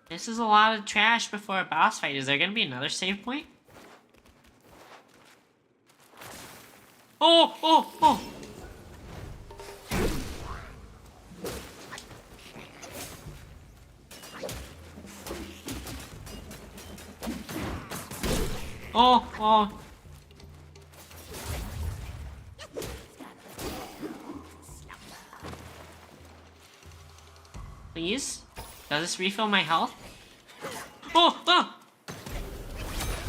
This is a lot of trash before a boss fight. Is there gonna be another save point? Oh, oh, oh! Oh, oh. Please? Does this refill my health? Oh, oh!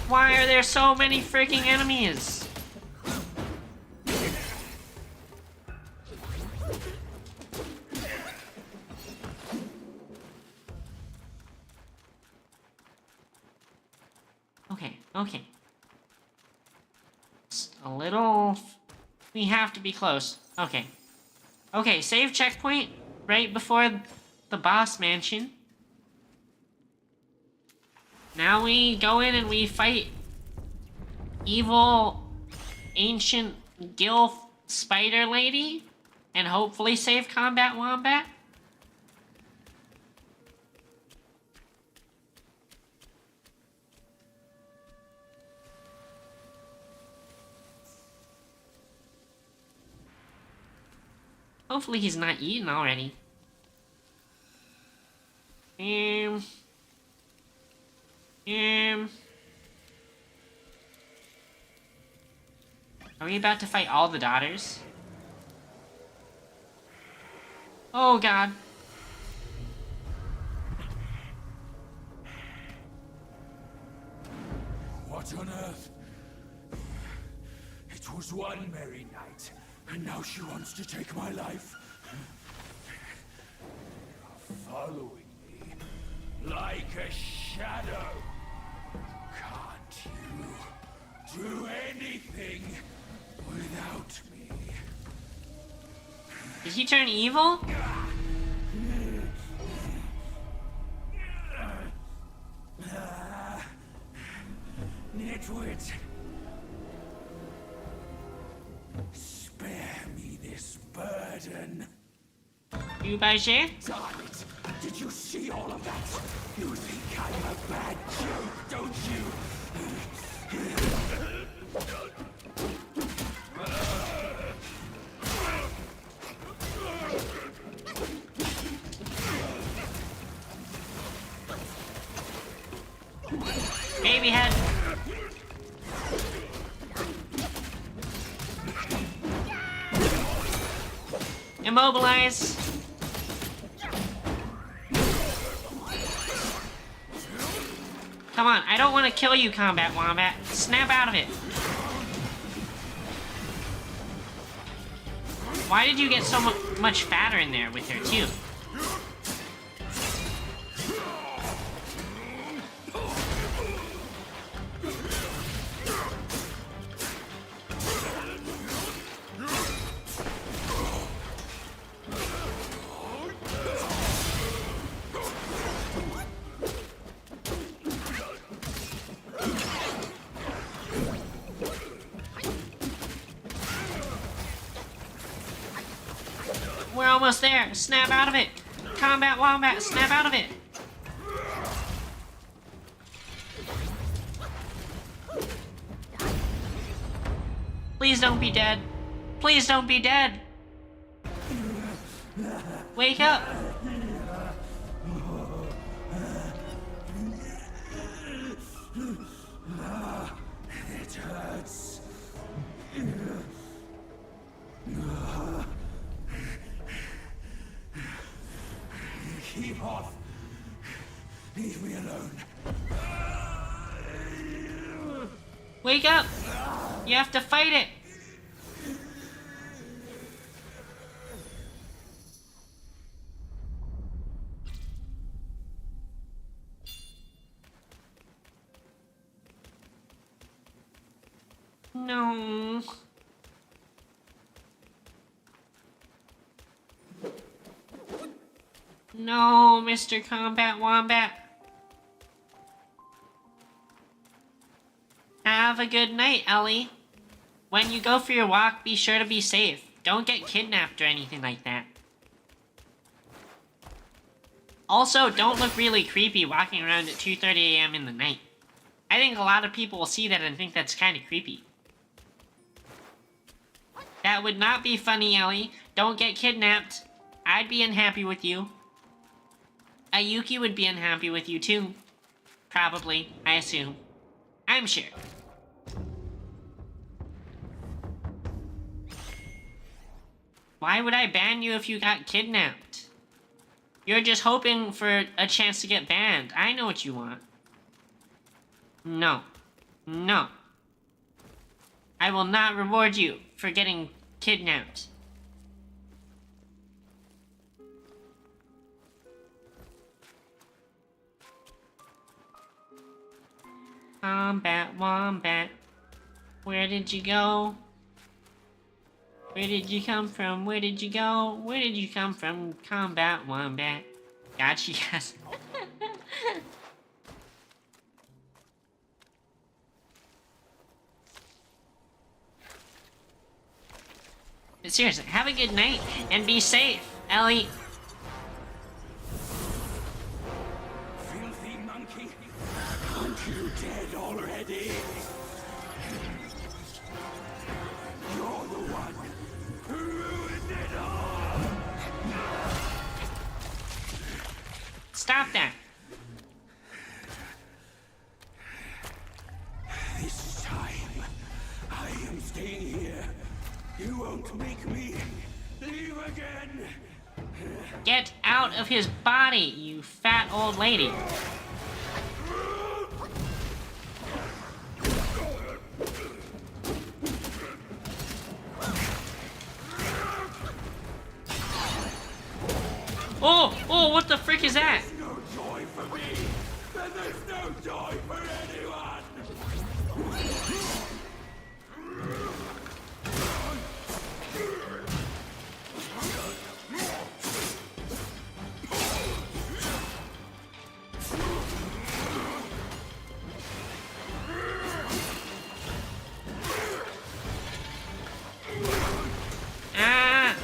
Why are there so many freaking enemies? Okay, okay. It's a little... We have to be close. Okay. Okay, save checkpoint right before the boss mansion. Now we go in and we fight evil ancient Gil spider lady and hopefully save Combat Wombat. Hopefully he's not eaten already. Are we about to fight all the daughters? Oh god. What on earth? It was one merry night, and now she wants to take my life. Following me like a shadow. Can't you do anything without me? Did he turn evil? Nitwit! Spare me this burden. You Bajé? Damn it! Did you see all of that? You think I'm a bad joke, don't you? Baby head. Immobilize. Come on, I don't want to kill you, Combat Wombat. Snap out of it. Why did you get so much fatter in there with her, too? We're almost there. Snap out of it. Combat Wombat, snap out of it. Please don't be dead. Please don't be dead. Wake up. It hurts. Keep off. Leave me alone. Wake up. You have to fight it. No. No, Mr. Combat Wombat. Have a good night, Ellie. When you go for your walk, be sure to be safe. Don't get kidnapped or anything like that. Also, don't look really creepy walking around at 2:30 a.m. in the night. I think a lot of people will see that and think that's kind of creepy. That would not be funny, Ellie. Don't get kidnapped. I'd be unhappy with you. Ayuki would be unhappy with you too. Probably, I assume. I'm sure. Why would I ban you if you got kidnapped? You're just hoping for a chance to get banned. I know what you want. No. No. I will not reward you for getting kidnapped. Combat Wombat. Where did you go? Where did you come from? Where did you go? Where did you come from, Combat Wombat? Gotcha, yes. But seriously, have a good night and be safe, Ellie. Filthy monkey! Aren't you dead already? You're the one who ruined it all! Stop that. This time, I am staying here. You won't make me leave again! Get out of his body, you fat old lady. Oh, what the frick is that? There's no joy for me, and there's no joy for anyone! Ah!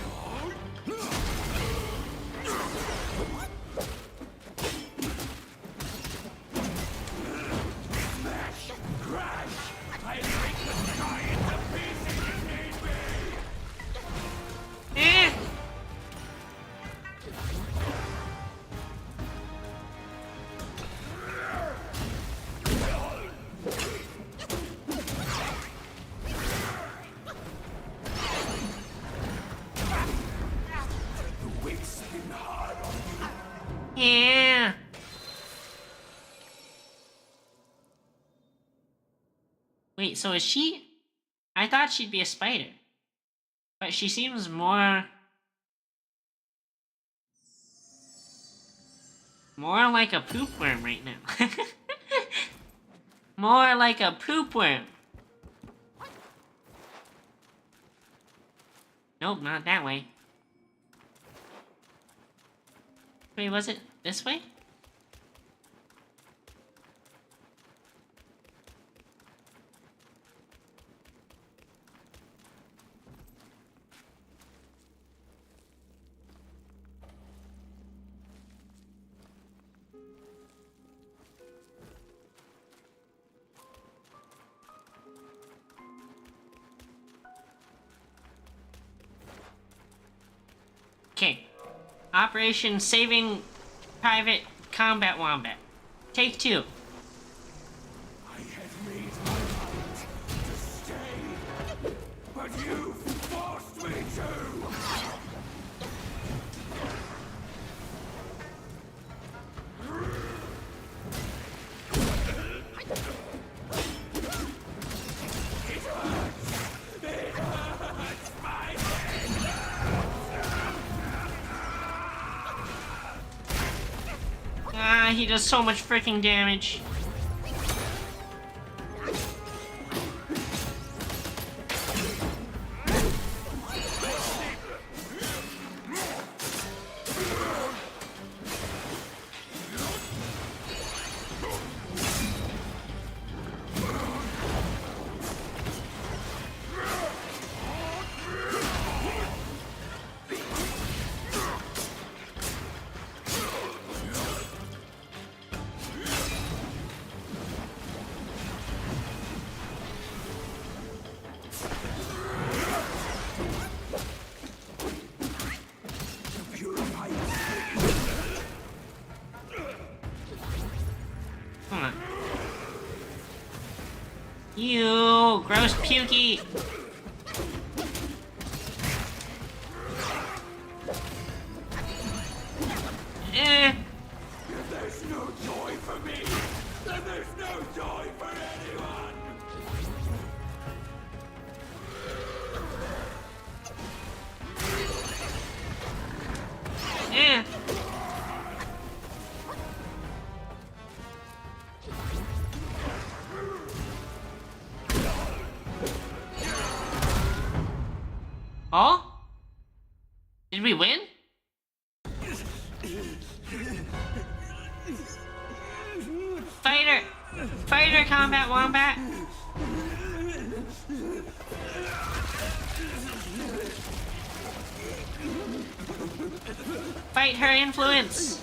Eh! The weight's been hard on you. Yeah. Wait, so is she? I thought she'd be a spider. But she seems more like a poop worm right now. More like a poop worm. Nope, not that way. Wait, was it this way? Okay. Operation Saving Private Combat Wombat. Take 2. I had made my mind to stay, but you forced me to! It hurts! It hurts! My head! Ah, he does so much freaking damage. Ew, gross pukey. If there's no joy for me, then there's no joy for anyone! Oh? Did we win? Fighter! Fighter combat wombat! Fight her influence!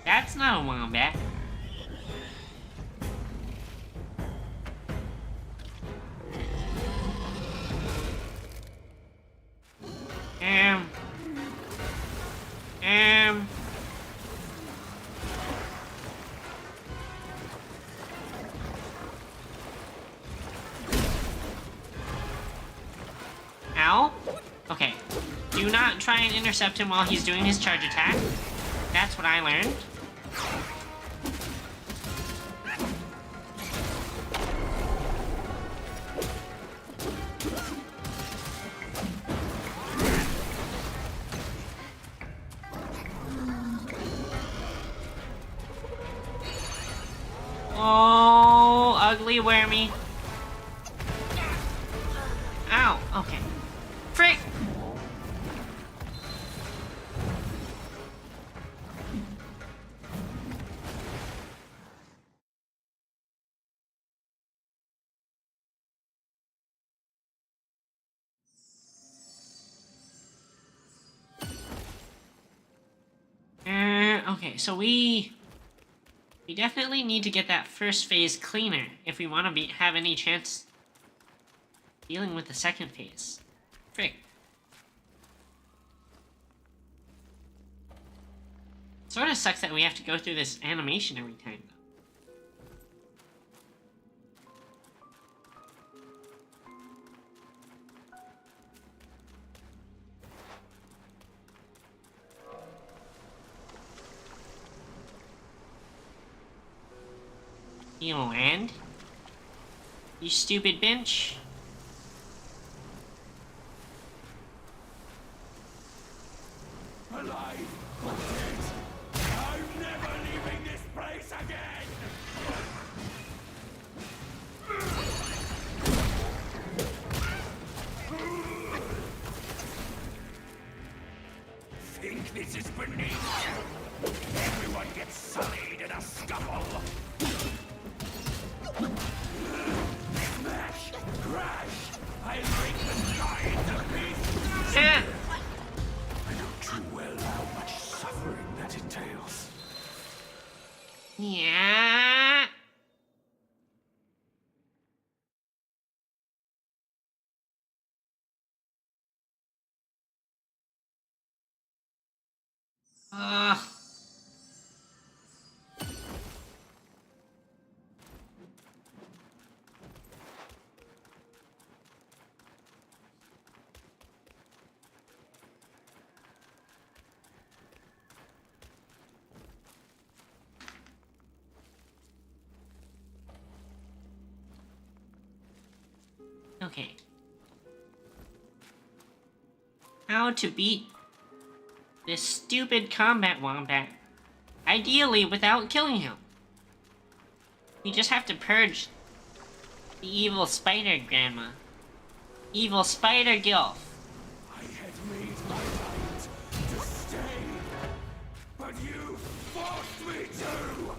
That's not a wombat. Ow? Okay. Do not try and intercept him while he's doing his charge attack. That's what I learned. Oh, ugly wormy. Ow, okay. Frick! Okay, so we definitely need to get that first phase cleaner if we want to have any chance dealing with the second phase. Frick. Sort of sucks that we have to go through this animation every time, though. You land? You stupid bench? Alive or dead, I'm never leaving this place again! Think this is beneath you? Everyone gets sullied in a scuffle! Smash! Crash! I'll break the sky into pieces! I know too well how much suffering that entails. Yeah. Okay. How to beat this stupid combat wombat. Ideally without killing him. We just have to purge the evil spider grandma. Evil spider gilf. I had made my mind to stay, but you forced me to!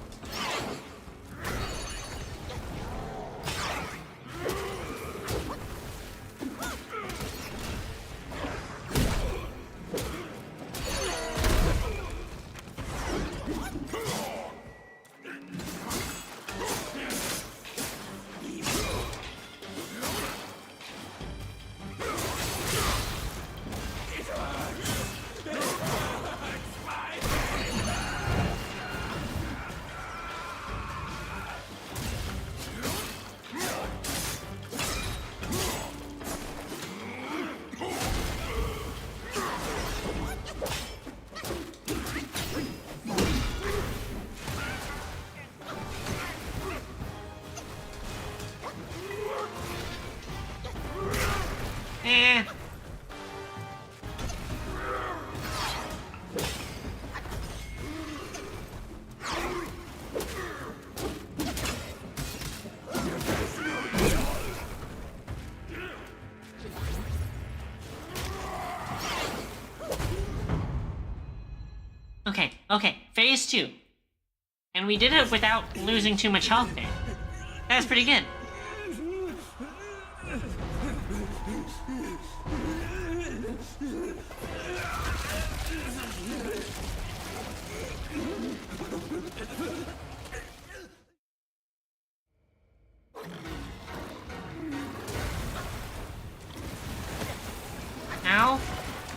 Okay, phase 2. And we did it without losing too much health there. That's pretty good. Ow.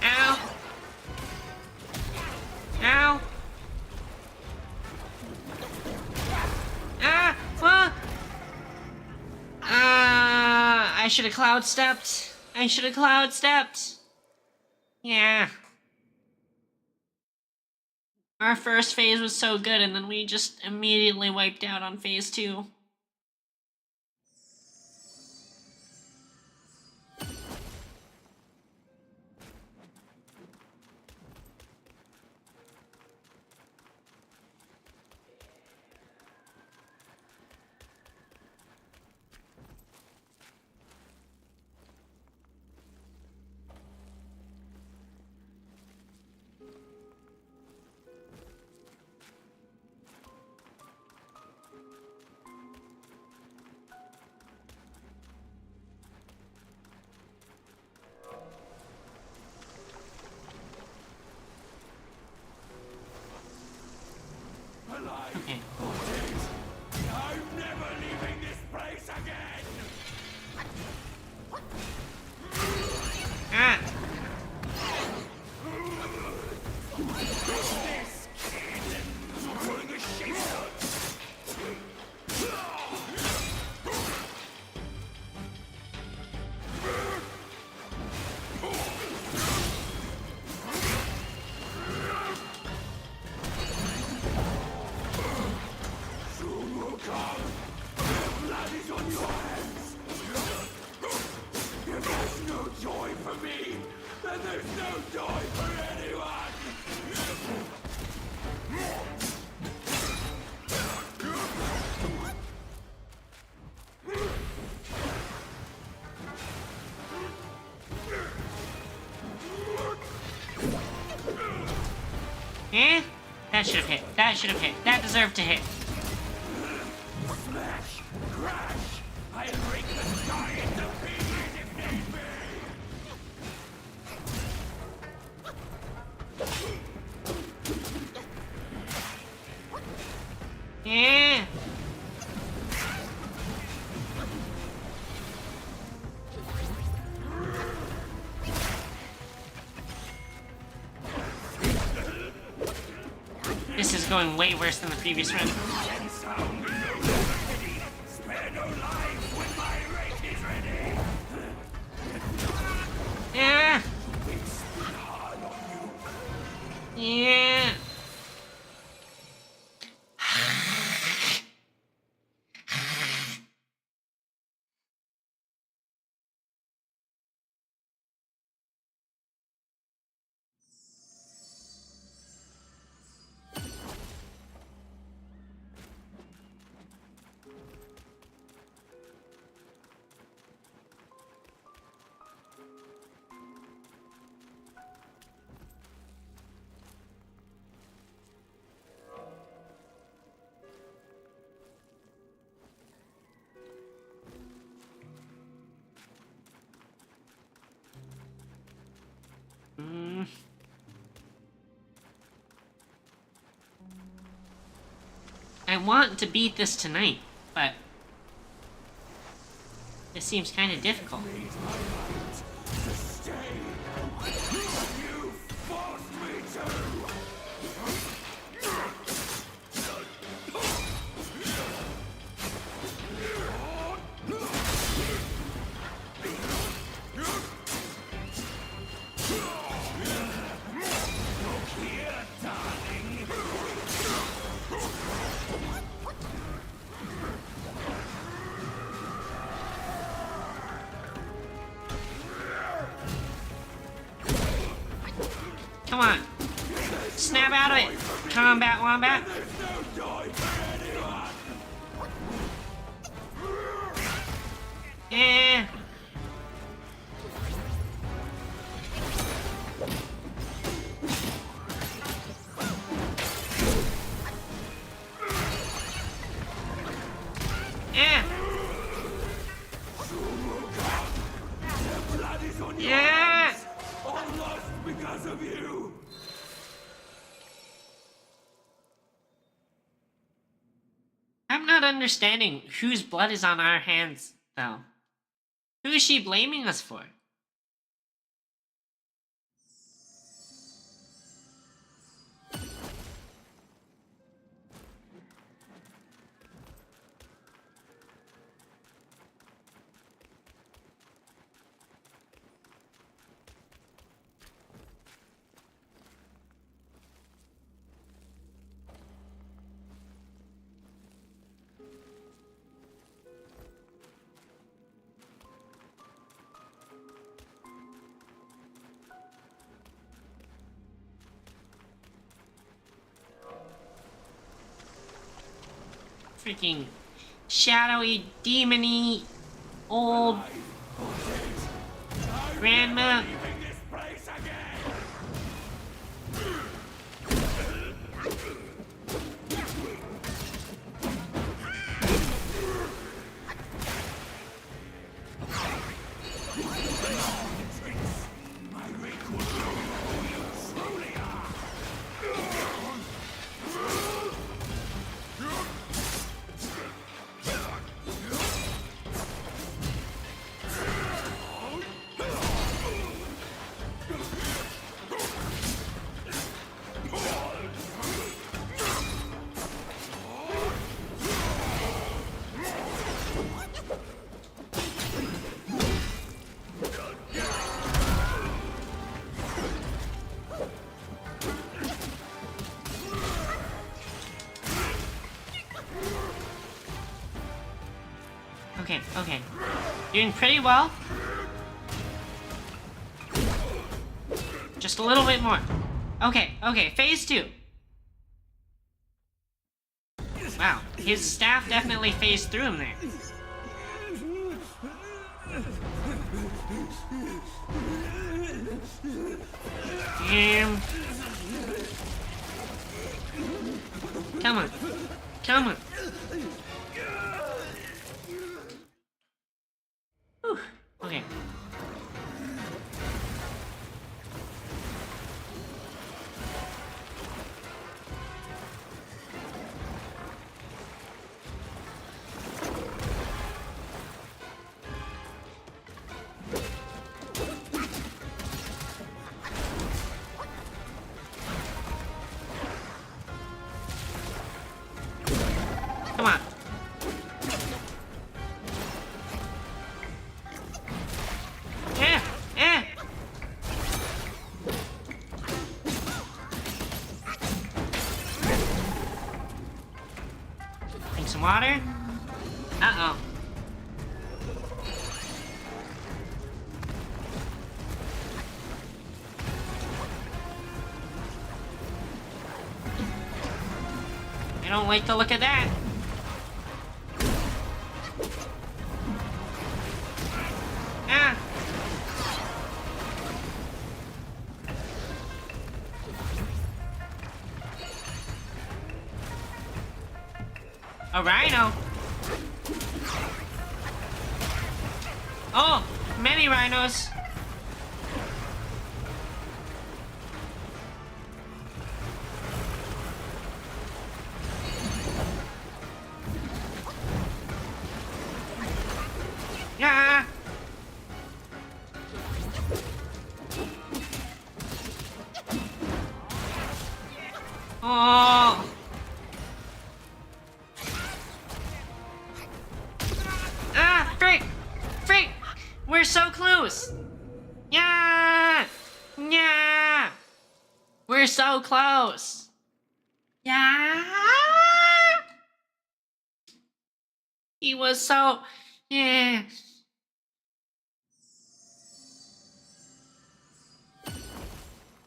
Ow. Ow. Ah! What? I should have cloud stepped. I should have cloud stepped. Yeah. Our first phase was so good, and then we just immediately wiped out on phase 2. Okay. I'm never leaving this place again! Ah! This kid! Pulling a shit. Soon will come. Blood is on your hands. If there's no joy for me, then there's no joy for anyone! Eh? That should have hit. That should have hit. That deserved to hit. Smash! Crash! I'll break the sky into pieces if need be! Yeah. This is going way worse than the previous run. Sound no pity! Spare no lives when my rate is ready! Yeah. It's been hard on you. Yeah. I want to beat this tonight, but this seems kind of difficult. To stay! You forced me to! Look here, darling! Come on. Snap out of it. Combat Wombat. There's no joy for anyone! Yeah. understanding whose blood is on our hands, though. Who is she blaming us for? Freaking shadowy, demony, old grandma. Okay. Doing pretty well. Just a little bit more. Okay, phase 2. Wow, his staff definitely phased through him there. Come on. Whew. Okay. Come on. Drink some water. Uh-oh. I don't like the look of that. A rhino? Oh, many rhinos. Yeah. Oh. Frick! We're so close! Yeah! We're so close! Yeah! He was so... Yeah!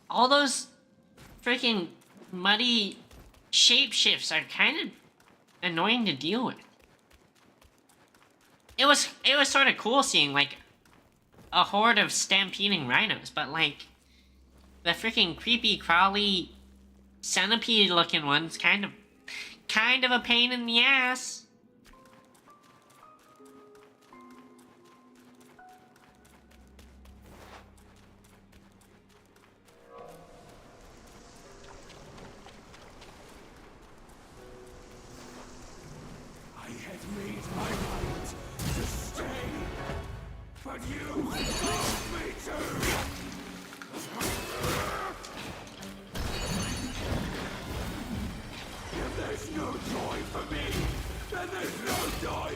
All those freaking muddy shapeshifts are kind of annoying to deal with. It was sort of cool seeing, like, a horde of stampeding rhinos, but, like, the freaking creepy, crawly, centipede-looking one's kind of a pain in the ass. I If there's no joy for me, then there's no joy.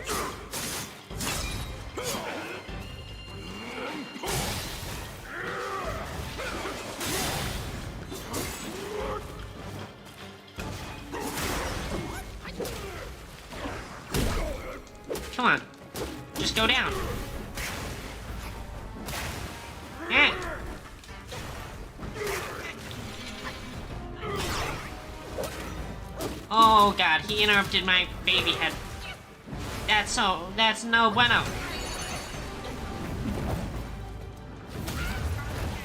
Come on. Just go down. Yeah. Oh god, he interrupted my baby head. That's no bueno.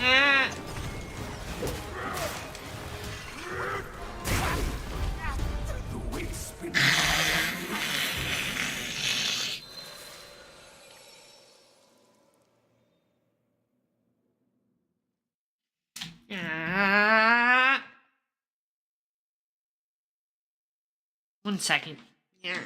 Ah. The weight's spinning. Ah. 1 second. Yeah.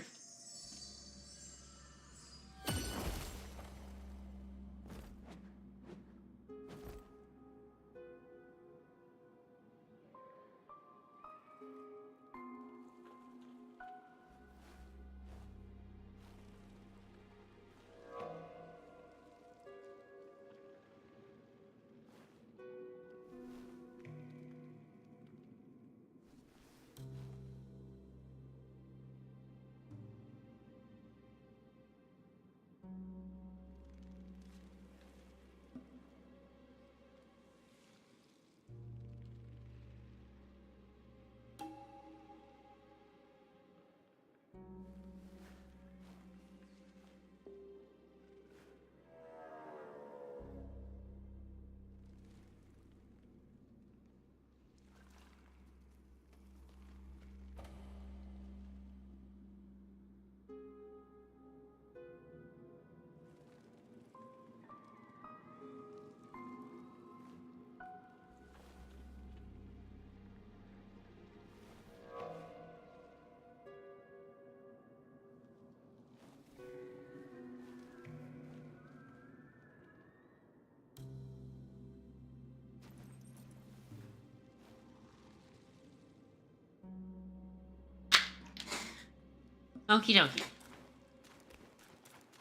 Okie dokie.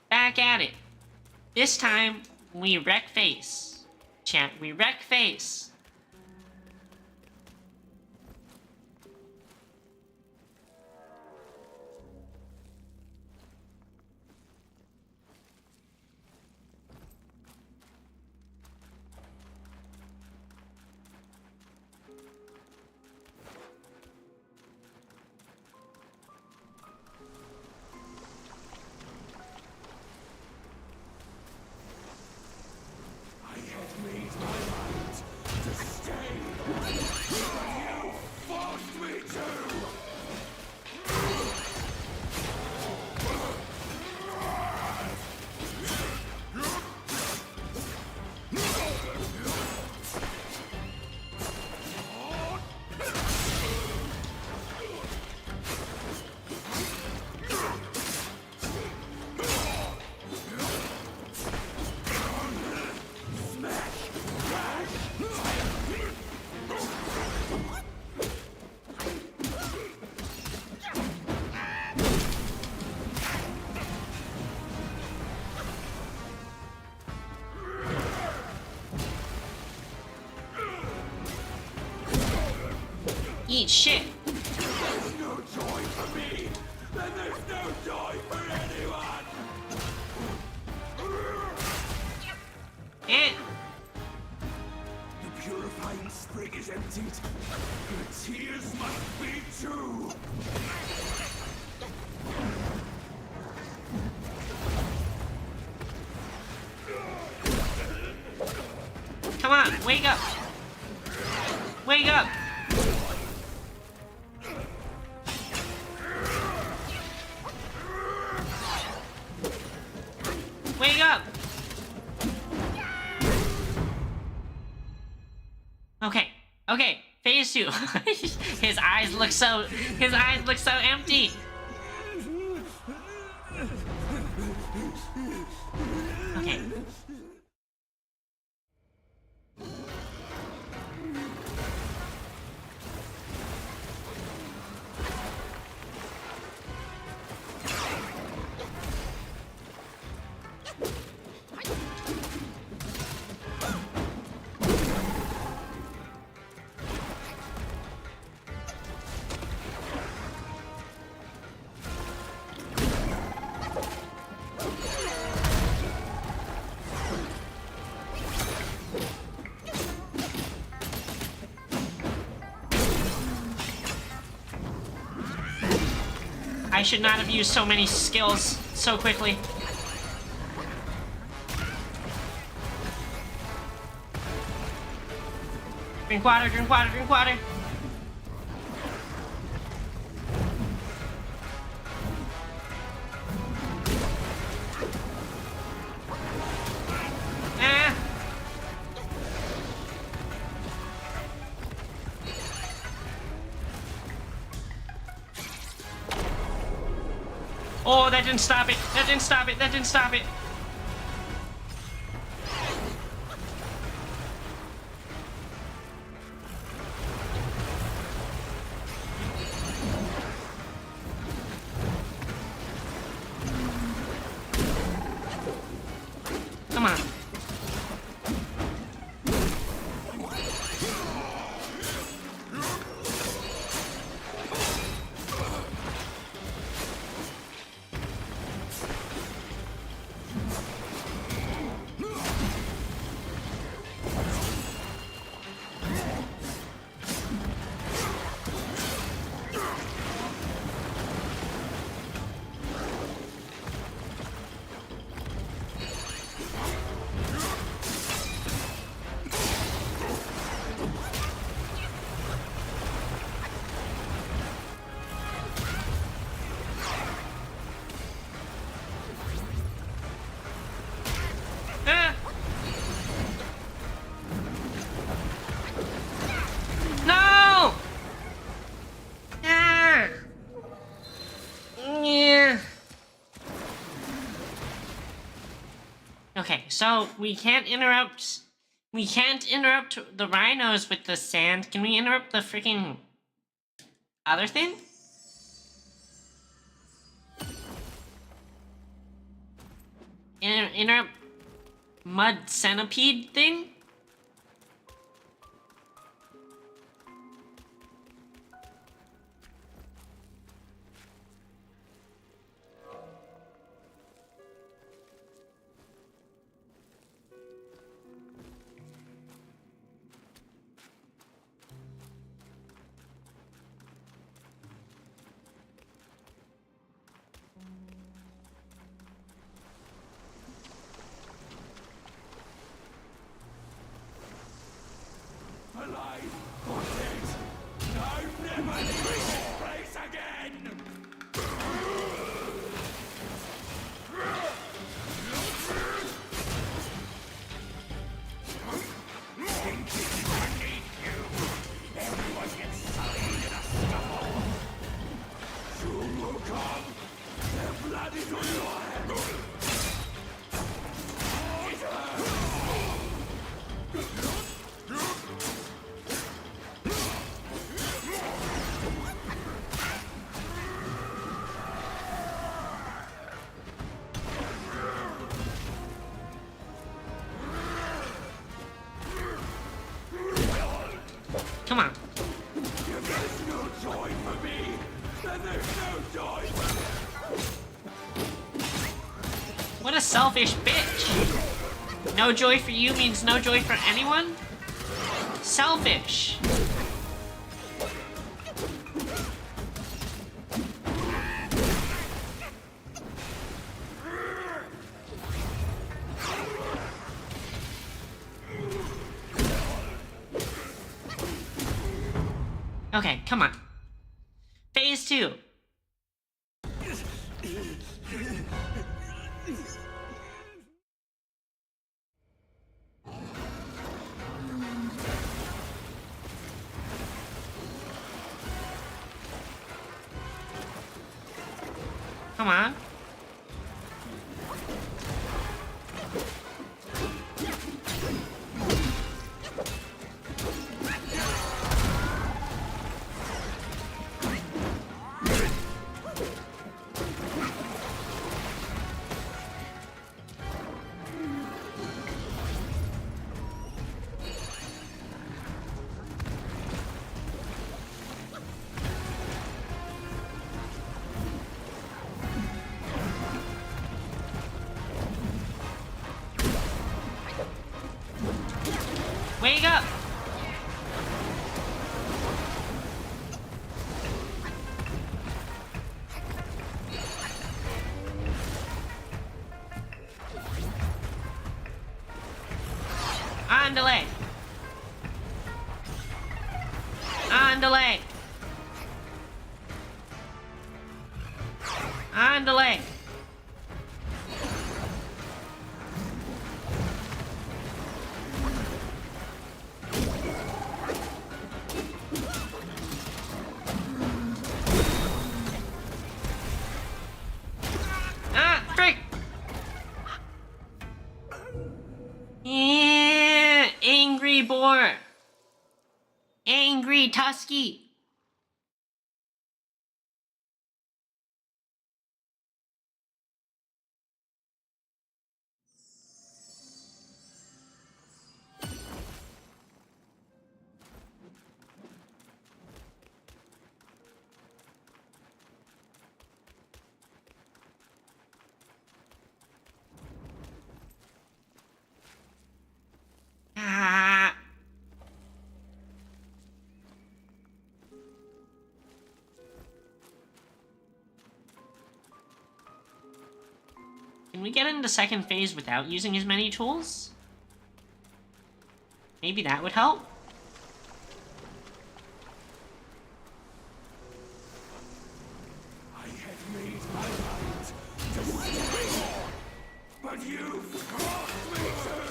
Back at it. This time, we wreck face. Chat, we wreck face. Eat shit. There's no joy for me, then there's no joy for anyone. Eh. The purifying spring is emptied. The tears must be too. Come on, wake up. Wake up. Wake up. Okay. Okay. Phase 2. His eyes look so empty. Okay. I should not have used so many skills so quickly. Drink water, drink water, drink water. Ah. Oh, that didn't stop it. That didn't stop it. That didn't stop it. Come on. Ah. No! Ah. Yeah. Okay, so we can't interrupt. We can't interrupt the rhinos with the sand. Can we interrupt the freaking other thing? Interrupt mud centipede thing? Alive or dead, I'll never leave this place again! Thinking beneath you, everyone gets sullied in a scuffle. Soon will come, the blood is on your hands. Come on. If there's no joy for me, then there's no joy for What a selfish bitch. No joy for you means no joy for anyone? Selfish. Okay, come on. Phase 2. Come on. On delay. On delay. On delay. Ah, frick! Yeah, angry boar. Angry Tusky. Ah. Can we get into second phase without using as many tools? Maybe that would help? I had made my mind to stay on, but you forced me to!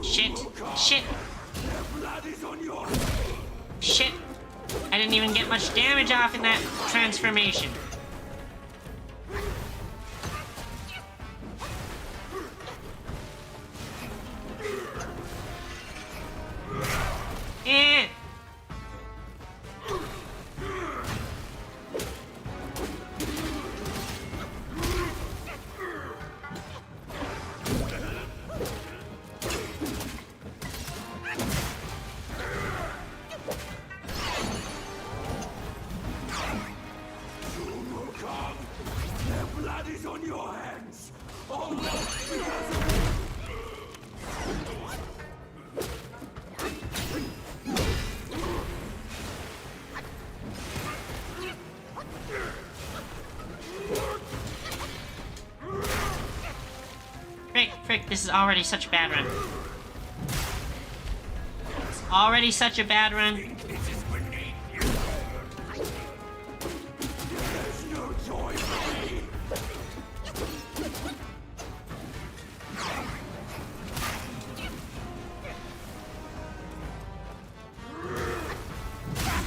Shit. Shit. Blood is on your Shit. I didn't even get much damage off in that transformation. Eh. Their blood is on your hands! All Frick, this is already such a bad run. It's already such a bad run. This is beneath you! There's no joy for me!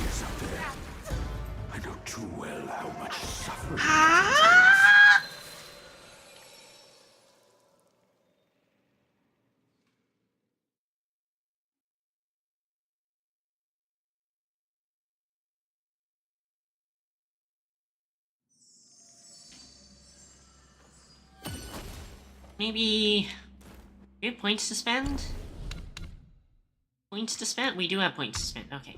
Yes, up there. I know too well how much suffering. Maybe... we have points to spend? Points to spend? We do have points to spend, okay.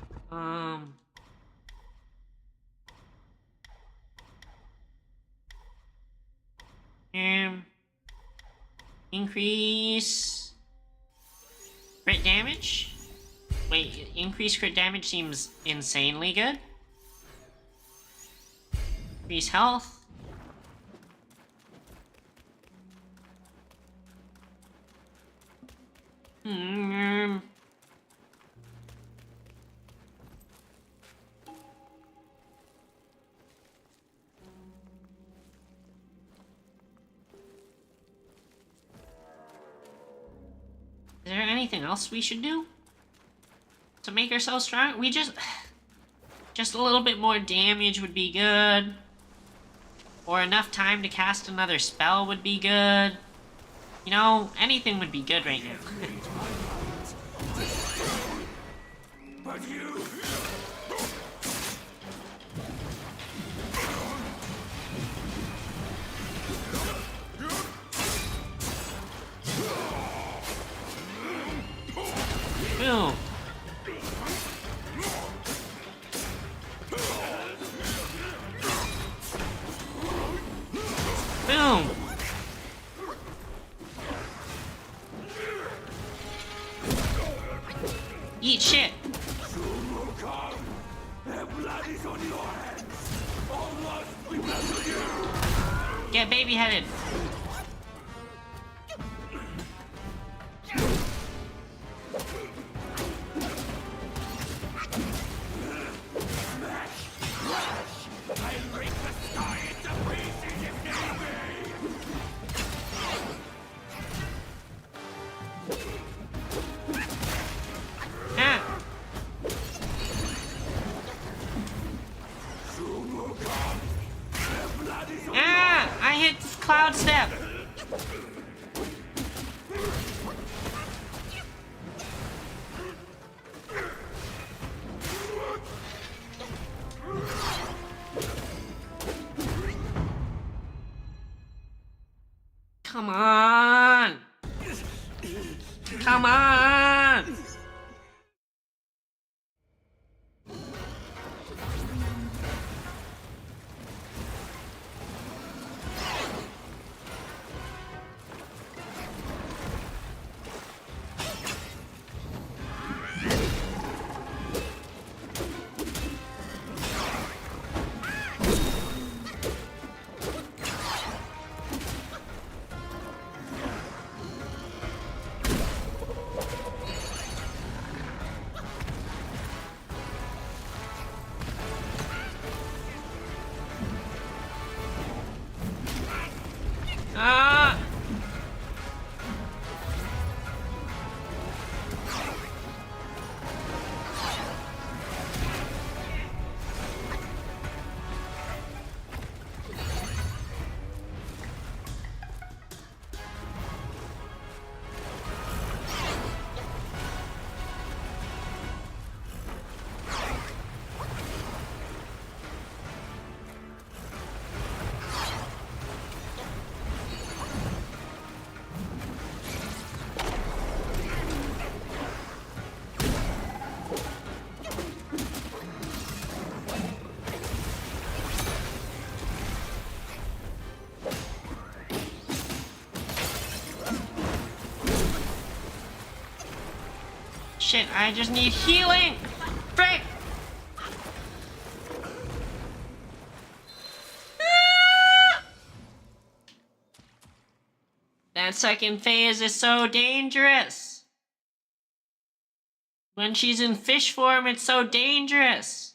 Increase... crit damage? Wait, increase crit damage seems insanely good. Increase health. Is there anything else we should do to make ourselves strong? We just a little bit more damage would be good. Or enough time to cast another spell would be good. You know, anything would be good right now. But you... Boom. Boom. shit! Soon will come. Their blood is on your hands. All must remember you. Get baby headed. I'll break the sky into pieces if need be. Ah! Soon will come. Their blood is on Ah! I hit Cloud Step. Come on! Come on! Ah! Shit, I just need healing! Frick! Ah! That second phase is so dangerous! When she's in fish form, it's so dangerous!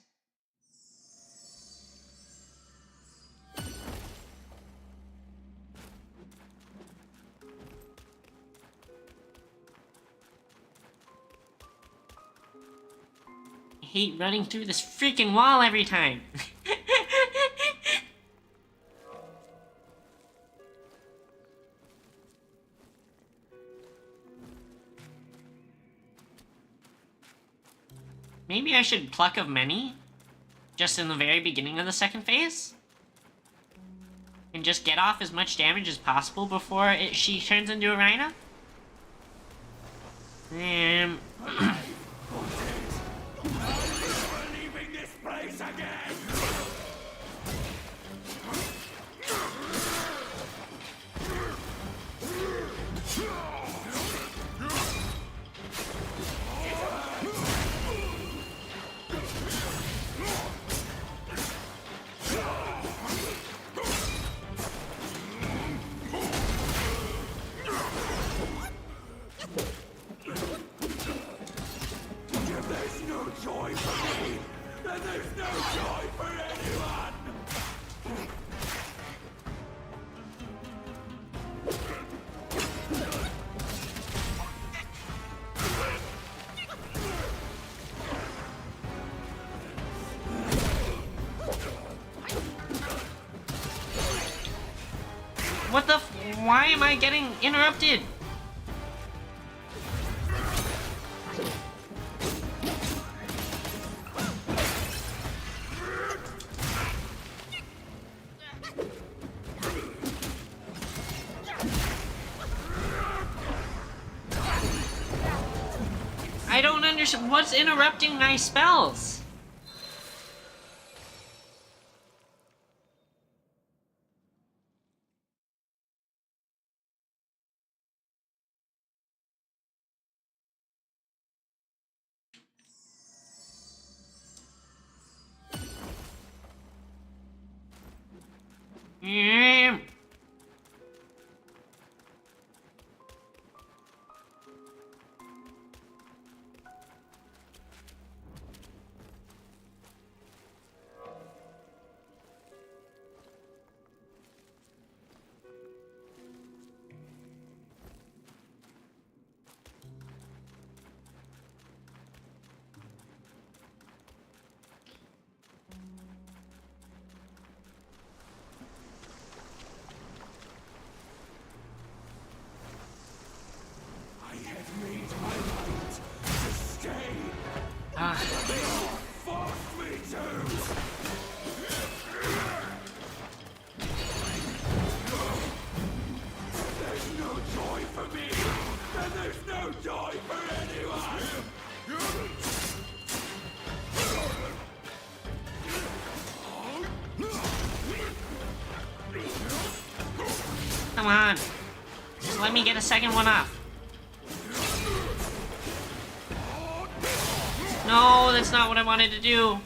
I hate running through this freaking wall every time. Maybe I should Pluck of Many? Just in the very beginning of the second phase? And just get off as much damage as possible before she turns into a Rhina? Leaving this place again. If there's no joy for me, then there's no joy for anyone. What the why am I getting interrupted? I don't understand what's interrupting my spells. Yeah. I have made my mind to stay. They forced me to. There's no joy for me, and there's no joy for anyone. Come on. Just let me get a second one off. No, that's not what I wanted to do.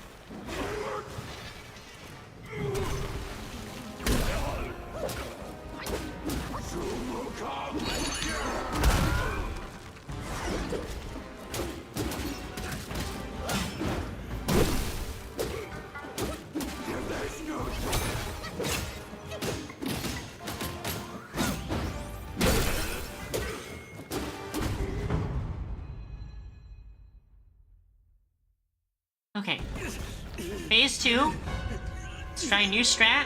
Okay. Phase 2. Let's try a new strat.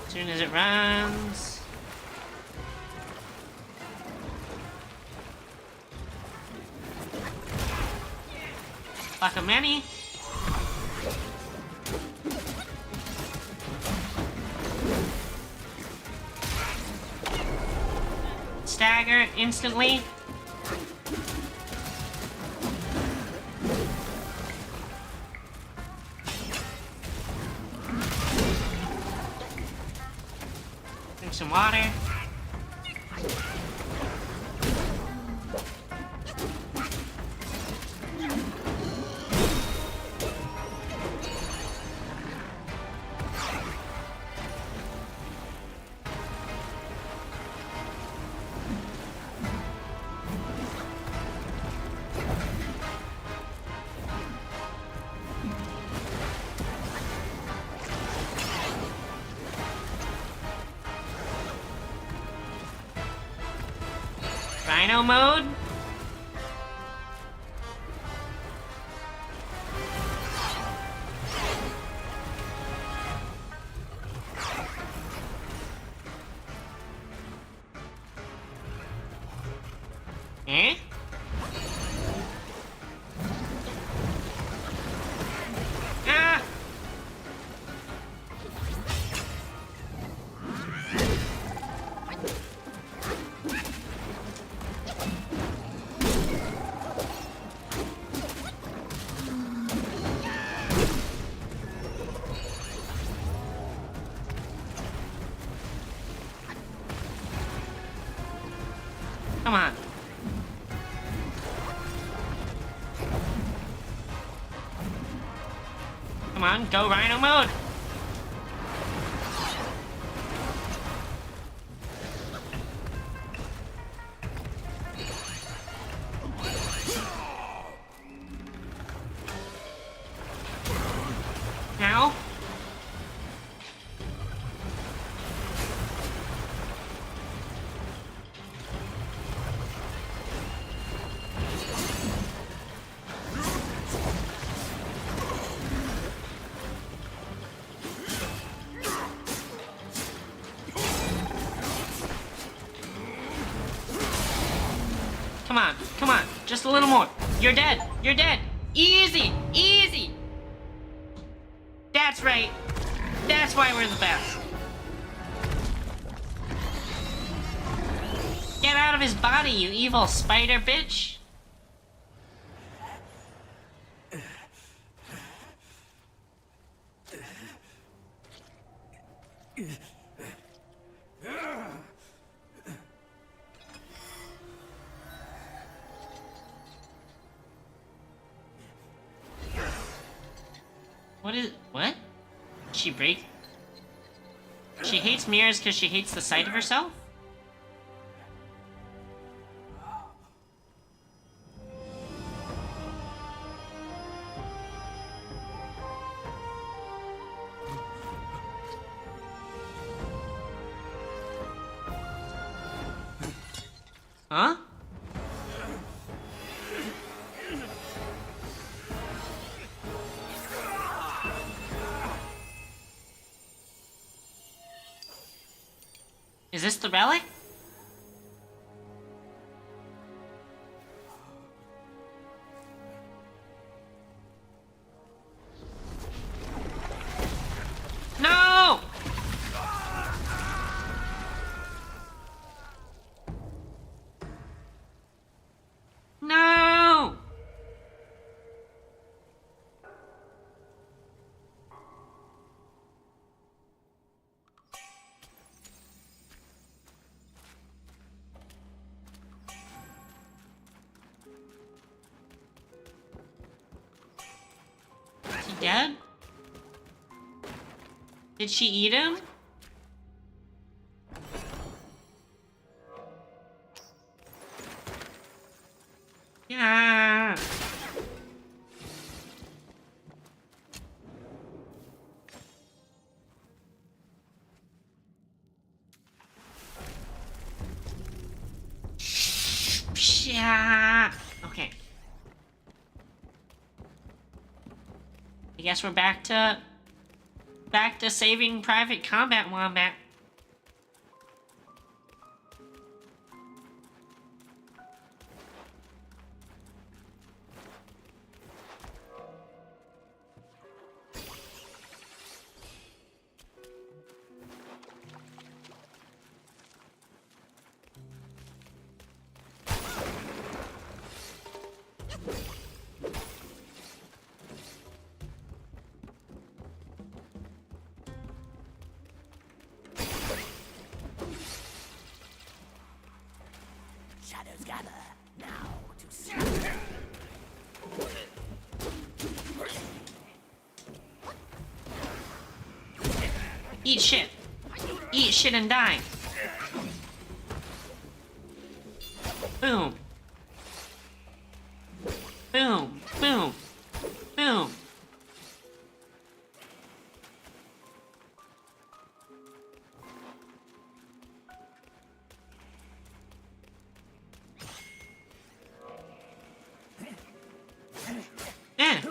As soon as it runs. Fuck a many. Stagger instantly. Drink some water. Rhino mode. Eh? Ah! Come on. Come on, go Rhino mode. Now. Come on, come on, just a little more. You're dead, you're dead. Easy, easy. That's right. That's why we're the best. Get out of his body, you evil spider bitch. What? She break? She hates mirrors because she hates the sight of herself? Huh? Is this the relic? No! No! Is he dead? Did she eat him? Yeah. Yeah. Okay. I guess we're back to saving Private Combat Wombat. Shadows gather now to see. Eat shit. Eat shit and die. Boom. Boom. Boom. Boom. Eh.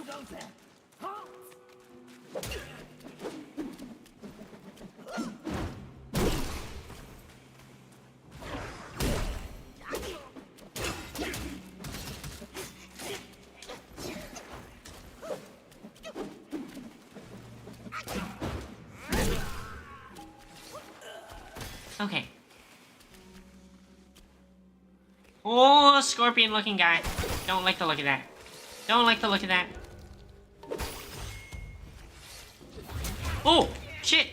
Okay. Oh, scorpion looking guy. Don't like the look of that. Don't like the look of that. Oh, shit.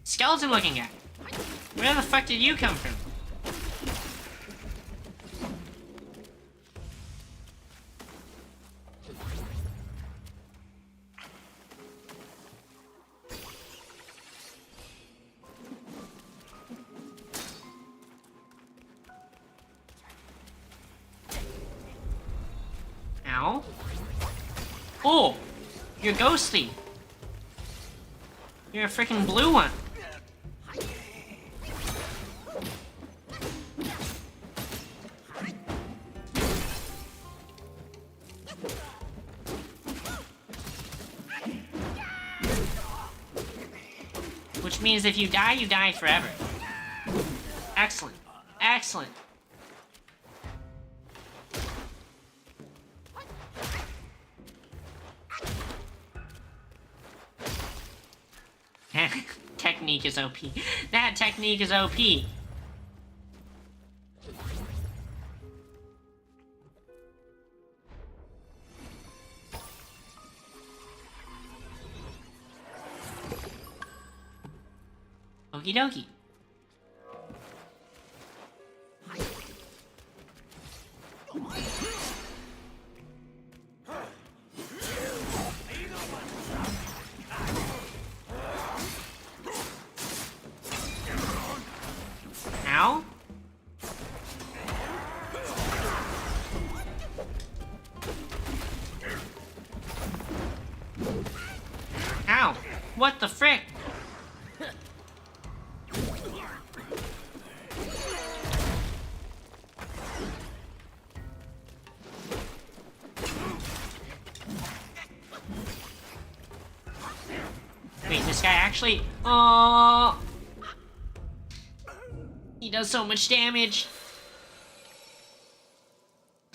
Skeleton looking guy. Where the fuck did you come from? Ow. Oh, you're ghostly. You're a freaking blue one. Which means if you die forever. Excellent. Excellent. Technique is OP. That technique is OP. Okie dokie. What the frick? Wait, this guy actually... Oh, he does so much damage.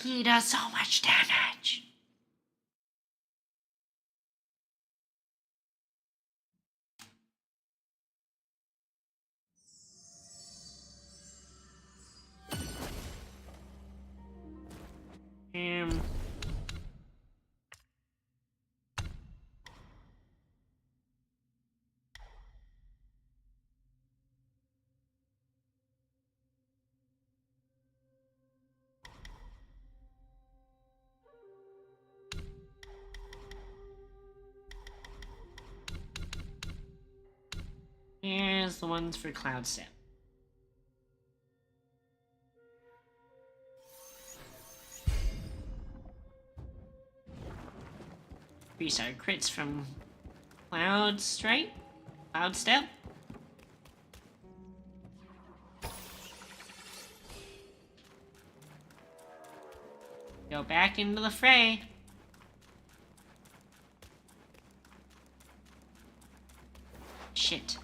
He does so much damage. Here's the ones for Cloud Step. Increase our crits from Cloud Strike? Cloud Step? Go back into the fray. Shit.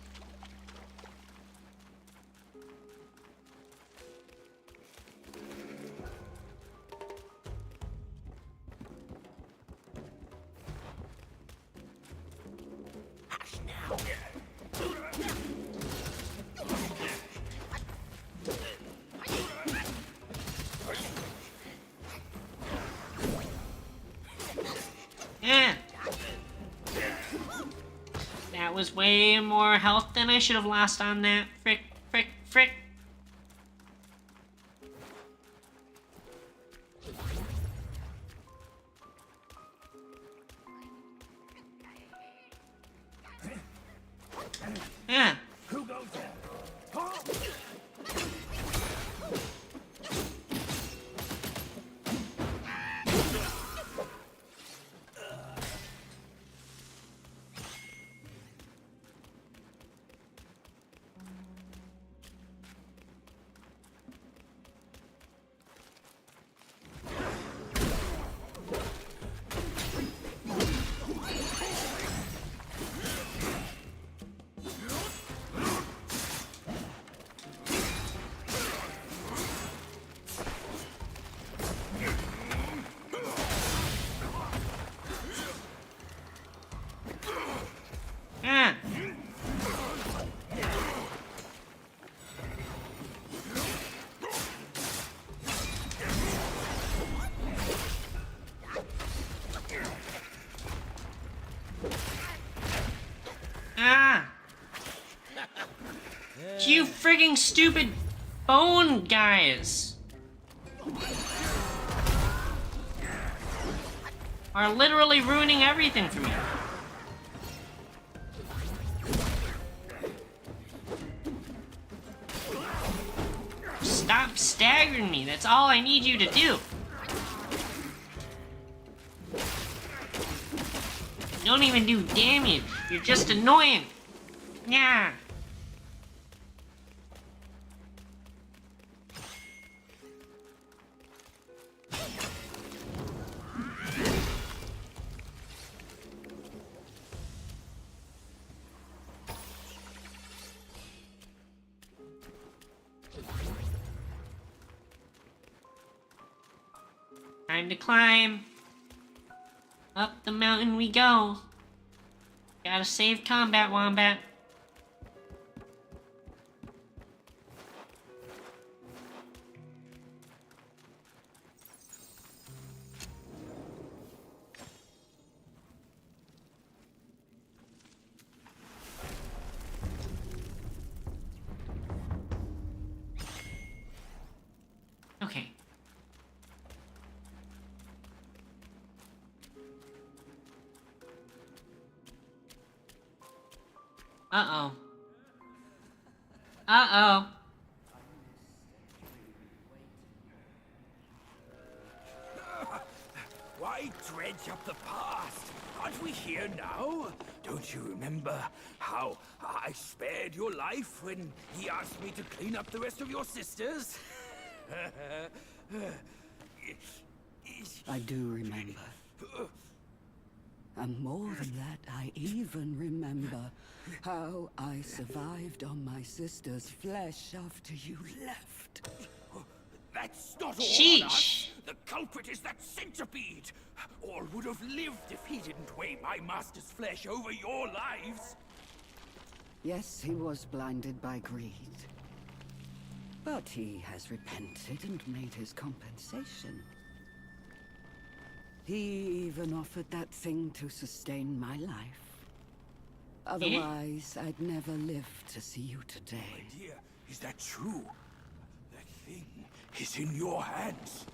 Yeah. That was way more health than I should have lost on that. Frick, frick, frick. Yeah. Who goes there? Yeah. Ah! You frigging stupid bone guys are literally ruining everything for me. Stop staggering me, that's all I need you to do. You don't even do damage, you're just annoying. Yeah. Time to climb. Up the mountain we go. Gotta save Combat Wombat. Okay. Uh-oh. Uh-oh. Why dredge dredge up the past. Aren't we here now? Don't you remember how I spared your life when he asked me to clean up the rest of your sisters? I do remember. And more than that, I even remember how I survived on my sister's flesh after you left. That's not all on Sheesh. us. The culprit is that centipede. All would have lived if he didn't weigh my master's flesh over your lives. Yes, he was blinded by greed. But he has repented and made his compensation. He even offered that thing to sustain my life. Otherwise, I'd never live to see you today. My dear, is that true? That thing is in your hands.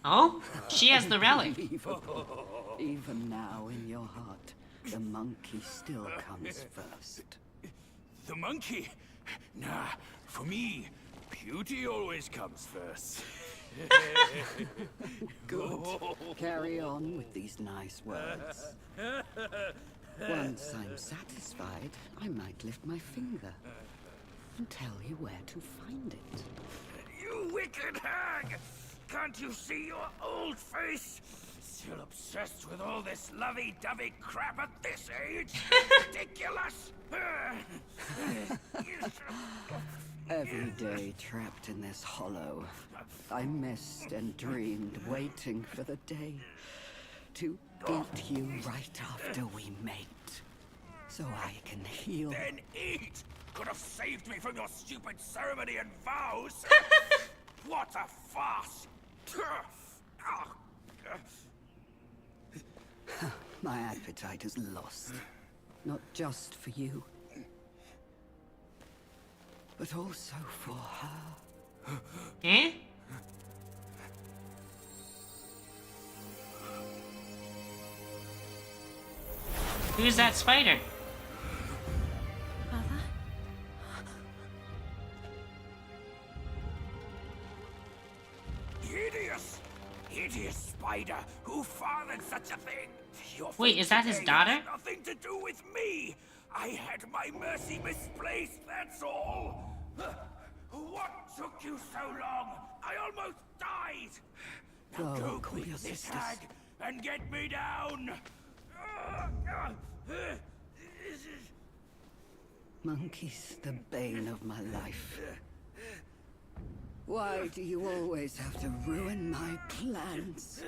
Oh? She has the relic. Even now, in your heart, the monkey still comes first. The monkey? Nah, for me, beauty always comes first. Good. Carry on with these nice words. Once I'm satisfied, I might lift my finger and tell you where to find it. You wicked hag! Can't you see your old face? Still obsessed with all this lovey-dovey crap at this age? Ridiculous! Every day trapped in this hollow, I missed and dreamed, waiting for the day to eat you right after we mate, so I can heal. Then eat! Could have saved me from your stupid ceremony and vows! What a farce! My appetite is lost, not just for you, but also for her. Eh? Who's that spider? Mother? Hideous! Hideous spider! Who fathered such a thing? Your Wait, fate is that his today daughter? has nothing to do with me! I had my mercy misplaced, that's all! What took you so long? I almost died! Now Go, go call quick, your this sisters. hag, and get me down! Monkey's the bane of my life. Why do you always have to ruin my plans?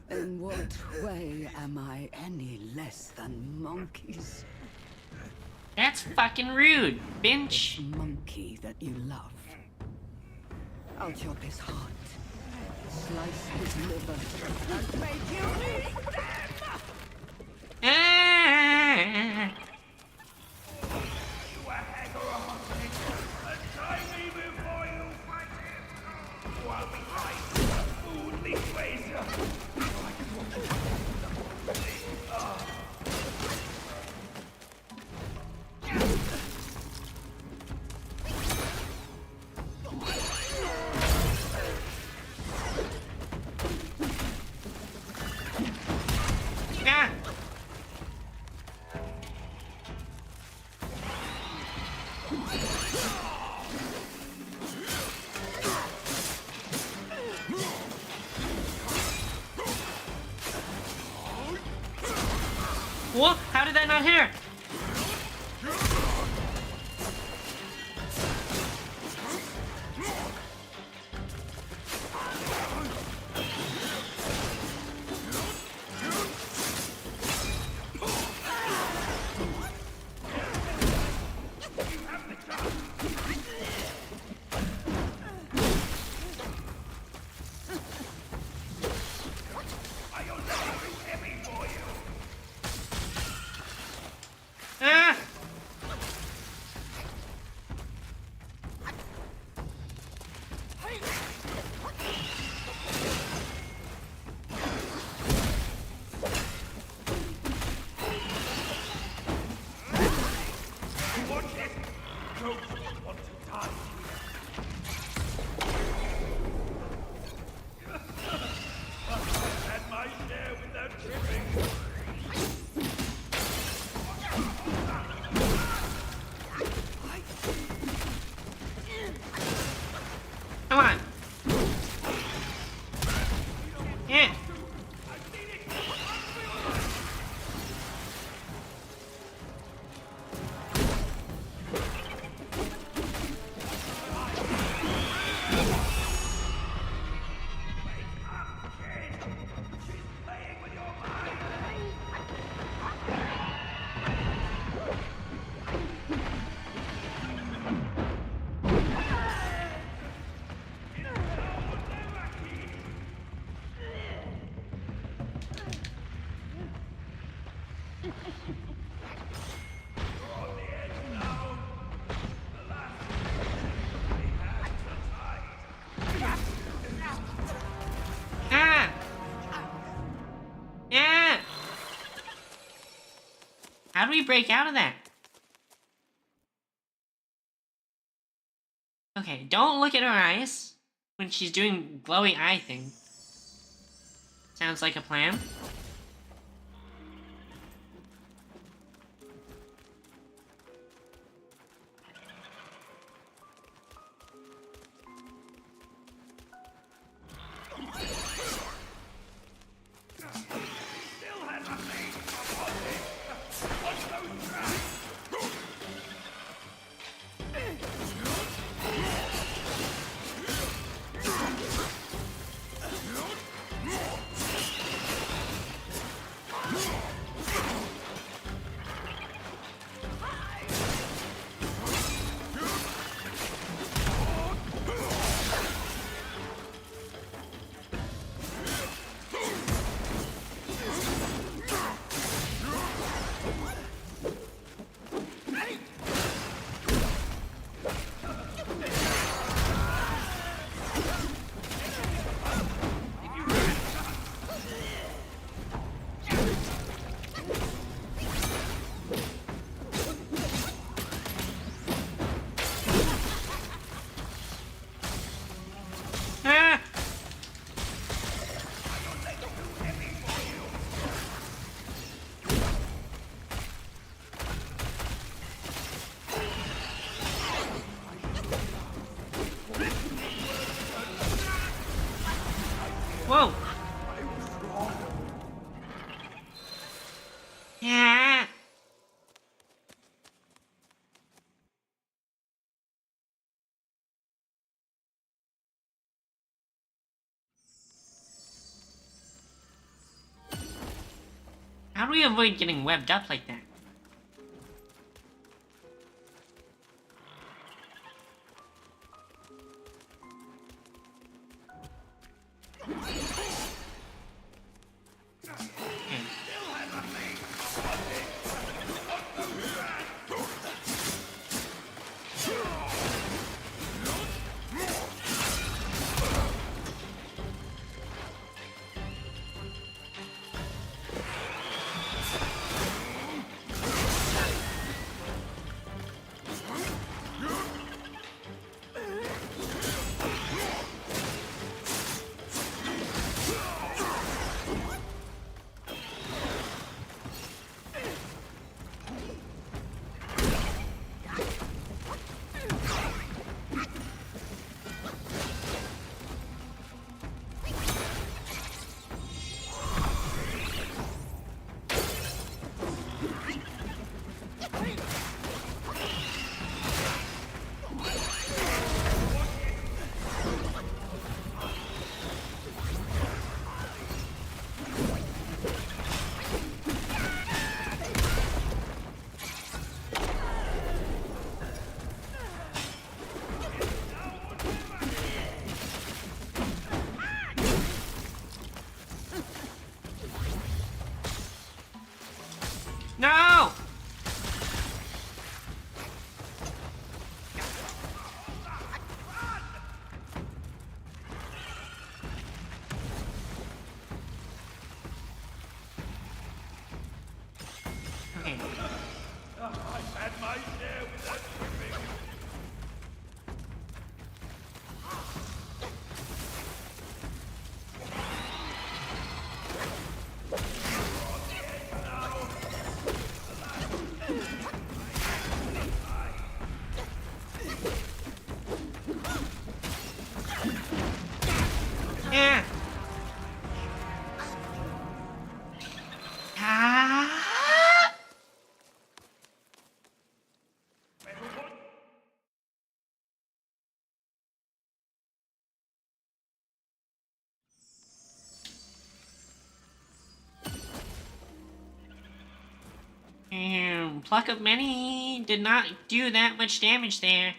In what way am I any less than monkeys? That's fucking rude, bitch. Monkey that you love. I'll chop his heart, slice his liver, and make you eat them! Ah. You a hag or a monkey? Untie me before you fight him! While we fight, food these ways! Ah. What? How did that not hit her? Ah! Yeah! How do we break out of that? Okay, don't look at her eyes when she's doing glowy eye thing. Sounds like a plan. Ah! Whoa! Yeah! How do we avoid getting webbed up like that? No! Okay. I've had my share with that tripping. Yeah. Ah. Pluck of Many did not do that much damage there.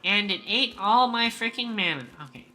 And it ate all my freaking mana. Okay.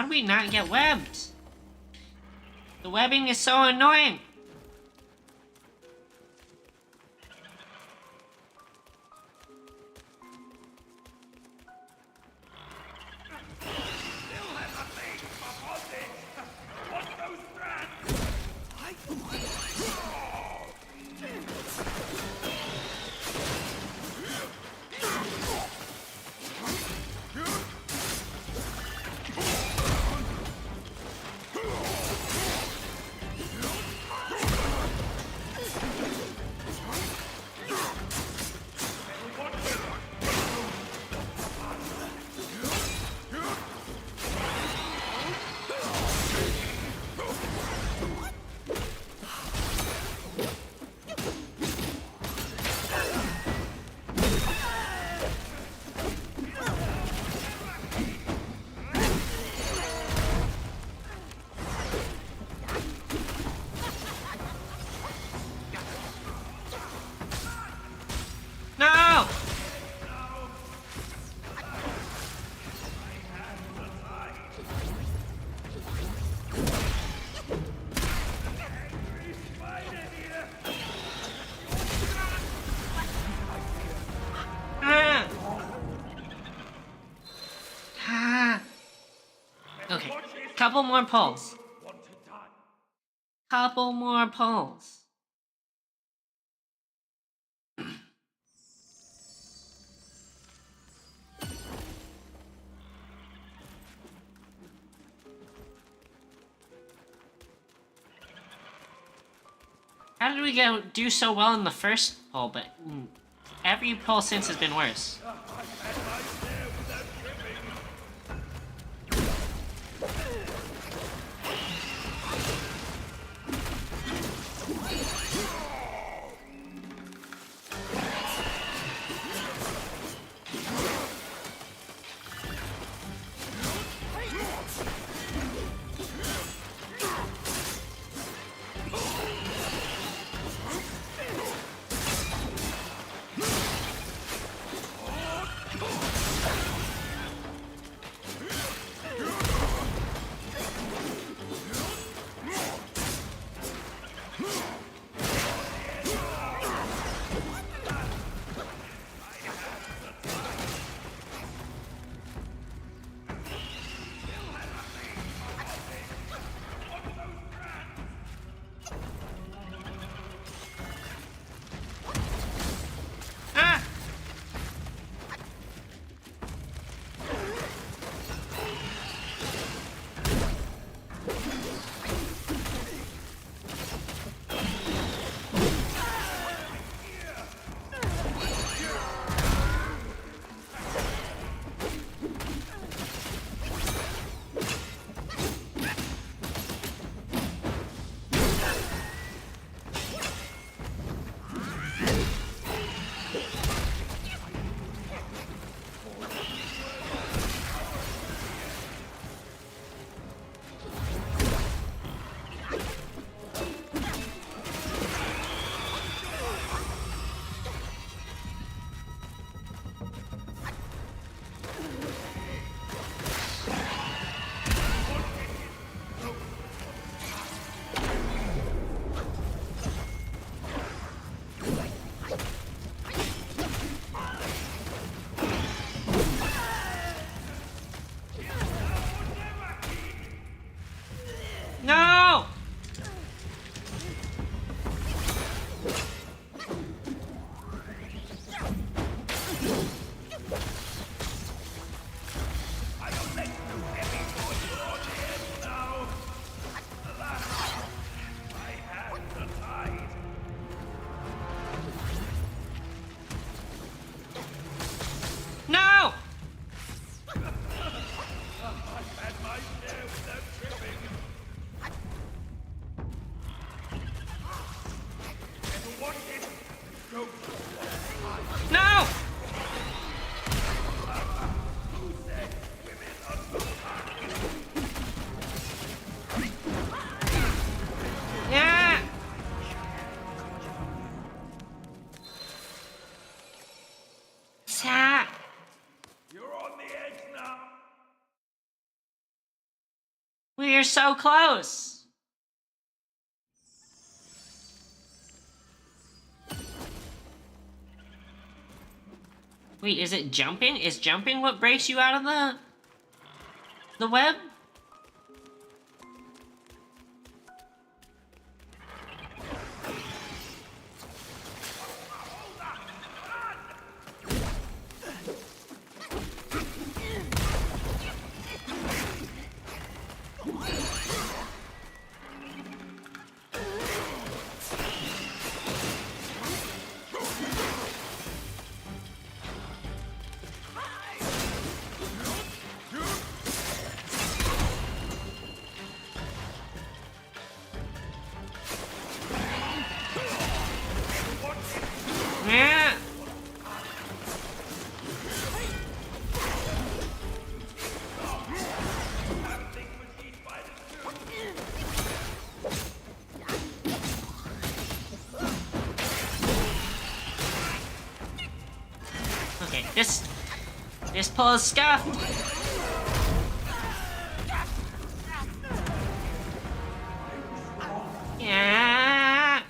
How do we not get webbed? The webbing is so annoying. No! Ah! Ah! Okay, couple more pulls. Couple more pulls. How did we do so well in the first pull, but every pull since has been worse? No! No! You're so close! Wait, is it jumping? Is jumping what breaks you out of the web? Yeah. Okay, this pull is scuffed. Yeah.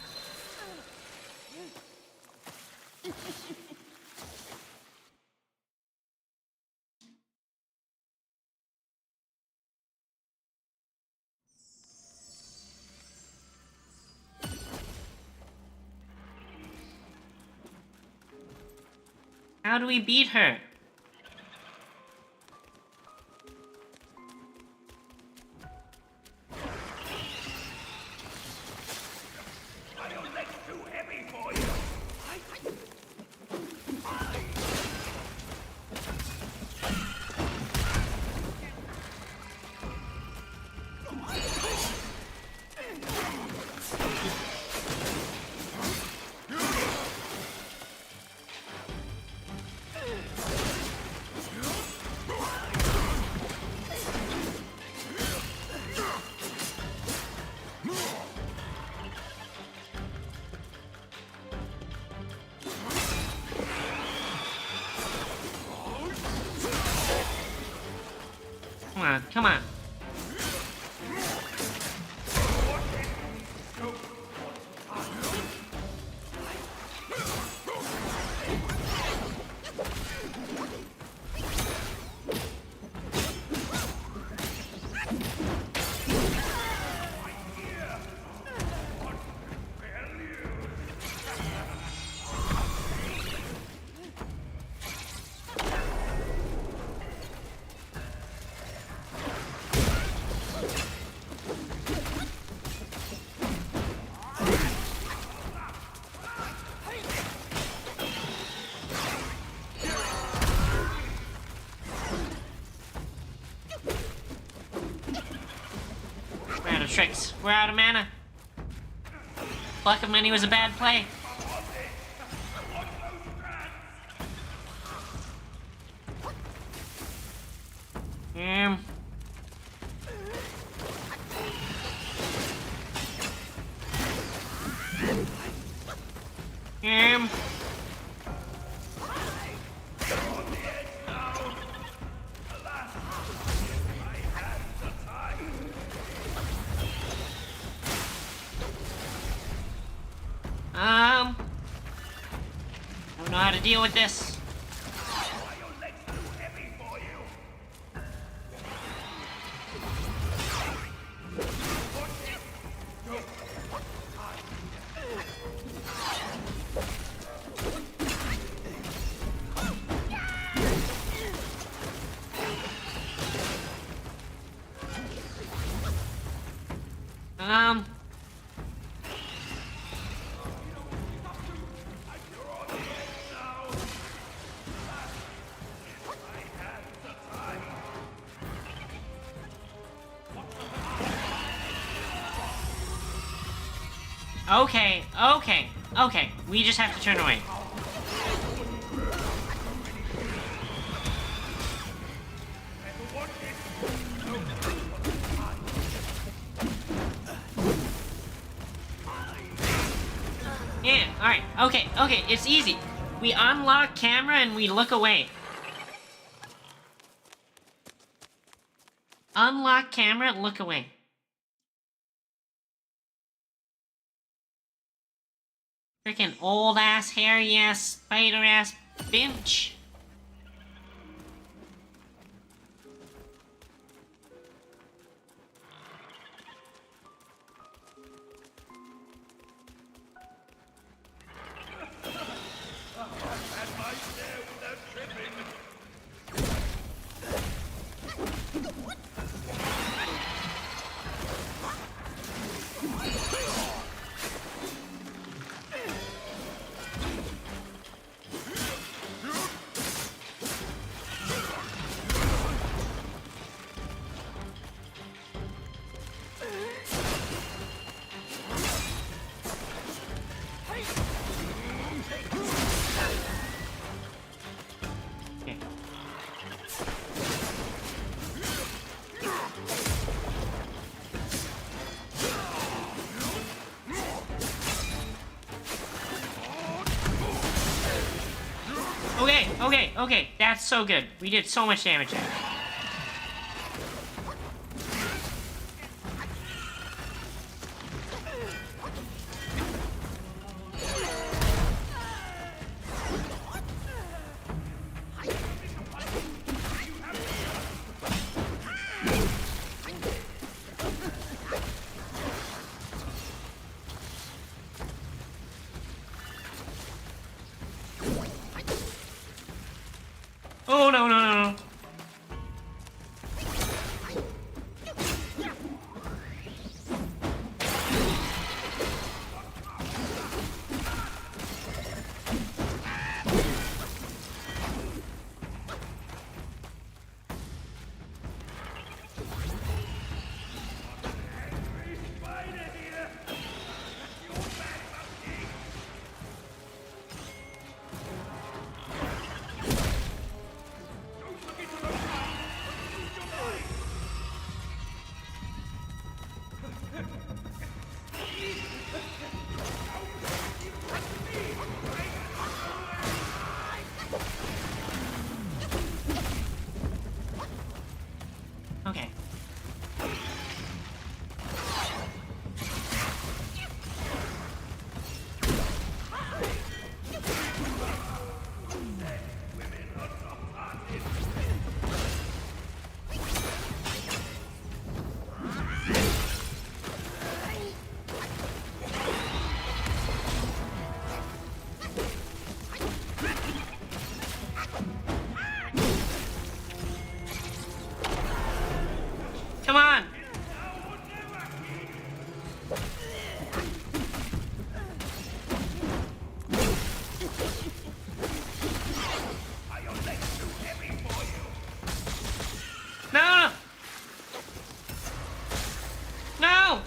How do we beat her? Come on, come on. We're out of tricks. We're out of mana. Pluck of Many was a bad play. Um. I don't know how to deal with this. Okay. We just have to turn away. Yeah, alright. Okay, it's easy. We unlock camera and we look away. Unlock camera, look away. Freaking old ass, hairy ass, spider ass bitch. Okay, that's so good. We did so much damage there. Oh, no. Okay. Come on! No! No!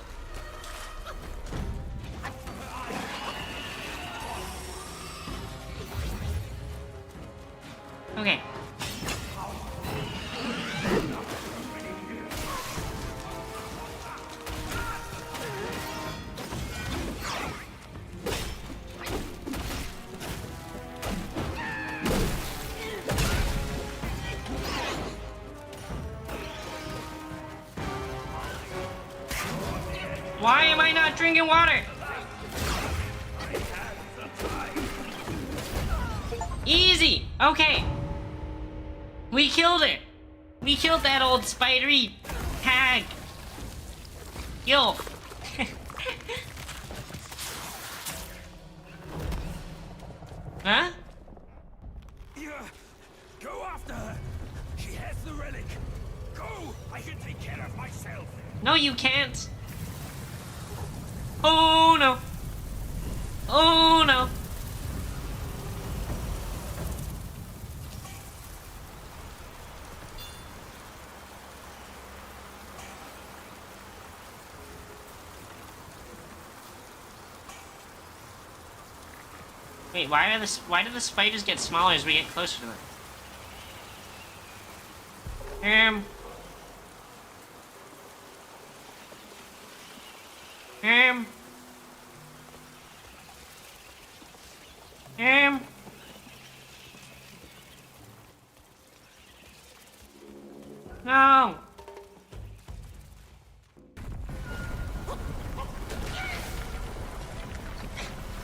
Okay. Why am I not drinking water? Easy! Okay. We killed it. We killed that old spidery hag. Yo. Huh? Yeah, go after her. She has the relic. Go! I can take care of myself. No, you can't. Oh no. Oh no. Wait, why do the spiders get smaller as we get closer to them? No.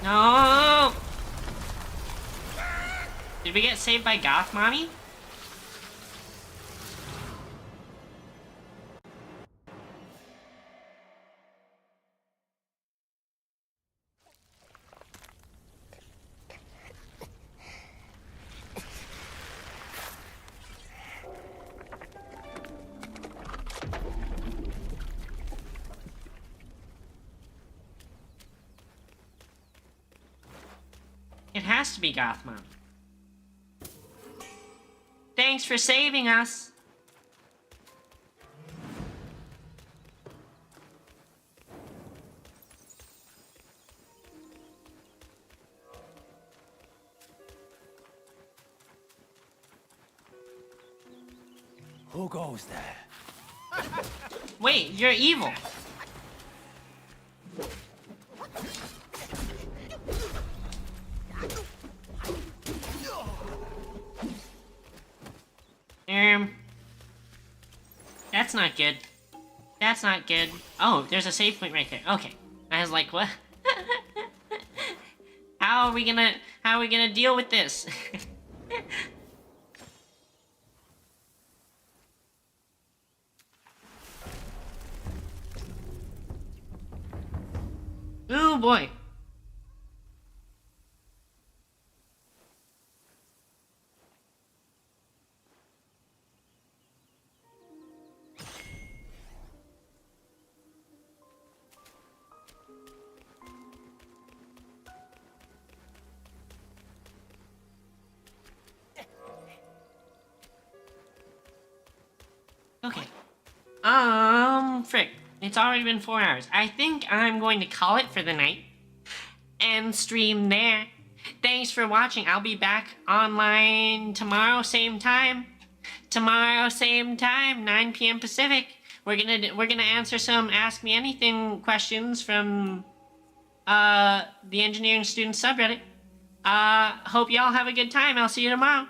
No. Did we get saved by Goth Mommy? It has to be Goth Mommy. Thanks for saving us. Who goes there? Wait, you're evil. That's not good. That's not good. Oh, there's a save point right there. Okay. I was like, what? How are we gonna deal with this? Oh boy. Okay. Frick. It's already been 4 hours. I think I'm going to call it for the night. And stream there. Thanks for watching. I'll be back online tomorrow, same time. Tomorrow, same time, 9 p.m. Pacific. We're gonna answer some Ask Me Anything questions from the Engineering Students subreddit. Hope y'all have a good time. I'll see you tomorrow.